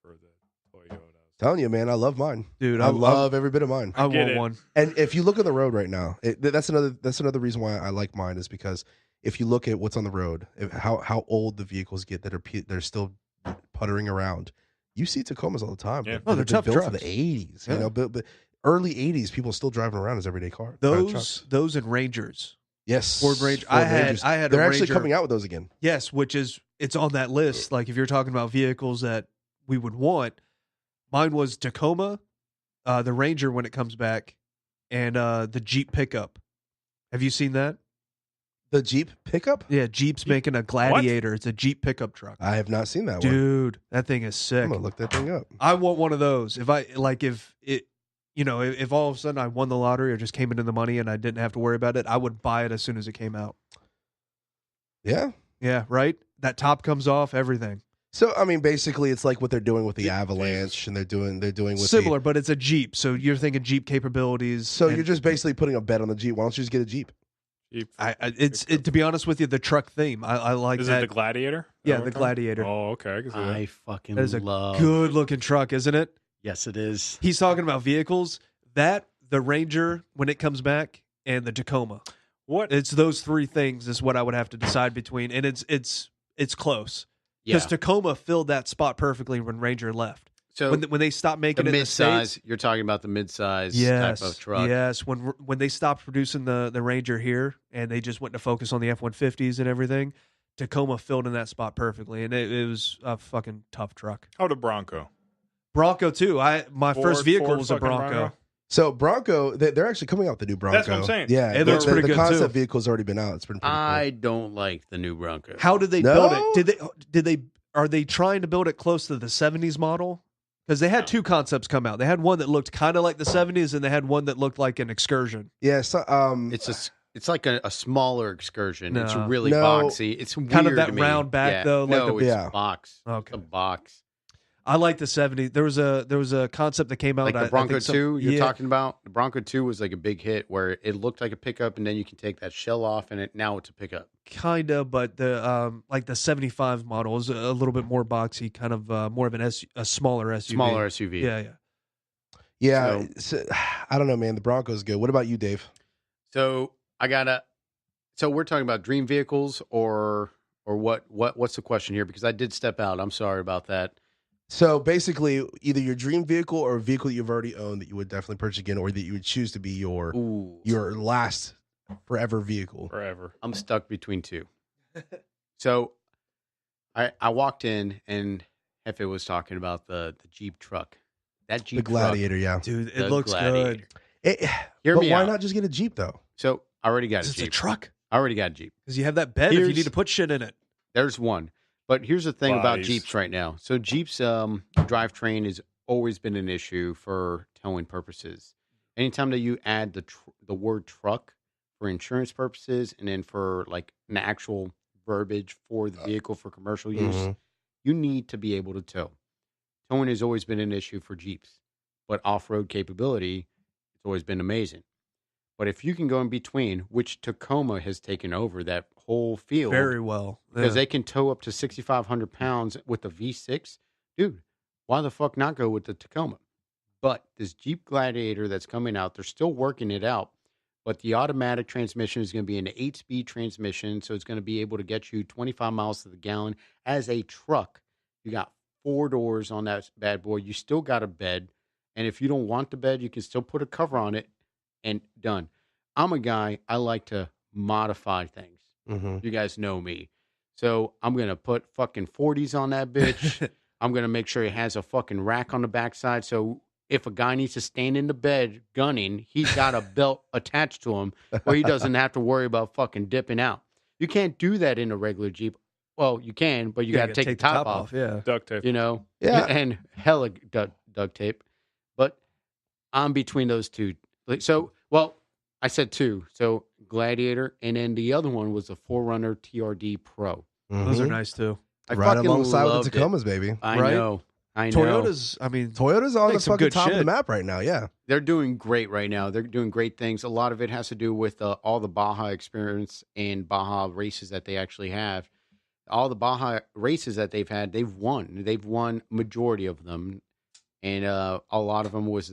Speaker 5: for the Toyota.
Speaker 3: Telling you, man, I love mine.
Speaker 6: Dude,
Speaker 3: I love every bit of mine.
Speaker 6: I
Speaker 5: get
Speaker 6: want
Speaker 5: it.
Speaker 6: one.
Speaker 3: And if you look on the road right now, that's another reason why I like mine is because if you look at what's on the road, how old the vehicles get that are still puttering around, you see Tacomas all the time.
Speaker 5: Yeah.
Speaker 3: That
Speaker 6: Oh, they're
Speaker 3: have been
Speaker 6: tough
Speaker 3: built for
Speaker 6: trucks.
Speaker 3: the 80s.
Speaker 6: Yeah.
Speaker 3: You know, but early 80s, people still driving around as everyday car. trucks.
Speaker 6: Those and Rangers.
Speaker 3: Yes,
Speaker 6: Ford Ranger.
Speaker 3: Rangers.
Speaker 6: I had a
Speaker 3: They're actually
Speaker 6: Ranger.
Speaker 3: coming out with those again.
Speaker 6: Yes, which is it's on that list. Like if you're talking about vehicles that we would want, mine was Tacoma, the Ranger when it comes back, and the Jeep pickup. Have you seen that?
Speaker 3: The Jeep pickup?
Speaker 6: Yeah, Jeep's making a Gladiator. It's a Jeep pickup truck.
Speaker 3: I have not seen that one.
Speaker 6: Dude, that thing is
Speaker 3: I'm
Speaker 6: sick.
Speaker 3: gonna look that thing up.
Speaker 6: I want one of those. If if all of a sudden I won the lottery or just came into the money and I didn't have to worry about it, I would buy it as soon as it came out.
Speaker 3: Yeah.
Speaker 6: Yeah, right? That top comes off, everything.
Speaker 3: So I mean, basically, it's like what they're doing with the Avalanche, and they're doing with
Speaker 6: Similar, but it's a Jeep. So you're thinking Jeep capabilities.
Speaker 3: So
Speaker 6: and
Speaker 3: you're just basically putting a bet on the Jeep. Why don't you just get a Jeep?
Speaker 6: to be honest with you, the truck theme. I like
Speaker 5: Is
Speaker 6: that.
Speaker 5: it the Gladiator?
Speaker 6: Yeah,
Speaker 5: Is that
Speaker 6: the
Speaker 5: what it's
Speaker 6: Gladiator.
Speaker 5: called? Oh, okay. I can see that.
Speaker 4: I fucking
Speaker 6: That is a
Speaker 4: love.
Speaker 6: good looking truck, isn't it?
Speaker 4: Yes, it is.
Speaker 6: He's talking about vehicles. That the Ranger when it comes back and the Tacoma.
Speaker 5: What?
Speaker 6: It's those three things is what I would have to decide between, and it's close
Speaker 4: Yeah.
Speaker 6: because Tacoma filled that spot perfectly when Ranger left.
Speaker 4: So
Speaker 6: when they stopped making
Speaker 4: the
Speaker 6: it in the
Speaker 4: mid-size,
Speaker 6: States.
Speaker 4: you're talking about the mid-size
Speaker 6: Yes,
Speaker 4: type of truck.
Speaker 6: yes. When they stopped producing the Ranger here and they just went to focus on the F-150s and everything, Tacoma filled in that spot perfectly, and it was a fucking tough truck.
Speaker 5: How to Bronco?
Speaker 6: Bronco too. My first vehicle was a
Speaker 5: fucking
Speaker 6: Bronco.
Speaker 3: So Bronco, they're actually coming out with the new Bronco.
Speaker 5: That's what I'm saying.
Speaker 3: Yeah,
Speaker 6: It looks pretty
Speaker 3: the
Speaker 6: good,
Speaker 3: concept
Speaker 6: too.
Speaker 3: vehicle's already been out. It's been pretty
Speaker 4: I don't like the new Bronco.
Speaker 6: How did they
Speaker 3: No?
Speaker 6: build it? Did they are they trying to build it close to the 70s model? Because they had two concepts come out. They had one that looked kind of like the 70s, and they had one that looked like an Excursion.
Speaker 3: cool. Yeah, so,
Speaker 4: It's like a smaller Excursion. It's
Speaker 6: No.
Speaker 4: really
Speaker 3: No.
Speaker 4: boxy. It's weird
Speaker 6: Kind of that
Speaker 4: to me.
Speaker 6: round back,
Speaker 4: Yeah.
Speaker 6: though, like
Speaker 4: No,
Speaker 6: the-
Speaker 4: it's
Speaker 3: Yeah.
Speaker 4: a box.
Speaker 6: Okay.
Speaker 4: It's a box.
Speaker 6: I like the 70s. There was a concept that came out.
Speaker 4: Like
Speaker 6: I
Speaker 4: the Bronco
Speaker 6: think
Speaker 4: 2 you're
Speaker 6: yeah,
Speaker 4: talking about? The Bronco 2 was like a big hit where it looked like a pickup, and then you can take that shell off, and now it's a pickup.
Speaker 6: kind of, but the like the 75 model is a little bit more boxy, kind of more of a smaller SUV.
Speaker 4: Smaller SUV.
Speaker 6: Yeah.
Speaker 3: yeah, I don't know, man. The Bronco's good. What about you, Dave?
Speaker 4: So So we're talking about dream vehicles or what's the question here? Because I did step out. I'm sorry about that.
Speaker 3: So basically, either your dream vehicle or a vehicle you've already owned that you would definitely purchase again, or that you would choose to be your
Speaker 4: Ooh.
Speaker 3: last forever vehicle.
Speaker 5: Forever.
Speaker 4: I'm stuck between two. So I walked in and Hefe was talking about the Jeep truck. That Jeep
Speaker 3: The Gladiator, yeah.
Speaker 6: Dude, it
Speaker 4: The
Speaker 6: looks
Speaker 4: Gladiator.
Speaker 6: good.
Speaker 4: Hear
Speaker 3: But
Speaker 4: me
Speaker 3: why
Speaker 4: out.
Speaker 3: not just get a Jeep though?
Speaker 4: So I already got a
Speaker 6: It's a
Speaker 4: Jeep.
Speaker 6: truck
Speaker 4: I already got a Jeep.
Speaker 6: because you have that bed if you
Speaker 4: Here's-
Speaker 6: need to put shit in it.
Speaker 4: There's one. But here's the thing about
Speaker 5: Lies.
Speaker 4: Jeeps right now. So Jeeps drivetrain has always been an issue for towing purposes. Anytime that you add the word truck for insurance purposes and then for like an actual verbiage for the vehicle for commercial use,
Speaker 3: Mhm.
Speaker 4: you need to be able to tow. Towing has always been an issue for Jeeps, but off-road capability, it's always been amazing. But if you can go in between, which Tacoma has taken over that whole field,
Speaker 6: Very well.
Speaker 4: because
Speaker 6: Yeah.
Speaker 4: they can tow up to 6,500 pounds with the V6. Dude, why the fuck not go with the Tacoma? But this Jeep Gladiator that's coming out, they're still working it out. But the automatic transmission is going to be an 8-speed transmission, so it's going to be able to get you 25 miles to the gallon as a truck. You got 4 doors on that bad boy. You still got a bed, and if you don't want the bed, you can still put a cover on it, and done. I'm a guy, I like to modify things.
Speaker 3: Mhm.
Speaker 4: You guys know me. So I'm going to put fucking 40s on that bitch. I'm going to make sure it has a fucking rack on the backside. So if a guy needs to stand in the bed gunning, he's got a belt attached to him where he doesn't have to worry about fucking dipping out. You can't do that in a regular Jeep. Well, you can, but you got to take the top off.
Speaker 6: Yeah.
Speaker 5: Duct tape.
Speaker 4: You know?
Speaker 3: Yeah.
Speaker 4: And hella duct tape. But I'm between those two. So, well, I said two. So Gladiator, and then the other one was the 4Runner TRD Pro.
Speaker 6: Those are
Speaker 3: Mhm.
Speaker 6: nice too.
Speaker 4: I
Speaker 3: Right
Speaker 4: fucking
Speaker 3: alongside with
Speaker 4: loved
Speaker 3: the
Speaker 4: it.
Speaker 3: Tacomas, baby.
Speaker 4: I
Speaker 6: Right?
Speaker 4: know.
Speaker 6: Toyota's, I mean,
Speaker 3: Toyota's on
Speaker 6: Make
Speaker 3: the
Speaker 6: some
Speaker 3: fucking
Speaker 6: good
Speaker 3: top of the
Speaker 6: shit.
Speaker 3: map right now. Yeah.
Speaker 4: They're doing great right now. They're doing great things. A lot of it has to do with all the Baja experience and Baja races that they actually have. All the Baja races that they've had, they've won. They've won majority of them, and a lot of them was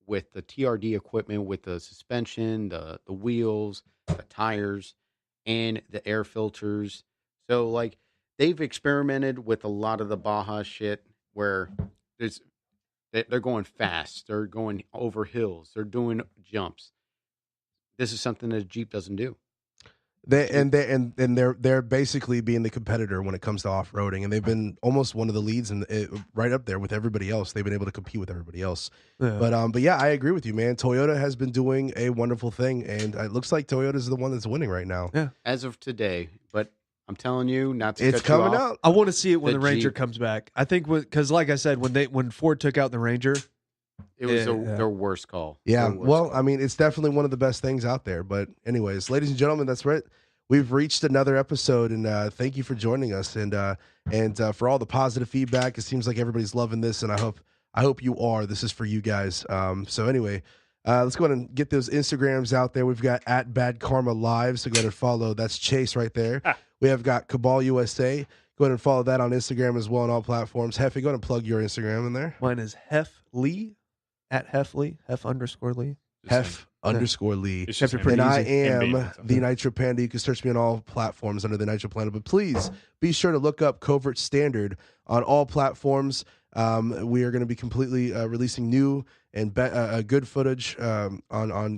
Speaker 4: with the TRD equipment, with the suspension, the wheels, the tires, and the air filters. So like they've experimented with a lot of the Baja shit where they're going fast, they're going over hills, they're doing jumps. This is something that Jeep doesn't do.
Speaker 3: They're basically being the competitor when it comes to off roading, and they've been almost one of the leads and right up there with everybody else. They've been able to compete with everybody else.
Speaker 6: yeah.
Speaker 3: But yeah, I agree with you, man. Toyota has been doing a wonderful thing, and it looks like Toyota is the one that's winning right now.
Speaker 6: Yeah.
Speaker 4: As of today, but I'm telling you, not to
Speaker 3: It's
Speaker 4: cut you
Speaker 3: coming
Speaker 4: off,
Speaker 3: out.
Speaker 6: I want to see it when
Speaker 4: The
Speaker 6: the Ranger
Speaker 4: Jeep.
Speaker 6: comes back. I think because, like I said, when Ford took out the Ranger,
Speaker 4: It was
Speaker 6: Yeah.
Speaker 4: their worst call.
Speaker 3: Yeah,
Speaker 4: Their worst
Speaker 3: well,
Speaker 4: call.
Speaker 3: I mean, it's definitely one of the best things out there. But anyways, ladies and gentlemen, that's right. We've reached another episode, and thank you for joining us, and for all the positive feedback. It seems like everybody's loving this, and I hope you are. This is for you guys. So anyway, let's go ahead and get those Instagrams out there. We've got at Bad Karma Live, so go ahead and follow. That's Chase right there. We have got Cabal USA. Go ahead and follow that on Instagram as well on all platforms. Hefe, go ahead and plug your Instagram in there.
Speaker 6: mine is Hef Lee at Hef Lee, Hef_Lee.
Speaker 3: Hef_Lee.
Speaker 5: It's just
Speaker 6: Kept it
Speaker 5: him.
Speaker 6: pretty
Speaker 3: And I
Speaker 6: easy.
Speaker 5: And
Speaker 3: am
Speaker 5: Bateman, so.
Speaker 3: the Nitro Panda. You can search me on all platforms under the Nitro Panda. But please be sure to look up Covert Standard on all platforms. We are going to be completely releasing new and good footage on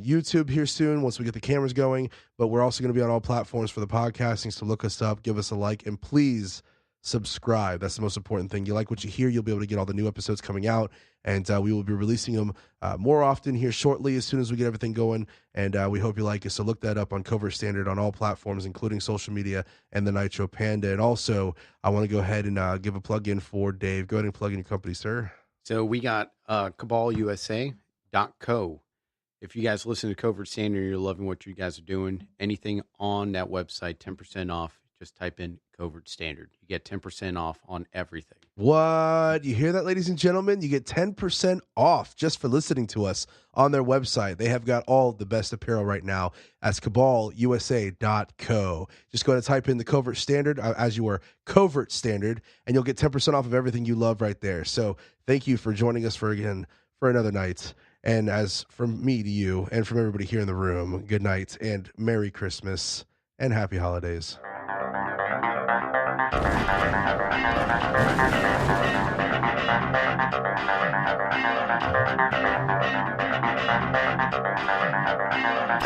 Speaker 3: YouTube here soon once we get the cameras going. But we're also going to be on all platforms for the podcasting. So look us up, give us a like, and please subscribe. That's the most important thing. You like what you hear, you'll be able to get all the new episodes coming out, and we will be releasing them more often here shortly as soon as we get everything going, and we hope you like it. So look that up on Covert Standard on all platforms, including social media and the Nitro Panda. And also, I want to go ahead and give a plug-in for Dave. Go ahead and plug in your company, sir.
Speaker 4: So we got CabalUSA.co. If you guys listen to Covert Standard, you're loving what you guys are doing, anything on that website, 10% off. Just type in Covert Standard. You get 10% off on everything.
Speaker 3: What? You hear that, ladies and gentlemen? You get 10% off just for listening to us on their website. They have got all the best apparel right now. That's CabalUSA.co. Just go ahead and type in the Covert Standard, as you were, Covert Standard, and you'll get 10% off of everything you love right there. So thank you for joining us for another night. And as from me to you and from everybody here in the room, good night and Merry Christmas and Happy Holidays.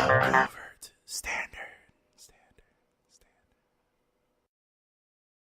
Speaker 3: Over.